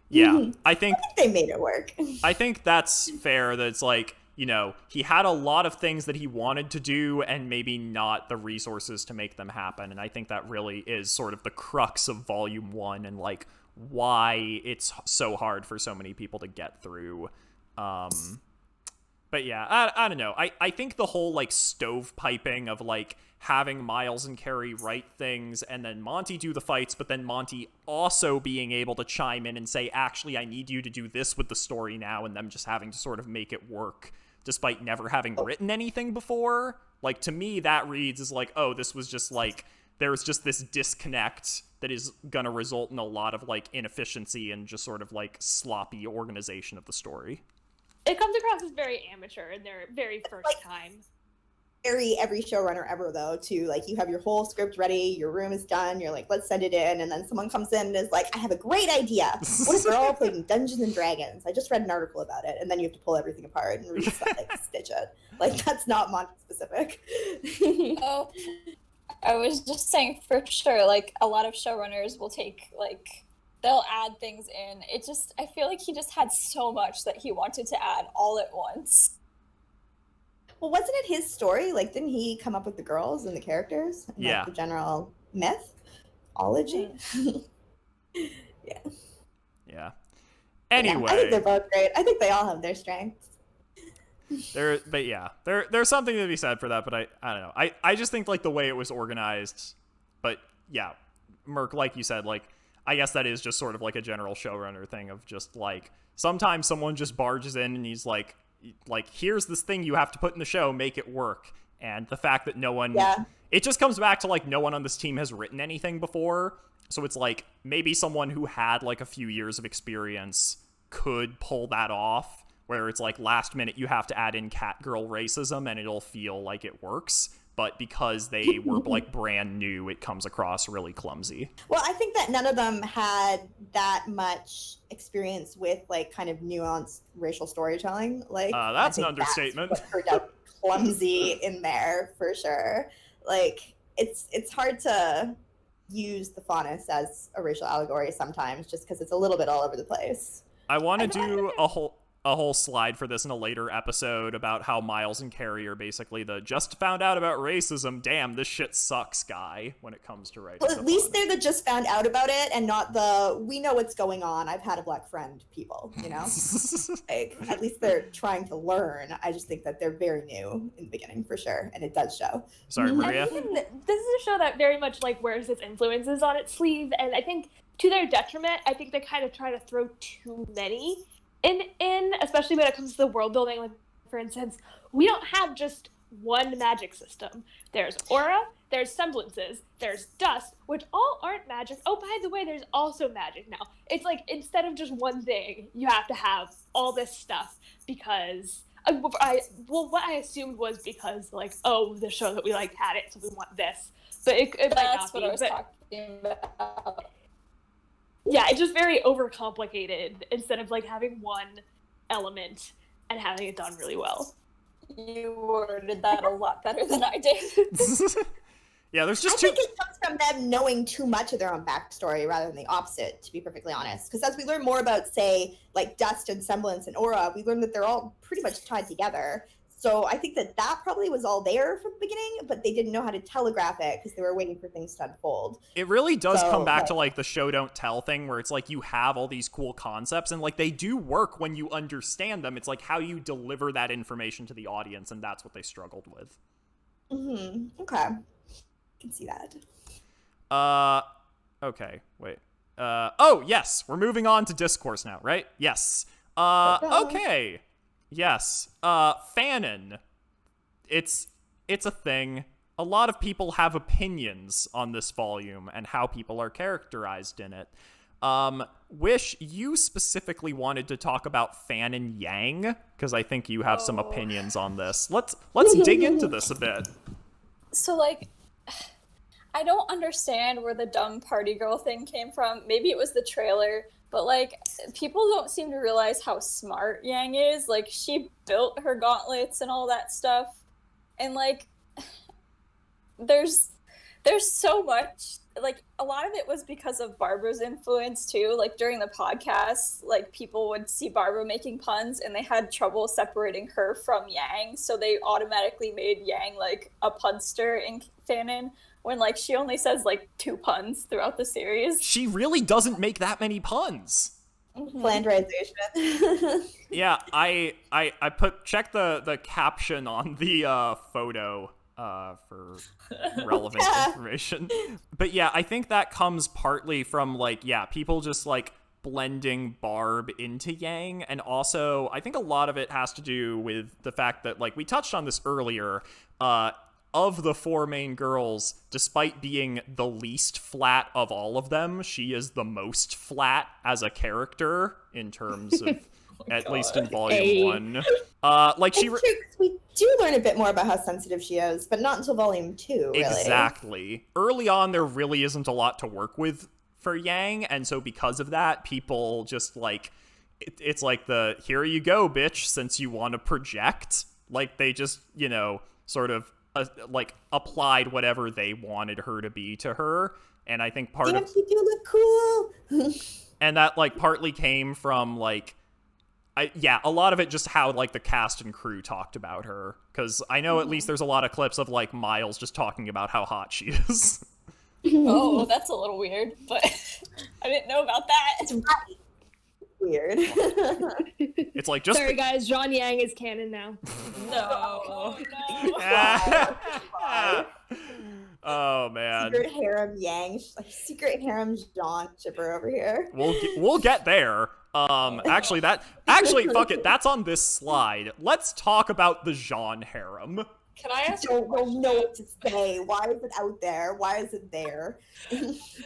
[SPEAKER 1] Yeah, I think
[SPEAKER 3] they made it work.
[SPEAKER 1] I think that's fair, that it's like, you know, he had a lot of things that he wanted to do and maybe not the resources to make them happen. And I think that really is sort of the crux of Volume 1 and, like, why it's so hard for so many people to get through. But yeah, I don't know. I think the whole, like, stovepiping of, like, having Miles and Carrie write things and then Monty do the fights, but then Monty also being able to chime in and say, actually, I need you to do this with the story now, and them just having to sort of make it work despite never having written anything before. Like, to me, that reads as like, oh, this was just like, there's just this disconnect that is gonna result in a lot of, like, inefficiency and just sort of, like, sloppy organization of the story.
[SPEAKER 5] It comes across as very amateur in their very first time.
[SPEAKER 3] Every showrunner ever, though, to, like, you have your whole script ready, your room is done, you're like, let's send it in, and then someone comes in and is like, I have a great idea. What if they're all playing Dungeons and Dragons? I just read an article about it, and then you have to pull everything apart and stitch it. Like, that's not Monty specific.
[SPEAKER 6] Oh, I was just saying, for sure, like, a lot of showrunners will take, like, they'll add things in. It just, I feel like he just had so much that he wanted to add all at once.
[SPEAKER 3] Well, wasn't it his story? Like, didn't he come up with the girls and the characters? And,
[SPEAKER 1] Yeah.
[SPEAKER 3] Like, the general mythology? Yeah.
[SPEAKER 1] Yeah.
[SPEAKER 3] Yeah, I think
[SPEAKER 1] Anyway,
[SPEAKER 3] they're both great. I think they all have their strengths.
[SPEAKER 1] there's something to be said for that, but I don't know. I just think like the way it was organized, but yeah, Merc, like you said, like I guess that is just sort of like a general showrunner thing of just like sometimes someone just barges in and he's like here's this thing you have to put in the show, make it work. And the fact that no one, it just comes back to like no one on this team has written anything before. So it's like maybe someone who had like a few years of experience could pull that off, where it's like last minute you have to add in cat girl racism and it'll feel like it works. But because they were like brand new, it comes across really clumsy.
[SPEAKER 3] Well, I think that none of them had that much experience with like kind of nuanced racial storytelling. Like
[SPEAKER 1] that's an understatement.
[SPEAKER 3] That's what turned out clumsy in there for sure. Like it's hard to use the faunus as a racial allegory sometimes, just because it's a little bit all over the place.
[SPEAKER 1] I want to do a whole slide for this in a later episode about how Miles and Carrie are basically the just found out about racism, damn, this shit sucks guy when it comes to writing.
[SPEAKER 3] Well, at least they're the just found out about it and not the we know what's going on, I've had a black friend people, you know? Like, at least they're trying to learn. I just think that they're very new in the beginning for sure, and it does show.
[SPEAKER 1] Sorry, Maria?
[SPEAKER 5] This is a show that very much like wears its influences on its sleeve, and I think to their detriment, I think they kind of try to throw too many in, especially when it comes to the world building. Like, for instance, we don't have just one magic system. There's aura, there's semblances, there's dust, which all aren't magic. Oh, by the way, there's also magic now. It's like, instead of just one thing, you have to have all this stuff because what I assumed was because, like, oh, the show that we liked had it, so we want this. But it might
[SPEAKER 6] That's
[SPEAKER 5] not
[SPEAKER 6] what
[SPEAKER 5] be.
[SPEAKER 6] I was talking about.
[SPEAKER 5] Yeah, it's just very overcomplicated instead of like having one element and having it done really well.
[SPEAKER 6] You worded that a lot better than I did.
[SPEAKER 1] Yeah, there's just
[SPEAKER 3] I think it comes from them knowing too much of their own backstory rather than the opposite, to be perfectly honest. Because as we learn more about, say, like dust and semblance and aura, we learn that they're all pretty much tied together. So I think that probably was all there from the beginning, but they didn't know how to telegraph it because they were waiting for things to unfold.
[SPEAKER 1] It really does come back to like the show don't tell thing, where it's like you have all these cool concepts and like they do work when you understand them. It's like how you deliver that information to the audience, and that's what they struggled with.
[SPEAKER 3] Okay. I can see that.
[SPEAKER 1] Okay, wait. Oh, yes, we're moving on to discourse now, right? Yes. Okay. Yes. Fanon. It's a thing. A lot of people have opinions on this volume and how people are characterized in it. Wish, you specifically wanted to talk about Fanon Yang, because I think you have some opinions on this. Let's dig into this a bit.
[SPEAKER 6] So, like, I don't understand where the dumb party girl thing came from. Maybe it was the trailer, but, like, people don't seem to realize how smart Yang is. Like, she built her gauntlets and all that stuff. And, like, there's so much. Like, a lot of it was because of Barbara's influence, too. Like, during the podcast, like, people would see Barbara making puns, and they had trouble separating her from Yang. So they automatically made Yang, like, a punster in Fanon, when, like, she only says, like, 2 puns throughout the series.
[SPEAKER 1] She really doesn't make that many puns.
[SPEAKER 3] Flanderization.
[SPEAKER 1] Yeah, I check the caption on the photo for relevant information. But yeah, I think that comes partly from, like, yeah, people just, like, blending Barb into Yang, and also I think a lot of it has to do with the fact that, like, we touched on this earlier, of the 4 main girls, despite being the least flat of all of them, she is the most flat as a character in terms of, at least in volume 1. Like, she...
[SPEAKER 3] we do learn a bit more about how sensitive she is, but not until volume 2, really.
[SPEAKER 1] Exactly. Early on, there really isn't a lot to work with for Yang, and so because of that, people just, like... It's like the, here you go, bitch, since you want to project. Like, they just, you know, sort of... like applied whatever they wanted her to be to her, and I think part
[SPEAKER 3] Damn,
[SPEAKER 1] of
[SPEAKER 3] you do look cool.
[SPEAKER 1] And that, like, partly came from, like, a lot of it just how, like, the cast and crew talked about her. Because I know at least there's a lot of clips of, like, Miles just talking about how hot she is.
[SPEAKER 6] Oh, that's a little weird, but I didn't know about that.
[SPEAKER 3] It's right. Weird.
[SPEAKER 1] It's like, just...
[SPEAKER 5] Sorry, guys. Jean Yang is canon now.
[SPEAKER 6] No. Oh, no.
[SPEAKER 1] Oh, man.
[SPEAKER 3] Secret harem Yang, like secret harem Jean shipper over here.
[SPEAKER 1] We'll get there. Actually, fuck it. That's on this slide. Let's talk about the Jean harem.
[SPEAKER 2] Can I ask?
[SPEAKER 3] I don't know what to say. Why is it out there? Why is it there?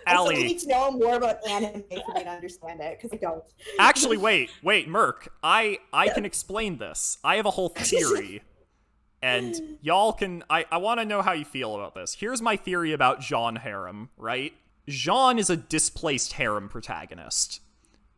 [SPEAKER 1] Allie.
[SPEAKER 3] I need to know more about anime for me to understand it, because I don't.
[SPEAKER 1] Actually, wait, Merc. I can explain this. I have a whole theory. And y'all can... I want to know how you feel about this. Here's my theory about Jean harem, right? Jean is a displaced harem protagonist.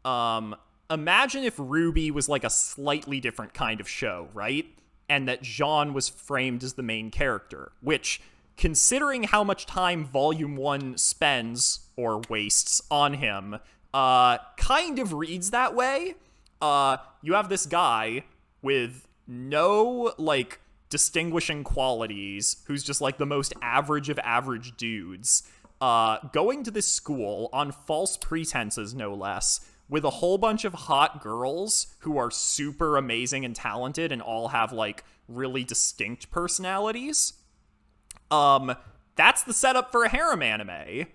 [SPEAKER 1] Imagine if RWBY was like a slightly different kind of show, right? And that Jean was framed as the main character, which, considering how much time Volume 1 spends, or wastes, on him, kind of reads that way. You have this guy with no, like, distinguishing qualities, who's just, like, the most average of average dudes, going to this school on false pretenses, no less, with a whole bunch of hot girls who are super amazing and talented and all have, like, really distinct personalities. That's the setup for a harem anime.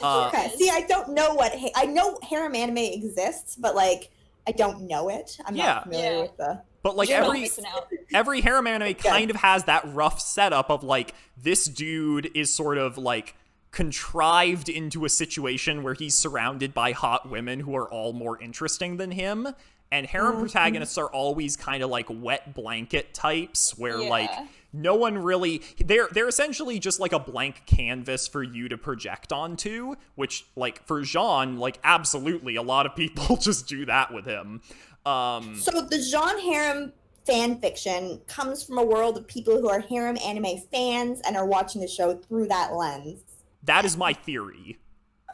[SPEAKER 3] Okay, see, I don't know I know harem anime exists, but, like, I don't know it. I'm not familiar with the...
[SPEAKER 1] But, like, every harem anime kind of has that rough setup of, like, this dude is sort of, like, contrived into a situation where he's surrounded by hot women who are all more interesting than him, and harem protagonists are always kind of like wet blanket types where like no one really they're essentially just like a blank canvas for you to project onto, which like for Jean, like absolutely a lot of people just do that with him.
[SPEAKER 3] So the Jean harem fan fiction comes from a world of people who are harem anime fans and are watching the show through that lens.
[SPEAKER 1] That is my theory.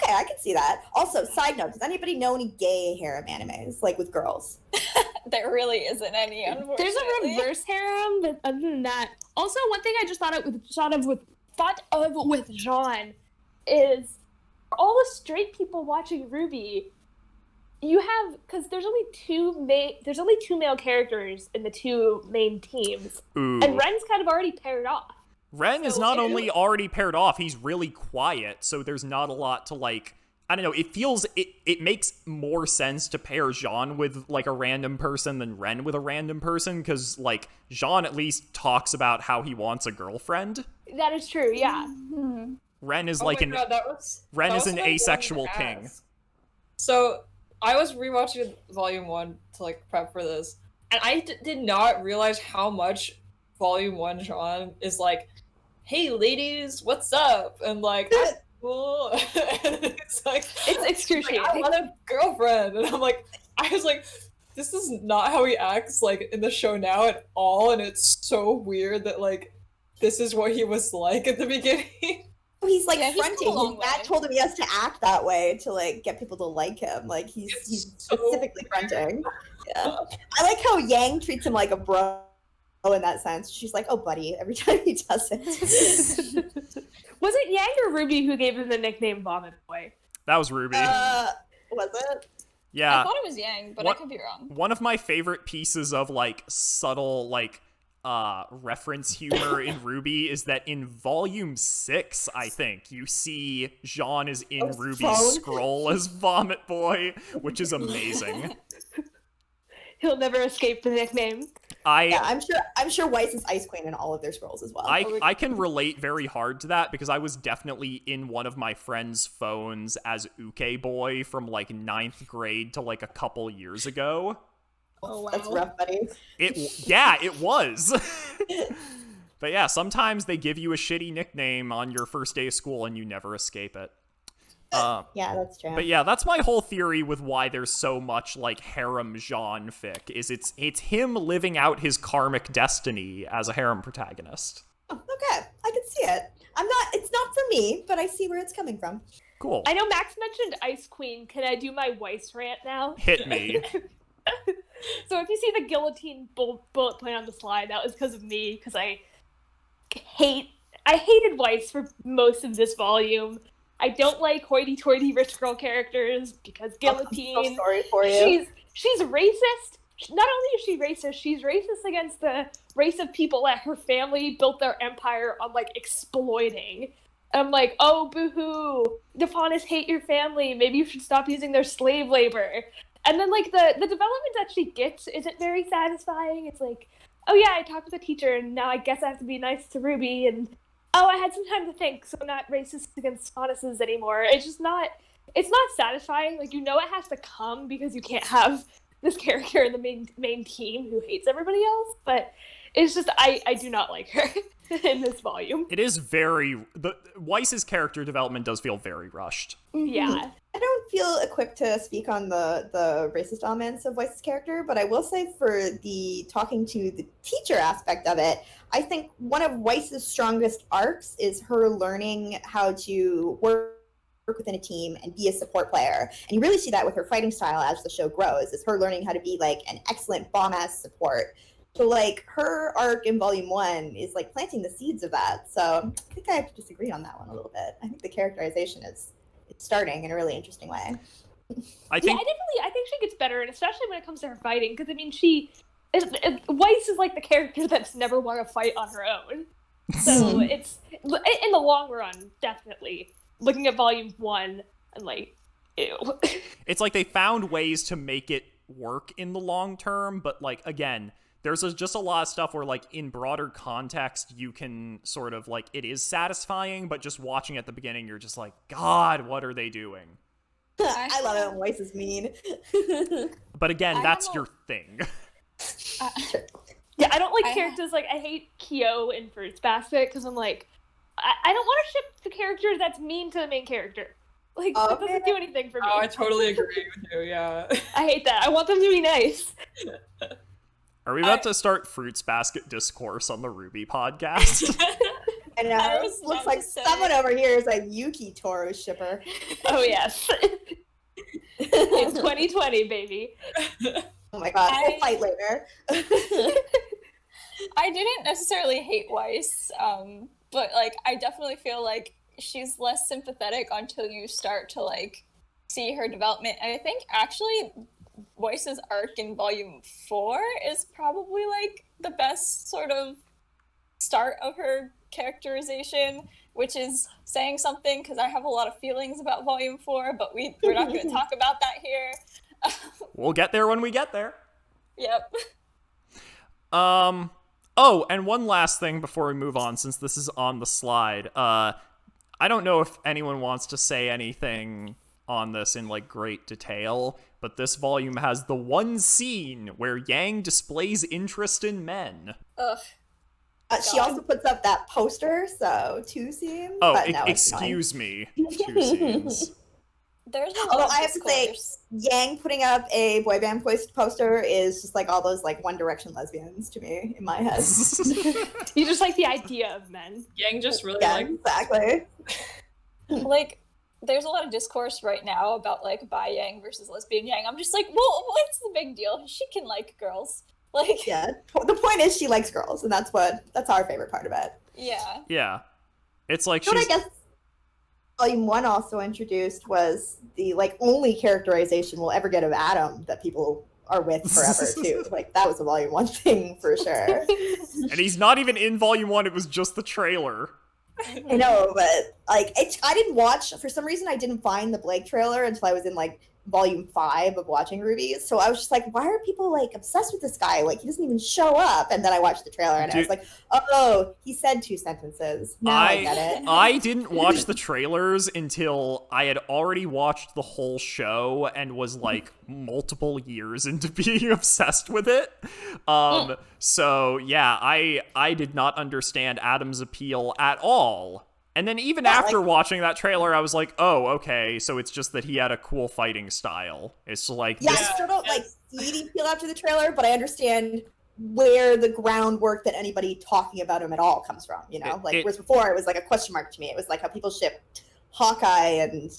[SPEAKER 3] Okay, I can see that. Also, side note, does anybody know any gay harem animes, like with girls?
[SPEAKER 6] There really isn't any, unfortunately.
[SPEAKER 5] There's a reverse harem, but other than that... Also, one thing I just thought of with Jean is all the straight people watching RWBY, you have... Because there's only two male characters in the two main teams.
[SPEAKER 1] Ooh.
[SPEAKER 5] And Ren's kind of already paired off.
[SPEAKER 1] Ren is not only already paired off, he's really quiet, so there's not a lot to, like, I don't know, it makes more sense to pair Jean with, like, a random person than Ren with a random person, because, like, Jean at least talks about how he wants a girlfriend.
[SPEAKER 5] That is true, yeah.
[SPEAKER 2] Mm-hmm.
[SPEAKER 1] Ren is,
[SPEAKER 2] Ren
[SPEAKER 1] is an asexual king.
[SPEAKER 2] So, I was rewatching Volume 1 to, like, prep for this, and I did not realize how much Volume 1 Jean is, like, hey ladies, what's up? And like, I'm cool. And it's like,
[SPEAKER 5] it's excruciating.
[SPEAKER 2] Like, I want a girlfriend. And I'm like, I was like, this is not how he acts like in the show now at all. And it's so weird that like, this is what he was like at the beginning.
[SPEAKER 3] He's like fronting. His dad told him he has to act that way to like get people to like him. Like he's specifically fronting. Yeah. I like how Yang treats him like a bro. In that sense, she's like, "Oh, buddy," every time he does it.
[SPEAKER 5] Was it Yang or RWBY who gave him the nickname Vomit Boy?
[SPEAKER 1] That was RWBY.
[SPEAKER 3] Was it?
[SPEAKER 1] Yeah.
[SPEAKER 6] I thought it was Yang, but I could be wrong.
[SPEAKER 1] One of my favorite pieces of like subtle like reference humor in RWBY is that in Volume 6, I think, you see Jean is in RWBY's scroll as Vomit Boy, which is amazing.
[SPEAKER 5] He'll never escape the nickname.
[SPEAKER 3] I'm sure Weiss is Ice Queen in all of their scrolls as well.
[SPEAKER 1] I can relate very hard to that because I was definitely in one of my friends' phones as Uke Boy from like 9th grade to like a couple years ago.
[SPEAKER 3] Oh wow. That's rough, buddy.
[SPEAKER 1] It was. But yeah, sometimes they give you a shitty nickname on your first day of school and you never escape it.
[SPEAKER 3] Yeah, that's true.
[SPEAKER 1] But yeah, that's my whole theory with why there's so much like harem Jean fic, is it's him living out his karmic destiny as a harem protagonist.
[SPEAKER 3] Oh, okay, I can see it. It's not for me, but I see where it's coming from.
[SPEAKER 1] Cool.
[SPEAKER 5] I know Max mentioned Ice Queen. Can I do my Weiss rant now?
[SPEAKER 1] Hit me.
[SPEAKER 5] So if you see the guillotine bullet point on the slide, that was because of me, because I hated Weiss for most of this volume. I don't like hoity-toity rich girl characters because guillotine.
[SPEAKER 3] I'm so sorry for you.
[SPEAKER 5] She's racist. Not only is she racist, she's racist against the race of people that her family built their empire on, like, exploiting. I'm like, oh, boo-hoo, the Faunas hate your family, maybe you should stop using their slave labor. And then, like, the development that she gets isn't very satisfying. It's like, oh yeah, I talked to the teacher, and now I guess I have to be nice to RWBY, and oh, I had some time to think, so I'm not racist against Faunases anymore. It's just not, it's not satisfying. Like, you know it has to come because you can't have this character in the main team who hates everybody else, but it's just, I do not like her in this volume.
[SPEAKER 1] It is Weiss's character development does feel very rushed.
[SPEAKER 5] Yeah.
[SPEAKER 3] I don't feel equipped to speak on the racist elements of Weiss's character, but I will say for the talking to the teacher aspect of it, I think one of Weiss's strongest arcs is her learning how to work within a team and be a support player. And you really see that with her fighting style as the show grows, is her learning how to be like an excellent bomb-ass support. So like her arc in volume 1 is like planting the seeds of that. So I think I have to disagree on that one a little bit. I think the characterization is starting in a really interesting way.
[SPEAKER 1] I think
[SPEAKER 5] she gets better, and especially when it comes to her fighting, because I mean, Weiss is like the character that's never won a fight on her own. So it's, in the long run, definitely. Looking at volume 1, and like, ew.
[SPEAKER 1] It's like they found ways to make it work in the long term, but like, again, there's just a lot of stuff where, like, in broader context, you can sort of, like, it is satisfying, but just watching at the beginning, you're just like, God, what are they doing?
[SPEAKER 3] I love it when Weiss is mean.
[SPEAKER 1] But again, that's your thing.
[SPEAKER 5] Yeah, I don't like characters, like, I hate Kyo in Fruits Basket, because I'm like, I don't want to ship the character that's mean to the main character. Like, that doesn't do anything for me.
[SPEAKER 2] Oh, I totally agree with you, yeah.
[SPEAKER 5] I hate that. I want them to be nice.
[SPEAKER 1] Are we about to start Fruits Basket discourse on the RWBY podcast?
[SPEAKER 3] I know. Looks like someone over here is a Yuki Toro shipper.
[SPEAKER 5] Oh, yes. It's 2020, baby.
[SPEAKER 3] Oh my god, we'll fight later.
[SPEAKER 6] I didn't necessarily hate Weiss, but like I definitely feel like she's less sympathetic until you start to like see her development. And I think actually Weiss's arc in volume 4 is probably like the best sort of start of her characterization, which is saying something because I have a lot of feelings about volume 4, but we're not going to talk about that here.
[SPEAKER 1] We'll get there when we get there.
[SPEAKER 6] Yep.
[SPEAKER 1] Oh, and one last thing before we move on, since this is on the slide. I don't know if anyone wants to say anything on this in, like, great detail, but this volume has the one scene where Yang displays interest in men.
[SPEAKER 6] Ugh.
[SPEAKER 3] She also puts up that poster, so 2 scenes.
[SPEAKER 1] Oh,
[SPEAKER 3] but no,
[SPEAKER 1] excuse me. 2 scenes.
[SPEAKER 6] There's no
[SPEAKER 3] Although I have to say, Yang putting up a boy band poster is just like all those like One Direction lesbians to me in my head.
[SPEAKER 5] You just like the idea of men.
[SPEAKER 2] Yang just really
[SPEAKER 3] exactly.
[SPEAKER 6] Like, there's a lot of discourse right now about like bi Yang versus lesbian Yang. I'm just like, well, what's the big deal? She can like girls. Like,
[SPEAKER 3] yeah. The point is she likes girls, and that's our favorite part of it.
[SPEAKER 6] Yeah.
[SPEAKER 1] Yeah. It's like
[SPEAKER 3] What I guess Volume 1 also introduced was the like only characterization we'll ever get of Adam that people are with forever too. Like that was a Volume 1 thing for sure.
[SPEAKER 1] And he's not even in Volume 1, it was just the trailer.
[SPEAKER 3] I know, but like I didn't watch, for some reason I didn't find the Blake trailer until I was in like Volume 5 of watching RWBY. So I was just like, why are people like obsessed with this guy? Like he doesn't even show up. And then I watched the trailer and I was like, oh, he said 2 sentences. Now I get it.
[SPEAKER 1] I didn't watch the trailers until I had already watched the whole show and was like multiple years into being obsessed with it. So yeah, I did not understand Adam's appeal at all. And then even after watching that trailer, I was like, oh, okay, so it's just that he had a cool fighting style. It's like...
[SPEAKER 3] Yeah, I still don't like see the appeal after the trailer, but I understand where the groundwork that anybody talking about him at all comes from, you know? Whereas before it was like a question mark to me. It was like how people ship Hawkeye and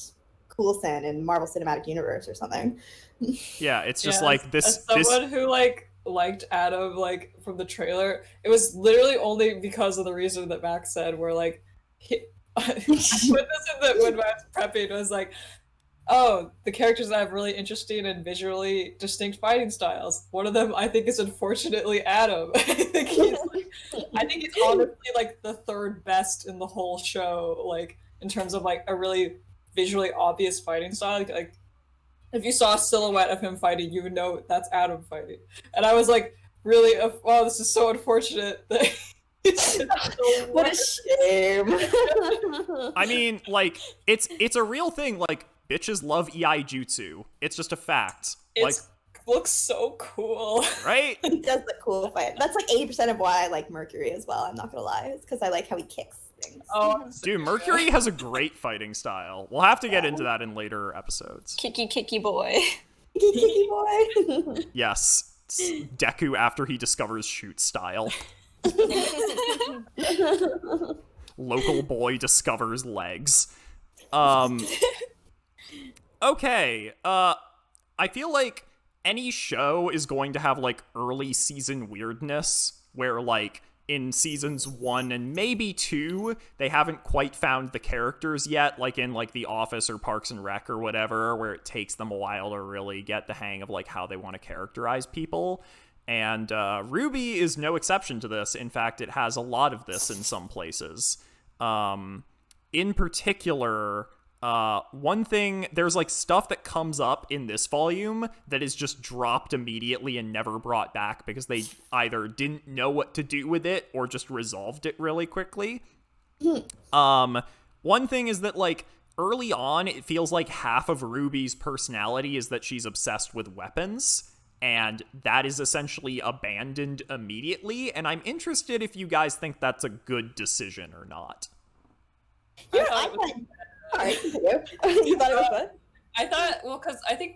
[SPEAKER 3] Coulson in Marvel Cinematic Universe or something.
[SPEAKER 1] Yeah, it's just like
[SPEAKER 2] as someone who like liked Adam like from the trailer, it was literally only because of the reason that Max said, where like I put this in when Max prepping was like, oh, the characters that have really interesting and visually distinct fighting styles. One of them, I think, is unfortunately Adam. I think he's honestly like the third best in the whole show, like in terms of like a really visually obvious fighting style. Like if you saw a silhouette of him fighting, you would know that's Adam fighting. And I was like, really, wow, this is so unfortunate. That
[SPEAKER 3] What a shame.
[SPEAKER 1] I mean, like, it's a real thing. Like, bitches love EI Jutsu. It's just a fact.
[SPEAKER 2] It looks so cool.
[SPEAKER 1] Right?
[SPEAKER 3] He does look cool fight. That's like 80% of why I like Mercury as well. I'm not gonna lie. It's because I like how he kicks things.
[SPEAKER 2] Oh,
[SPEAKER 1] dude, Mercury has a great fighting style. We'll have to get into that in later episodes.
[SPEAKER 6] Kicky boy.
[SPEAKER 3] Kiki boy.
[SPEAKER 1] Yes. Deku after he discovers shoot style. Local boy discovers legs. Okay. I feel like any show is going to have like early season weirdness where like in seasons 1 and maybe 2 they haven't quite found the characters yet, like in like The Office or Parks and Rec or whatever, where it takes them a while to really get the hang of like how they want to characterize people. And RWBY is no exception to this. In fact, it has a lot of this in some places. In particular, one thing, there's like stuff that comes up in this volume that is just dropped immediately and never brought back because they either didn't know what to do with it or just resolved it really quickly. One thing is that like early on, it feels like half of RWBY's personality is that she's obsessed with weapons. And that is essentially abandoned immediately. And I'm interested if you guys think that's a good decision or not.
[SPEAKER 3] You thought it was fun?
[SPEAKER 2] I thought, well, because I think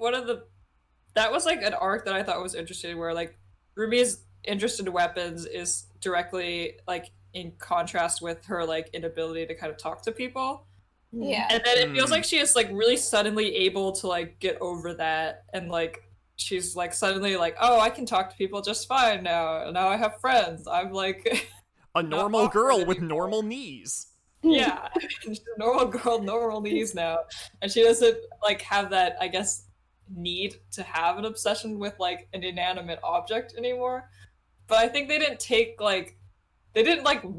[SPEAKER 2] that was like an arc that I thought was interesting, where like RWBY's interest in weapons is directly like in contrast with her like inability to kind of talk to people.
[SPEAKER 6] Yeah.
[SPEAKER 2] And then it feels like she is like really suddenly able to like get over that, and like she's like suddenly like, oh, I can talk to people just fine now. Now I have friends. I'm like
[SPEAKER 1] a normal girl with normal knees.
[SPEAKER 2] Yeah, she's a normal girl, normal knees now, and she doesn't like have that, I guess, need to have an obsession with like an inanimate object anymore. But I think they didn't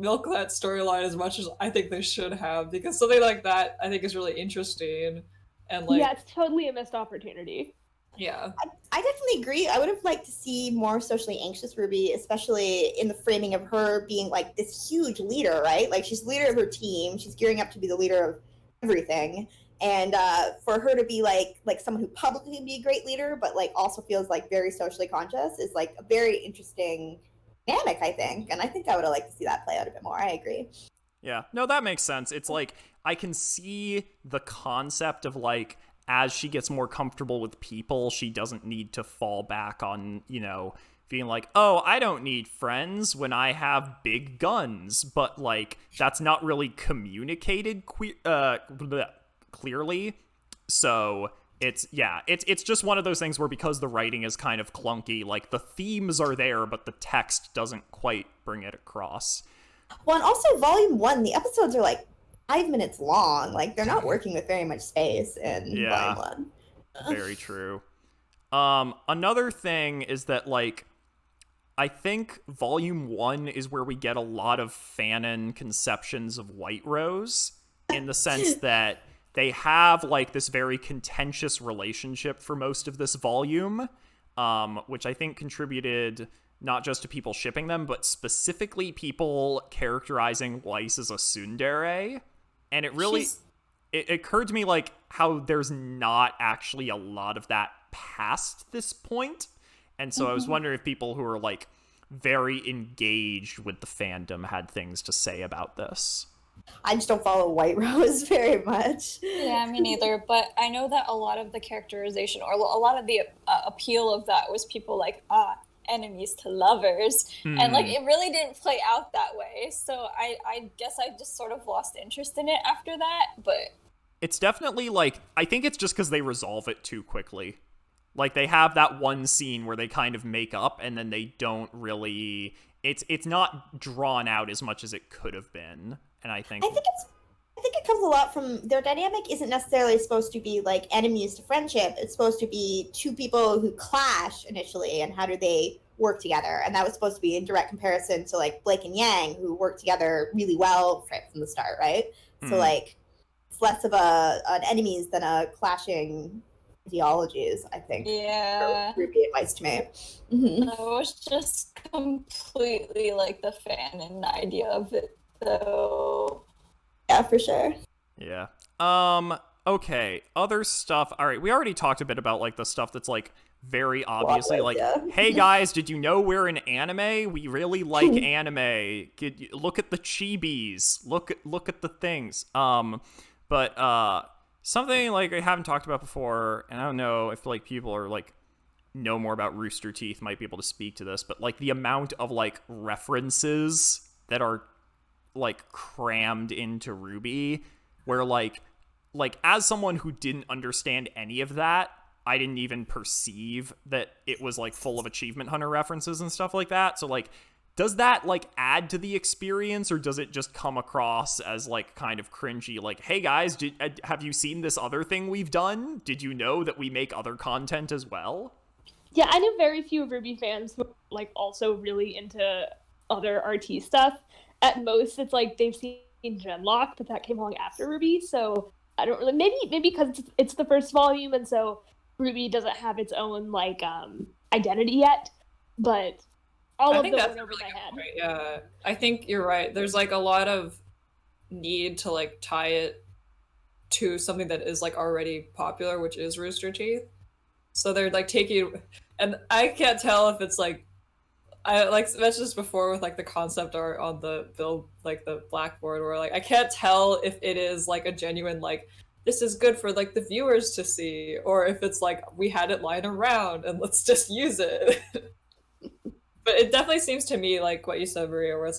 [SPEAKER 2] milk that storyline as much as I think they should have, because something like that I think is really interesting, and like,
[SPEAKER 5] yeah, it's totally a missed opportunity.
[SPEAKER 2] Yeah,
[SPEAKER 3] I definitely agree. I would have liked to see more socially anxious RWBY, especially in the framing of her being like this huge leader, right? Like she's the leader of her team. She's gearing up to be the leader of everything. And for her to be like someone who publicly can be a great leader, but like also feels like very socially conscious is like a very interesting dynamic, I think. And I think I would have liked to see that play out a bit more. I agree.
[SPEAKER 1] Yeah, no, that makes sense. It's like, I can see the concept of like, as she gets more comfortable with people, she doesn't need to fall back on, you know, being like, oh, I don't need friends when I have big guns. But, like, that's not really communicated clearly. So it's just one of those things where because the writing is kind of clunky, like, the themes are there, but the text doesn't quite bring it across.
[SPEAKER 3] Well, and also Volume 1, the episodes are, like, 5 minutes long. Like, they're not working with very much space in Volume 1.
[SPEAKER 1] Very true. Another thing is that, like, I think Volume 1 is where we get a lot of fanon conceptions of White Rose, in the sense that they have, like, this very contentious relationship for most of this volume, which I think contributed not just to people shipping them, but specifically people characterizing Weiss as a tsundere. And it really, it occurred to me, like, how there's not actually a lot of that past this point. And so I was wondering if people who are, like, very engaged with the fandom had things to say about this.
[SPEAKER 3] I just don't follow White Rose very much.
[SPEAKER 6] Yeah, me neither. But I know that a lot of the characterization, or a lot of the appeal of that was people like, enemies to lovers, and like it really didn't play out that way, so I guess I just sort of lost interest in it after that. But
[SPEAKER 1] It's definitely, like, I think it's just because they resolve it too quickly. Like, they have that one scene where they kind of make up, and then they don't really... It's not drawn out as much as it could have been, and I think
[SPEAKER 3] it comes a lot from their dynamic isn't necessarily supposed to be like enemies to friendship. It's supposed to be two people who clash initially, and how do they work together? And that was supposed to be in direct comparison to like Blake and Yang, who worked together really well right from the start, right? So like it's less of an enemies than a clashing ideologies, I think.
[SPEAKER 6] Yeah.
[SPEAKER 3] RWBY advice to me.
[SPEAKER 6] I was just completely like the fan and idea of it, though.
[SPEAKER 3] Yeah, for sure.
[SPEAKER 1] Yeah. Okay. Other stuff. All right. We already talked a bit about like the stuff that's like very obviously like, hey guys, did you know we're an anime? We really like anime. Look at the chibis. Look at the things. But something like I haven't talked about before, and I don't know if like people are like know more about Rooster Teeth might be able to speak to this, but like the amount of like references that are like crammed into RWBY, where like as someone who didn't understand any of that, I didn't even perceive that it was like full of Achievement Hunter references and stuff like that. So like, does that like add to the experience, or does it just come across as like kind of cringy? Like, hey guys, have you seen this other thing we've done? Did you know that we make other content as well?
[SPEAKER 5] Yeah, I know very few RWBY fans who are like also really into other RT stuff. At most, it's like they've seen Genlock, but that came along after RWBY, so I don't really. Maybe because it's the first volume, and so RWBY doesn't have its own like identity yet. But I think that's a really good point.
[SPEAKER 2] Yeah, I think you're right. There's like a lot of need to like tie it to something that is like already popular, which is Rooster Teeth. So they're like taking, and I can't tell if it's like. I like mentioned this before with like the concept art on the build, like the blackboard, where like I can't tell if it is like a genuine like this is good for like the viewers to see, or if it's like we had it lying around and let's just use it. But it definitely seems to me like what you said, Maria, where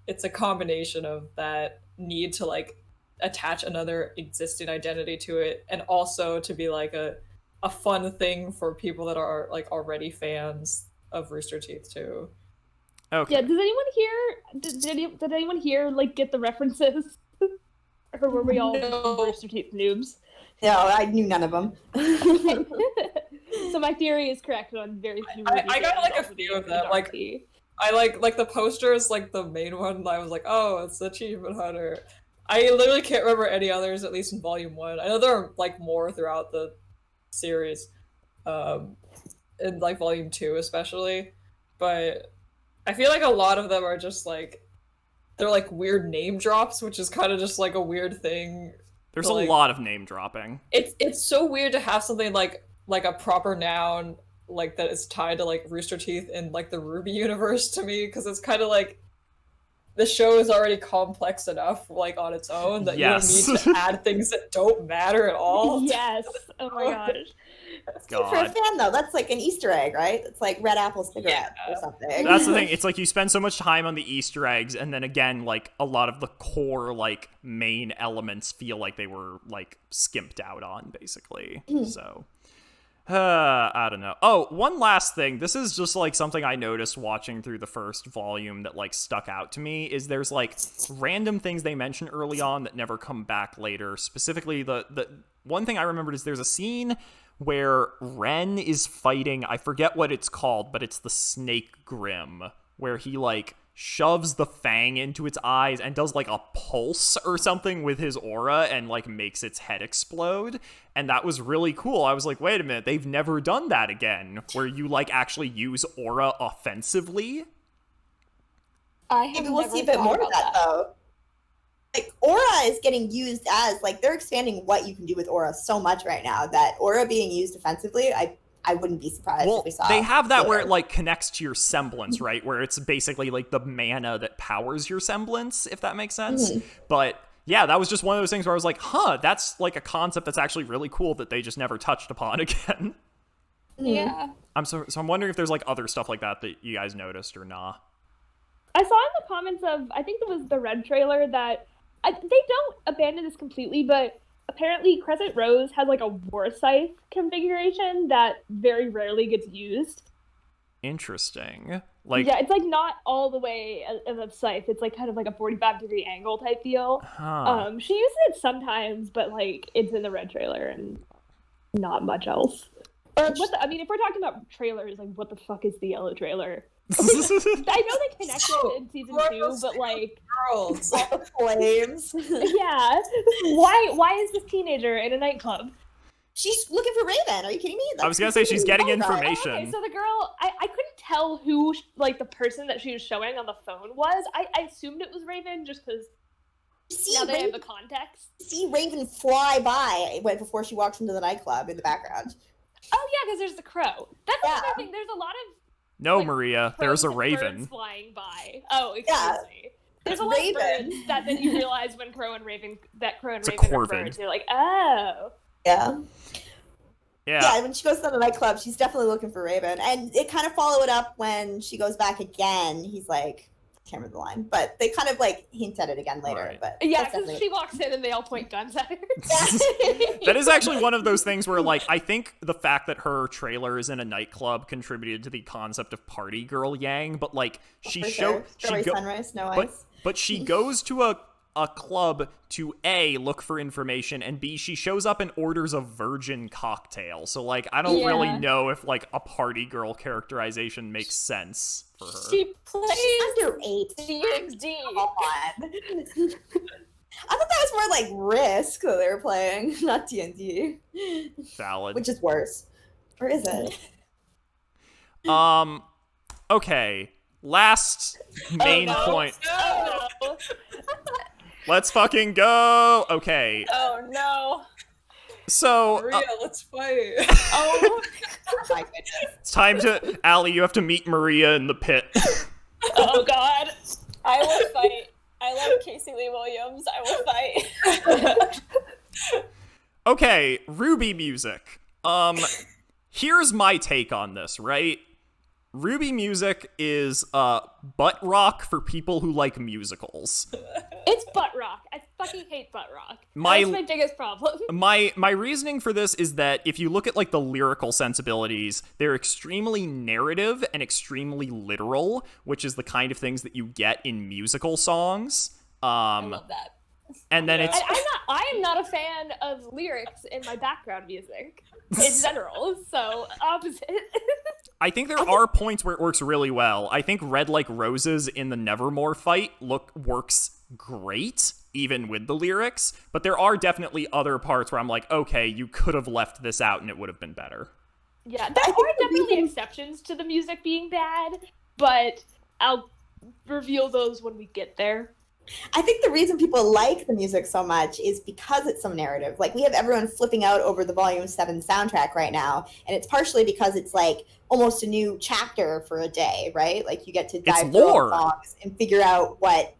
[SPEAKER 2] it's a combination of that need to like attach another existing identity to it, and also to be like a fun thing for people that are like already fans of Rooster Teeth too.
[SPEAKER 1] Okay.
[SPEAKER 5] Yeah, does anyone here did anyone here like get the references? Or were we all Rooster Teeth noobs?
[SPEAKER 3] No, I knew none of them.
[SPEAKER 5] So my theory is correct on very few.
[SPEAKER 2] I got like a few of them. Like I like the posters, like the main one. I was like, oh, it's Achievement Hunter. I literally can't remember any others, at least in Volume 1. I know there are like more throughout the series, in like Volume 2 especially, but I feel like a lot of them are just like they're like weird name drops, which is kind of just like a weird thing.
[SPEAKER 1] There's a lot of name dropping.
[SPEAKER 2] It's so weird to have something like a proper noun like that is tied to like Rooster Teeth in like the RWBY universe to me, because it's kind of like the show is already complex enough like on its own that you don't need to add things that don't matter at all.
[SPEAKER 5] Yes. Oh my gosh.
[SPEAKER 3] For a fan though, that's like an Easter egg, right? It's like red apple cigarette or something.
[SPEAKER 1] That's the thing. It's like you spend so much time on the Easter eggs, and then again, like a lot of the core like main elements feel like they were like skimped out on, basically. So I don't know. Oh, one last thing. This is just like something I noticed watching through the first volume that like stuck out to me is there's like random things they mention early on that never come back later. Specifically, the one thing I remembered is there's a scene where Ren is fighting, I forget what it's called, but it's the Snake Grim, where he like shoves the fang into its eyes and does like a pulse or something with his aura and like makes its head explode. And that was really cool. I was like, wait a minute, they've never done that again, where you like actually use aura offensively.
[SPEAKER 3] Maybe we'll see a bit more of that though. Like aura is getting used as like they're expanding what you can do with aura so much right now that aura being used offensively, I wouldn't be surprised if we saw.
[SPEAKER 1] They have that where it like connects to your semblance, right? Where it's basically like the mana that powers your semblance, if that makes sense. But yeah, that was just one of those things where I was like, that's like a concept that's actually really cool that they just never touched upon again.
[SPEAKER 6] Yeah.
[SPEAKER 1] So I'm wondering if there's like other stuff like that you guys noticed or not.
[SPEAKER 5] I saw in the comments of, I think it was the Red trailer, that they don't abandon this completely, but apparently Crescent Rose has like a war scythe configuration that very rarely gets used.
[SPEAKER 1] Interesting. Like,
[SPEAKER 5] yeah, it's like not all the way of a scythe. It's like kind of like a 45-degree angle type deal.
[SPEAKER 1] huh.
[SPEAKER 5] She uses it sometimes, but like it's in the red trailer and not much else. Or I mean, if we're talking about trailers, like what the fuck is the yellow trailer? I know they connected in season 2, but like
[SPEAKER 2] Girls.
[SPEAKER 3] Flames.
[SPEAKER 5] yeah, why is this teenager in a nightclub?
[SPEAKER 3] She's looking for Raven. Are you kidding me?
[SPEAKER 1] I was gonna say she's getting
[SPEAKER 3] Oh, God.
[SPEAKER 1] information.
[SPEAKER 5] Okay, so the girl, I couldn't tell who like the person that she was showing on the phone was. I assumed it was Raven just because now they have the context.
[SPEAKER 3] See Raven fly by right before she walks into the nightclub in the background.
[SPEAKER 5] Oh yeah, because there's the crow. That's
[SPEAKER 3] Yeah.
[SPEAKER 5] another thing. There's a lot of
[SPEAKER 1] No,
[SPEAKER 5] like,
[SPEAKER 1] Maria,
[SPEAKER 5] crows
[SPEAKER 1] there's a
[SPEAKER 5] and
[SPEAKER 1] raven.
[SPEAKER 5] birds flying by. Oh, excuse
[SPEAKER 3] Yeah.
[SPEAKER 5] me. There's a lot
[SPEAKER 3] Raven.
[SPEAKER 5] of birds that then you realize when Crow and Raven
[SPEAKER 1] It's a
[SPEAKER 5] are
[SPEAKER 1] corvid.
[SPEAKER 5] birds. You're like, oh.
[SPEAKER 3] Yeah.
[SPEAKER 1] Yeah.
[SPEAKER 3] Yeah, when she goes to the nightclub, she's definitely looking for Raven. And they kind of follow it up when she goes back again. He's like, I can't remember the line, but they kind of like hint at it again later.
[SPEAKER 1] Right.
[SPEAKER 3] But
[SPEAKER 5] Yeah,
[SPEAKER 3] that's
[SPEAKER 5] because
[SPEAKER 3] definitely-
[SPEAKER 5] she walks in and they all point guns at her.
[SPEAKER 1] That is actually one of those things where, like, I think the fact that her trailer is in a nightclub contributed to the concept of party girl Yang, but like she
[SPEAKER 3] For
[SPEAKER 1] showed
[SPEAKER 3] sure. Strawberry sunrise, no
[SPEAKER 1] but
[SPEAKER 3] ice.
[SPEAKER 1] but she goes to a club to A, look for information, and B, she shows up and orders a virgin cocktail. So like I don't really
[SPEAKER 6] Yeah.
[SPEAKER 1] know if like a party girl characterization makes sense for her.
[SPEAKER 6] She plays
[SPEAKER 3] She's under 8.
[SPEAKER 6] DxD.
[SPEAKER 3] Come on. I thought that was more like Risk that they were playing, not D&D.
[SPEAKER 1] Valid.
[SPEAKER 3] Which is worse. Or is it?
[SPEAKER 1] Okay. Last main
[SPEAKER 5] no.
[SPEAKER 1] point.
[SPEAKER 5] Oh, no.
[SPEAKER 1] Let's fucking go. Okay.
[SPEAKER 6] Oh no.
[SPEAKER 1] So
[SPEAKER 2] Maria, let's fight.
[SPEAKER 6] Oh.
[SPEAKER 3] My goodness.
[SPEAKER 1] it's time to Allie, you have to meet Maria in the pit.
[SPEAKER 5] Oh god.
[SPEAKER 6] I will fight. I love Casey Lee Williams. I will fight.
[SPEAKER 1] Okay, RWBY music. Here's my take on this, right? RWBY music is butt rock for people who like musicals.
[SPEAKER 5] It's butt rock. I fucking hate butt rock.
[SPEAKER 1] My-
[SPEAKER 5] That's my biggest problem.
[SPEAKER 1] My reasoning for this is that if you look at like the lyrical sensibilities, they're extremely narrative and extremely literal, which is the kind of things that you get in musical songs.
[SPEAKER 6] I love that.
[SPEAKER 1] And then it's
[SPEAKER 5] I am not a fan of lyrics in my background music in general, so opposite.
[SPEAKER 1] I think there are points where it works really well. I think Red Like Roses in the Nevermore fight works great, even with the lyrics, but there are definitely other parts where I'm like, okay, you could have left this out and it would have been better.
[SPEAKER 5] Yeah, there are definitely exceptions to the music being bad, but I'll reveal those when we get there.
[SPEAKER 3] I think the reason people like the music so much is because it's so narrative. Like, we have everyone flipping out over the Volume 7 soundtrack right now, and it's partially because it's like almost a new chapter for a day, right? Like, you get to dive through
[SPEAKER 1] lore.
[SPEAKER 3] all the songs and figure out what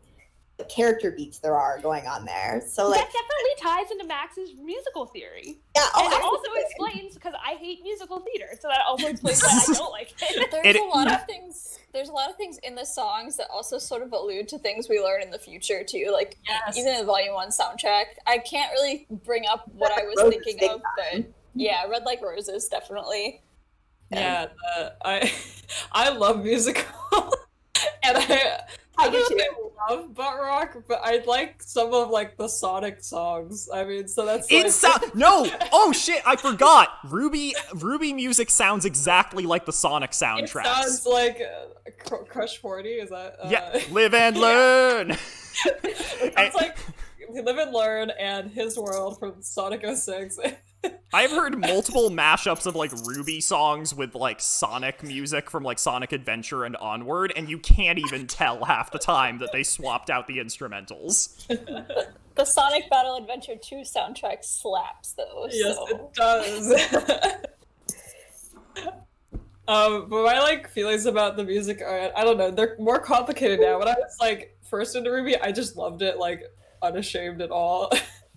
[SPEAKER 3] character beats there are going on there. So, like,
[SPEAKER 5] That definitely ties into Max's musical theory.
[SPEAKER 3] yeah,
[SPEAKER 5] And it
[SPEAKER 3] I-
[SPEAKER 5] also explains, because I hate musical theater, so that also explains why I don't like it.
[SPEAKER 6] There's a lot of things. There's a lot of things in the songs that also sort of allude to things we learn in the future too. Like even in the Volume 1 soundtrack, I can't really bring up what I was
[SPEAKER 3] Roses
[SPEAKER 6] thinking
[SPEAKER 3] big
[SPEAKER 6] of, but yeah, Red Like Roses definitely.
[SPEAKER 2] Yeah, I love musical, and I
[SPEAKER 3] I do
[SPEAKER 2] don't know
[SPEAKER 3] too.
[SPEAKER 2] if I love butt rock, but I like some of like the Sonic songs. I mean, so that's like,
[SPEAKER 1] No! Oh shit, I forgot! RWBY music sounds exactly like the Sonic
[SPEAKER 2] it
[SPEAKER 1] soundtracks.
[SPEAKER 2] sounds like Crush 40. Is that?
[SPEAKER 1] Yeah, live and learn!
[SPEAKER 2] It's like Live and Learn and His World from Sonic 06.
[SPEAKER 1] I've heard multiple mashups of like RWBY songs with like Sonic music from like Sonic Adventure and onward, and you can't even tell half the time that they swapped out the instrumentals.
[SPEAKER 6] The Sonic Battle Adventure 2 soundtrack slaps though.
[SPEAKER 2] Yes,
[SPEAKER 6] so.
[SPEAKER 2] it does. But my like feelings about the music are, I don't know, they're more complicated now. When I was like first into RWBY, I just loved it, like unashamed at all.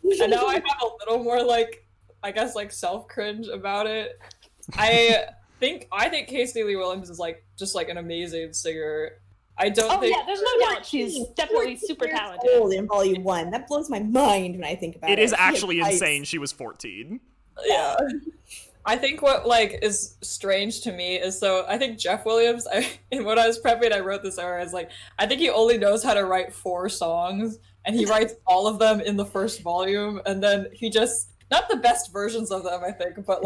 [SPEAKER 2] And now I have a little more like, I guess like self cringe about it. I think Casey Lee Williams is like just like an amazing singer. I don't think.
[SPEAKER 5] Yeah, there's no doubt she's definitely super talented.
[SPEAKER 3] Old in Volume 1. That blows my mind when I think about it.
[SPEAKER 1] It is
[SPEAKER 3] She
[SPEAKER 1] actually
[SPEAKER 3] has
[SPEAKER 1] insane she was 14.
[SPEAKER 2] Yeah. I think what is strange to me is I think Jeff Williams, and when I was prepping, I wrote this error as I think he only knows how to write 4 songs, and he writes all of them in the first volume, and then he just, not the best versions of them, I think, but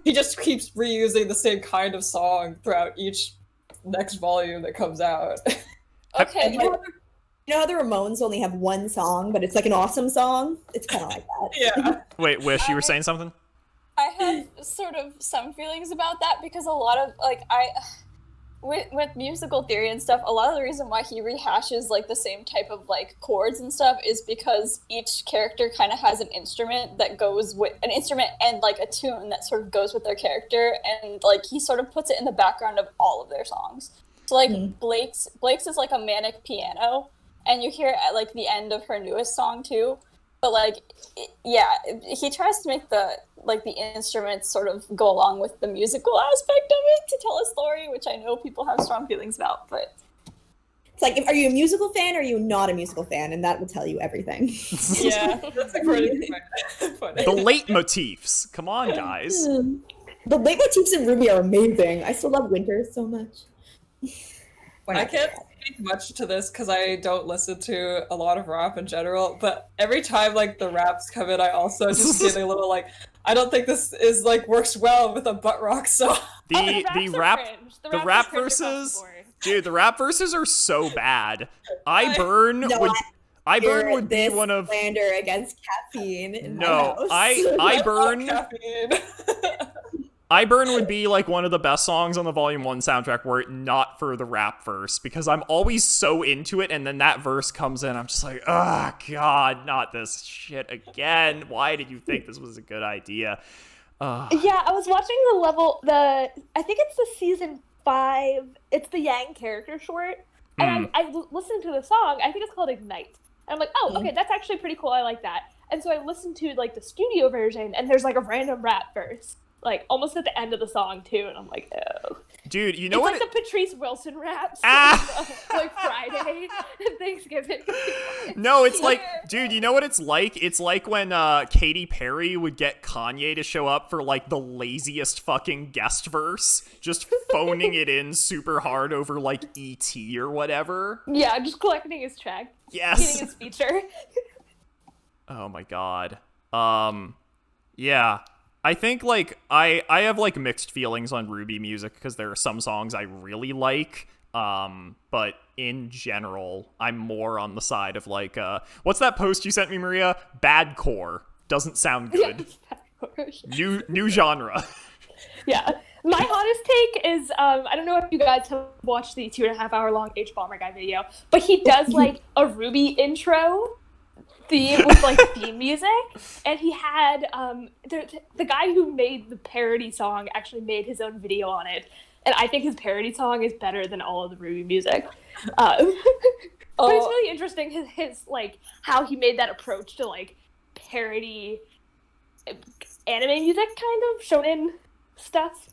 [SPEAKER 2] he just keeps reusing the same kind of song throughout each next volume that comes out.
[SPEAKER 6] Okay.
[SPEAKER 3] You know how the Ramones only have 1 song, but it's an awesome song? It's kind of like that.
[SPEAKER 2] Yeah.
[SPEAKER 1] Wait, Wish, you were saying something?
[SPEAKER 6] I have sort of some feelings about that because a lot of with musical theory and stuff, a lot of the reason why he rehashes the same type of chords and stuff is because each character kind of has an instrument that goes with an instrument and a tune that sort of goes with their character, and he sort of puts it in the background of all of their songs. So Blake's is a manic piano, and you hear it at the end of her newest song too. But he tries to make the instruments sort of go along with the musical aspect of it to tell a story, which I know people have strong feelings about. But
[SPEAKER 3] it's are you a musical fan or are you not a musical fan? And that will tell you everything.
[SPEAKER 2] Yeah, that's a pretty funny.
[SPEAKER 1] The leitmotifs. Come on, guys.
[SPEAKER 3] The leitmotifs in RWBY are amazing. I still love Winter so much.
[SPEAKER 2] I can't speak much to this because I don't listen to a lot of rap in general, but every time the raps come in, I also just get a little I don't think this is works well with a butt rock song.
[SPEAKER 1] The rap verses, dude, the rap verses are so bad. I Burn would be one of
[SPEAKER 3] slander against caffeine. In
[SPEAKER 1] no,
[SPEAKER 3] my house.
[SPEAKER 1] I Burn.
[SPEAKER 2] Caffeine.
[SPEAKER 1] I Burn would be one of the best songs on the Volume 1 soundtrack were it not for the rap verse, because I'm always so into it, and then that verse comes in, I'm just oh god, not this shit again. Why did you think this was a good idea?
[SPEAKER 5] Yeah, I was watching I think it's the season 5, it's the Yang character short, and I listened to the song, I think it's called Ignite, and I'm oh, okay, that's actually pretty cool, I like that. And so I listened to the studio version, and there's a random rap verse. Almost at the end of the song too, and I'm oh.
[SPEAKER 1] Dude, you know what?
[SPEAKER 5] It's the Patrice Wilson raps Friday and Thanksgiving.
[SPEAKER 1] No, it's dude, you know what it's like? It's when Katy Perry would get Kanye to show up for the laziest fucking guest verse, just phoning it in super hard over E.T. or whatever.
[SPEAKER 5] Yeah, just collecting his check.
[SPEAKER 1] Yes.
[SPEAKER 5] Getting his feature.
[SPEAKER 1] Oh my god. Yeah. I think I have mixed feelings on RWBY music because there are some songs I really like, but in general I'm more on the side of what's that post you sent me, Maria? Badcore doesn't sound good. Yeah, new genre.
[SPEAKER 5] Yeah, my hottest take is I don't know if you guys have watched the 2.5 hour long H Bomber guy video, but he does a RWBY intro theme with theme music, and he had the guy who made the parody song actually made his own video on it, and I think his parody song is better than all of the RWBY music. But it's really interesting his how he made that approach to parody anime music, kind of shonen stuff.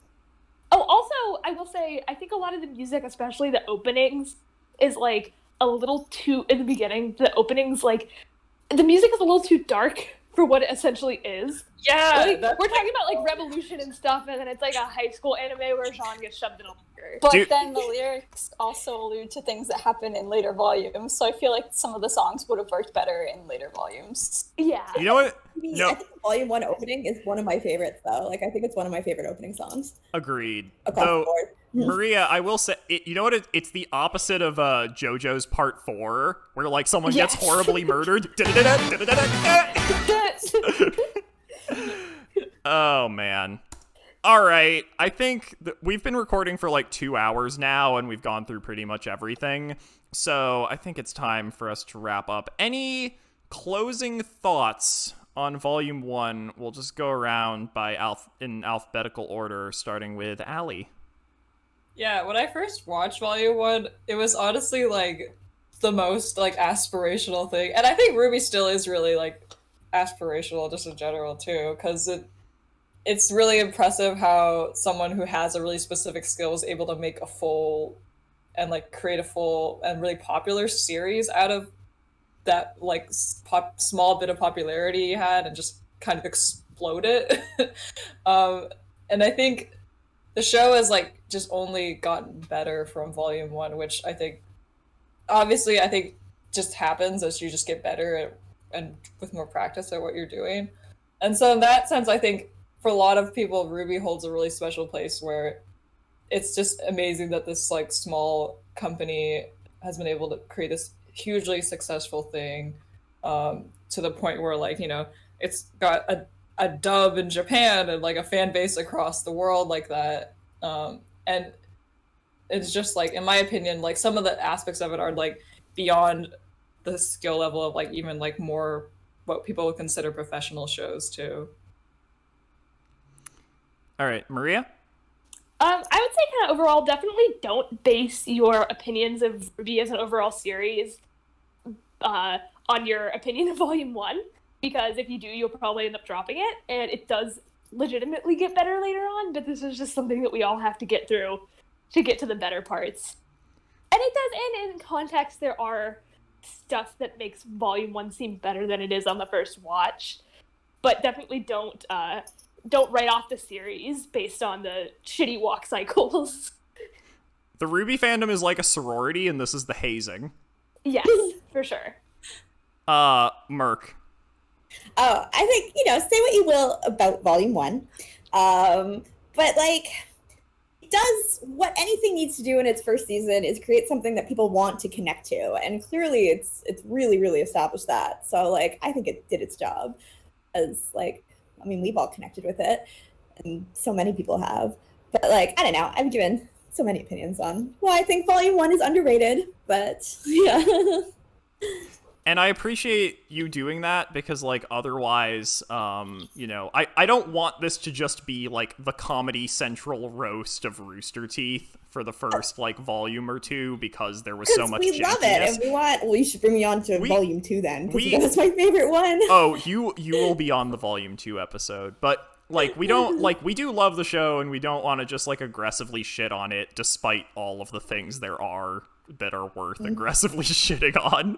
[SPEAKER 5] Oh, also I will say I think a lot of the music, especially the openings, is a little too in the beginning. The openings the music is a little too dark for what it essentially is.
[SPEAKER 2] Yeah,
[SPEAKER 5] we're talking about Revolution and stuff, and then it's a high school anime where Jaune gets shoved in a locker.
[SPEAKER 6] But then the lyrics also allude to things that happen in later volumes, so I feel some of the songs would have worked better in later volumes.
[SPEAKER 5] Yeah.
[SPEAKER 1] You know what?
[SPEAKER 3] No. I think the Volume 1 opening is one of my favorites, though. I think it's one of my favorite opening songs.
[SPEAKER 1] Agreed.
[SPEAKER 3] Across the board.
[SPEAKER 1] Maria, I will say, you know what? It's the opposite of JoJo's Part 4, where someone gets horribly murdered. Oh man. All right. I think we've been recording for 2 hours now, and we've gone through pretty much everything. So I think it's time for us to wrap up. Any closing thoughts on Volume 1? We'll just go around in alphabetical order, starting with Allie.
[SPEAKER 2] Yeah, when I first watched Volume 1, it was honestly the most aspirational thing, and I think RWBY still is really aspirational just in general too, because it's really impressive how someone who has a really specific skill is able to make a full and like create a full and really popular series out of that like small bit of popularity he had and just kind of explode it. And I think the show has like just only gotten better from volume 1, which I think obviously I think just happens as you just get better at, and with more practice at what you're doing. And so in that sense, I think for a lot of people, RWBY holds a really special place where it's just amazing that this like small company has been able to create this hugely successful thing, to the point where like, you know, it's got a dub in Japan and like a fan base across the world like that. And it's just like, in my opinion, like some of the aspects of it are like beyond the skill level of like even like more what people would consider professional shows too.
[SPEAKER 1] All right, Maria?
[SPEAKER 5] I would say kind of overall, definitely don't base your opinions of RWBY as an overall series on your opinion of Volume 1, because if you do, you'll probably end up dropping it, and it does legitimately get better later on, but this is just something that we all have to get through to get to the better parts. And it does, and in context, there are stuff that makes Volume 1 seem better than it is on the first watch, but definitely don't write off the series based on the shitty walk cycles.
[SPEAKER 1] The RWBY fandom is like a sorority, and this is the hazing.
[SPEAKER 5] Yes, for sure.
[SPEAKER 1] Merc.
[SPEAKER 3] Oh, I think, you know, say what you will about Volume 1, but like, it does what anything needs to do in its first season is create something that people want to connect to, and clearly it's really, really established that. So like, I think it did its job, as like, I mean, we've all connected with it, and so many people have. But like, I don't know, I've given so many opinions on why I think Volume 1 is underrated, but yeah.
[SPEAKER 1] And I appreciate you doing that because, like, otherwise, you know, I don't want this to just be, like, the Comedy Central roast of Rooster Teeth for the first, like, volume or two because there was so much
[SPEAKER 3] we love it,
[SPEAKER 1] jankiness.
[SPEAKER 3] and we want, well, you should bring me on to Volume 2 then, because that's my favorite one.
[SPEAKER 1] Oh, you will be on the Volume 2 episode, but, like, we don't, like, we do love the show, and we don't want to just, like, aggressively shit on it despite all of the things there are that are worth aggressively shitting on.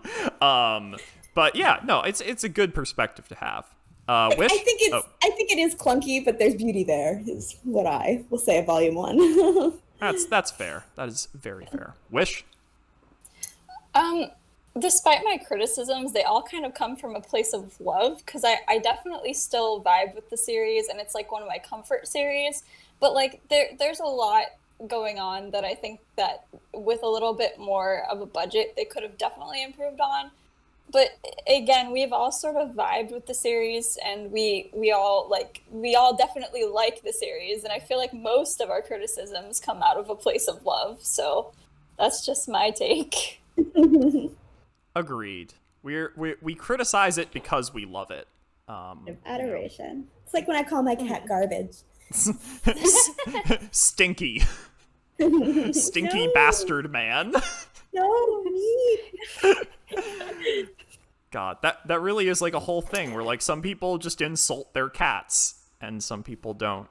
[SPEAKER 1] But yeah, no, it's a good perspective to have. Wish?
[SPEAKER 3] I think it is clunky, but there's beauty there, is what I will say of Volume 1.
[SPEAKER 1] That's fair. That is very fair. Wish?
[SPEAKER 6] Despite my criticisms, they all kind of come from a place of love, because I definitely still vibe with the series, and it's like one of my comfort series. But like there's a lot going on that I think that with a little bit more of a budget they could have definitely improved on. But again, we've all sort of vibed with the series, and we all definitely like the series, and I feel like most of our criticisms come out of a place of love. So that's just my take.
[SPEAKER 1] Agreed. We criticize it because we love it.
[SPEAKER 3] Adoration. It's like when I call my cat garbage.
[SPEAKER 1] Stinky no. Bastard man.
[SPEAKER 3] No, me.
[SPEAKER 1] God, that really is like a whole thing where like some people just insult their cats and some people don't.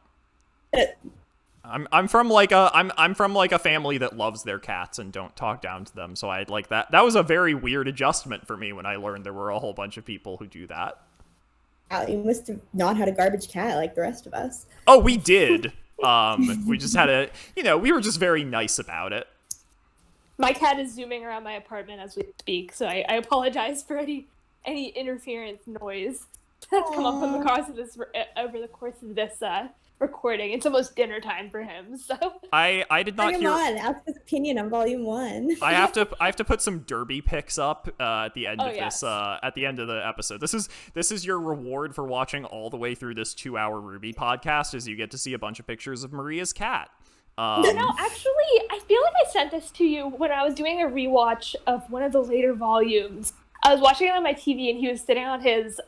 [SPEAKER 1] I'm from like a family that loves their cats and don't talk down to them, so I like that. That was a very weird adjustment for me when I learned there were a whole bunch of people who do that.
[SPEAKER 3] You must have not had a garbage cat like the rest of us.
[SPEAKER 1] Oh, we did. We just had we were just very nice about it.
[SPEAKER 5] My cat is zooming around my apartment as we speak, so I apologize for any interference noise that's come up over the course of this recording. It's almost dinner time for him, so
[SPEAKER 1] I did not
[SPEAKER 3] Bring him on. Ask his opinion on Volume 1.
[SPEAKER 1] I have to put some derby pics up at the end of
[SPEAKER 5] yes.
[SPEAKER 1] this at the end of the episode. This is your reward for watching all the way through this 2-hour RWBY podcast, is you get to see a bunch of pictures of Maria's cat.
[SPEAKER 5] No, actually, I feel like I sent this to you when I was doing a rewatch of one of the later volumes. I was watching it on my TV, and he was sitting on his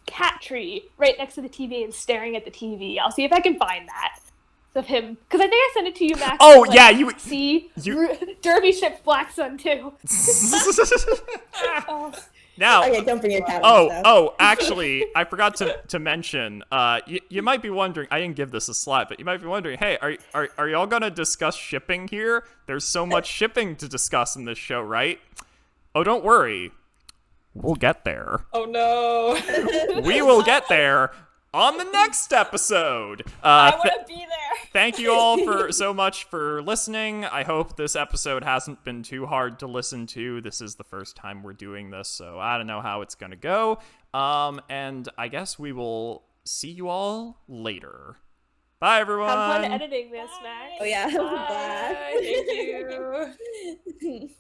[SPEAKER 5] cat tree right next to the TV and staring at the TV. I'll see if I can find that of him, because I think I sent it to you, Max.
[SPEAKER 1] Oh,
[SPEAKER 5] like,
[SPEAKER 1] yeah, you
[SPEAKER 5] Derby ships Black Sun too.
[SPEAKER 1] Now,
[SPEAKER 3] Okay, don't bring your cat.
[SPEAKER 1] actually, I forgot to mention. You might be wondering. I didn't give this a slot, but you might be wondering. Hey, are y'all gonna discuss shipping here? There's so much shipping to discuss in this show, right? Oh, don't worry. We'll get there.
[SPEAKER 2] Oh no.
[SPEAKER 1] We will get there on the next episode.
[SPEAKER 6] I want to be there.
[SPEAKER 1] Thank you all so much for listening. I hope this episode hasn't been too hard to listen to. This is the first time we're doing this, so I don't know how it's going to go. And I guess we will see you all later. Bye, everyone.
[SPEAKER 5] Have fun editing this, Max.
[SPEAKER 3] Oh yeah.
[SPEAKER 2] Bye. Thank you.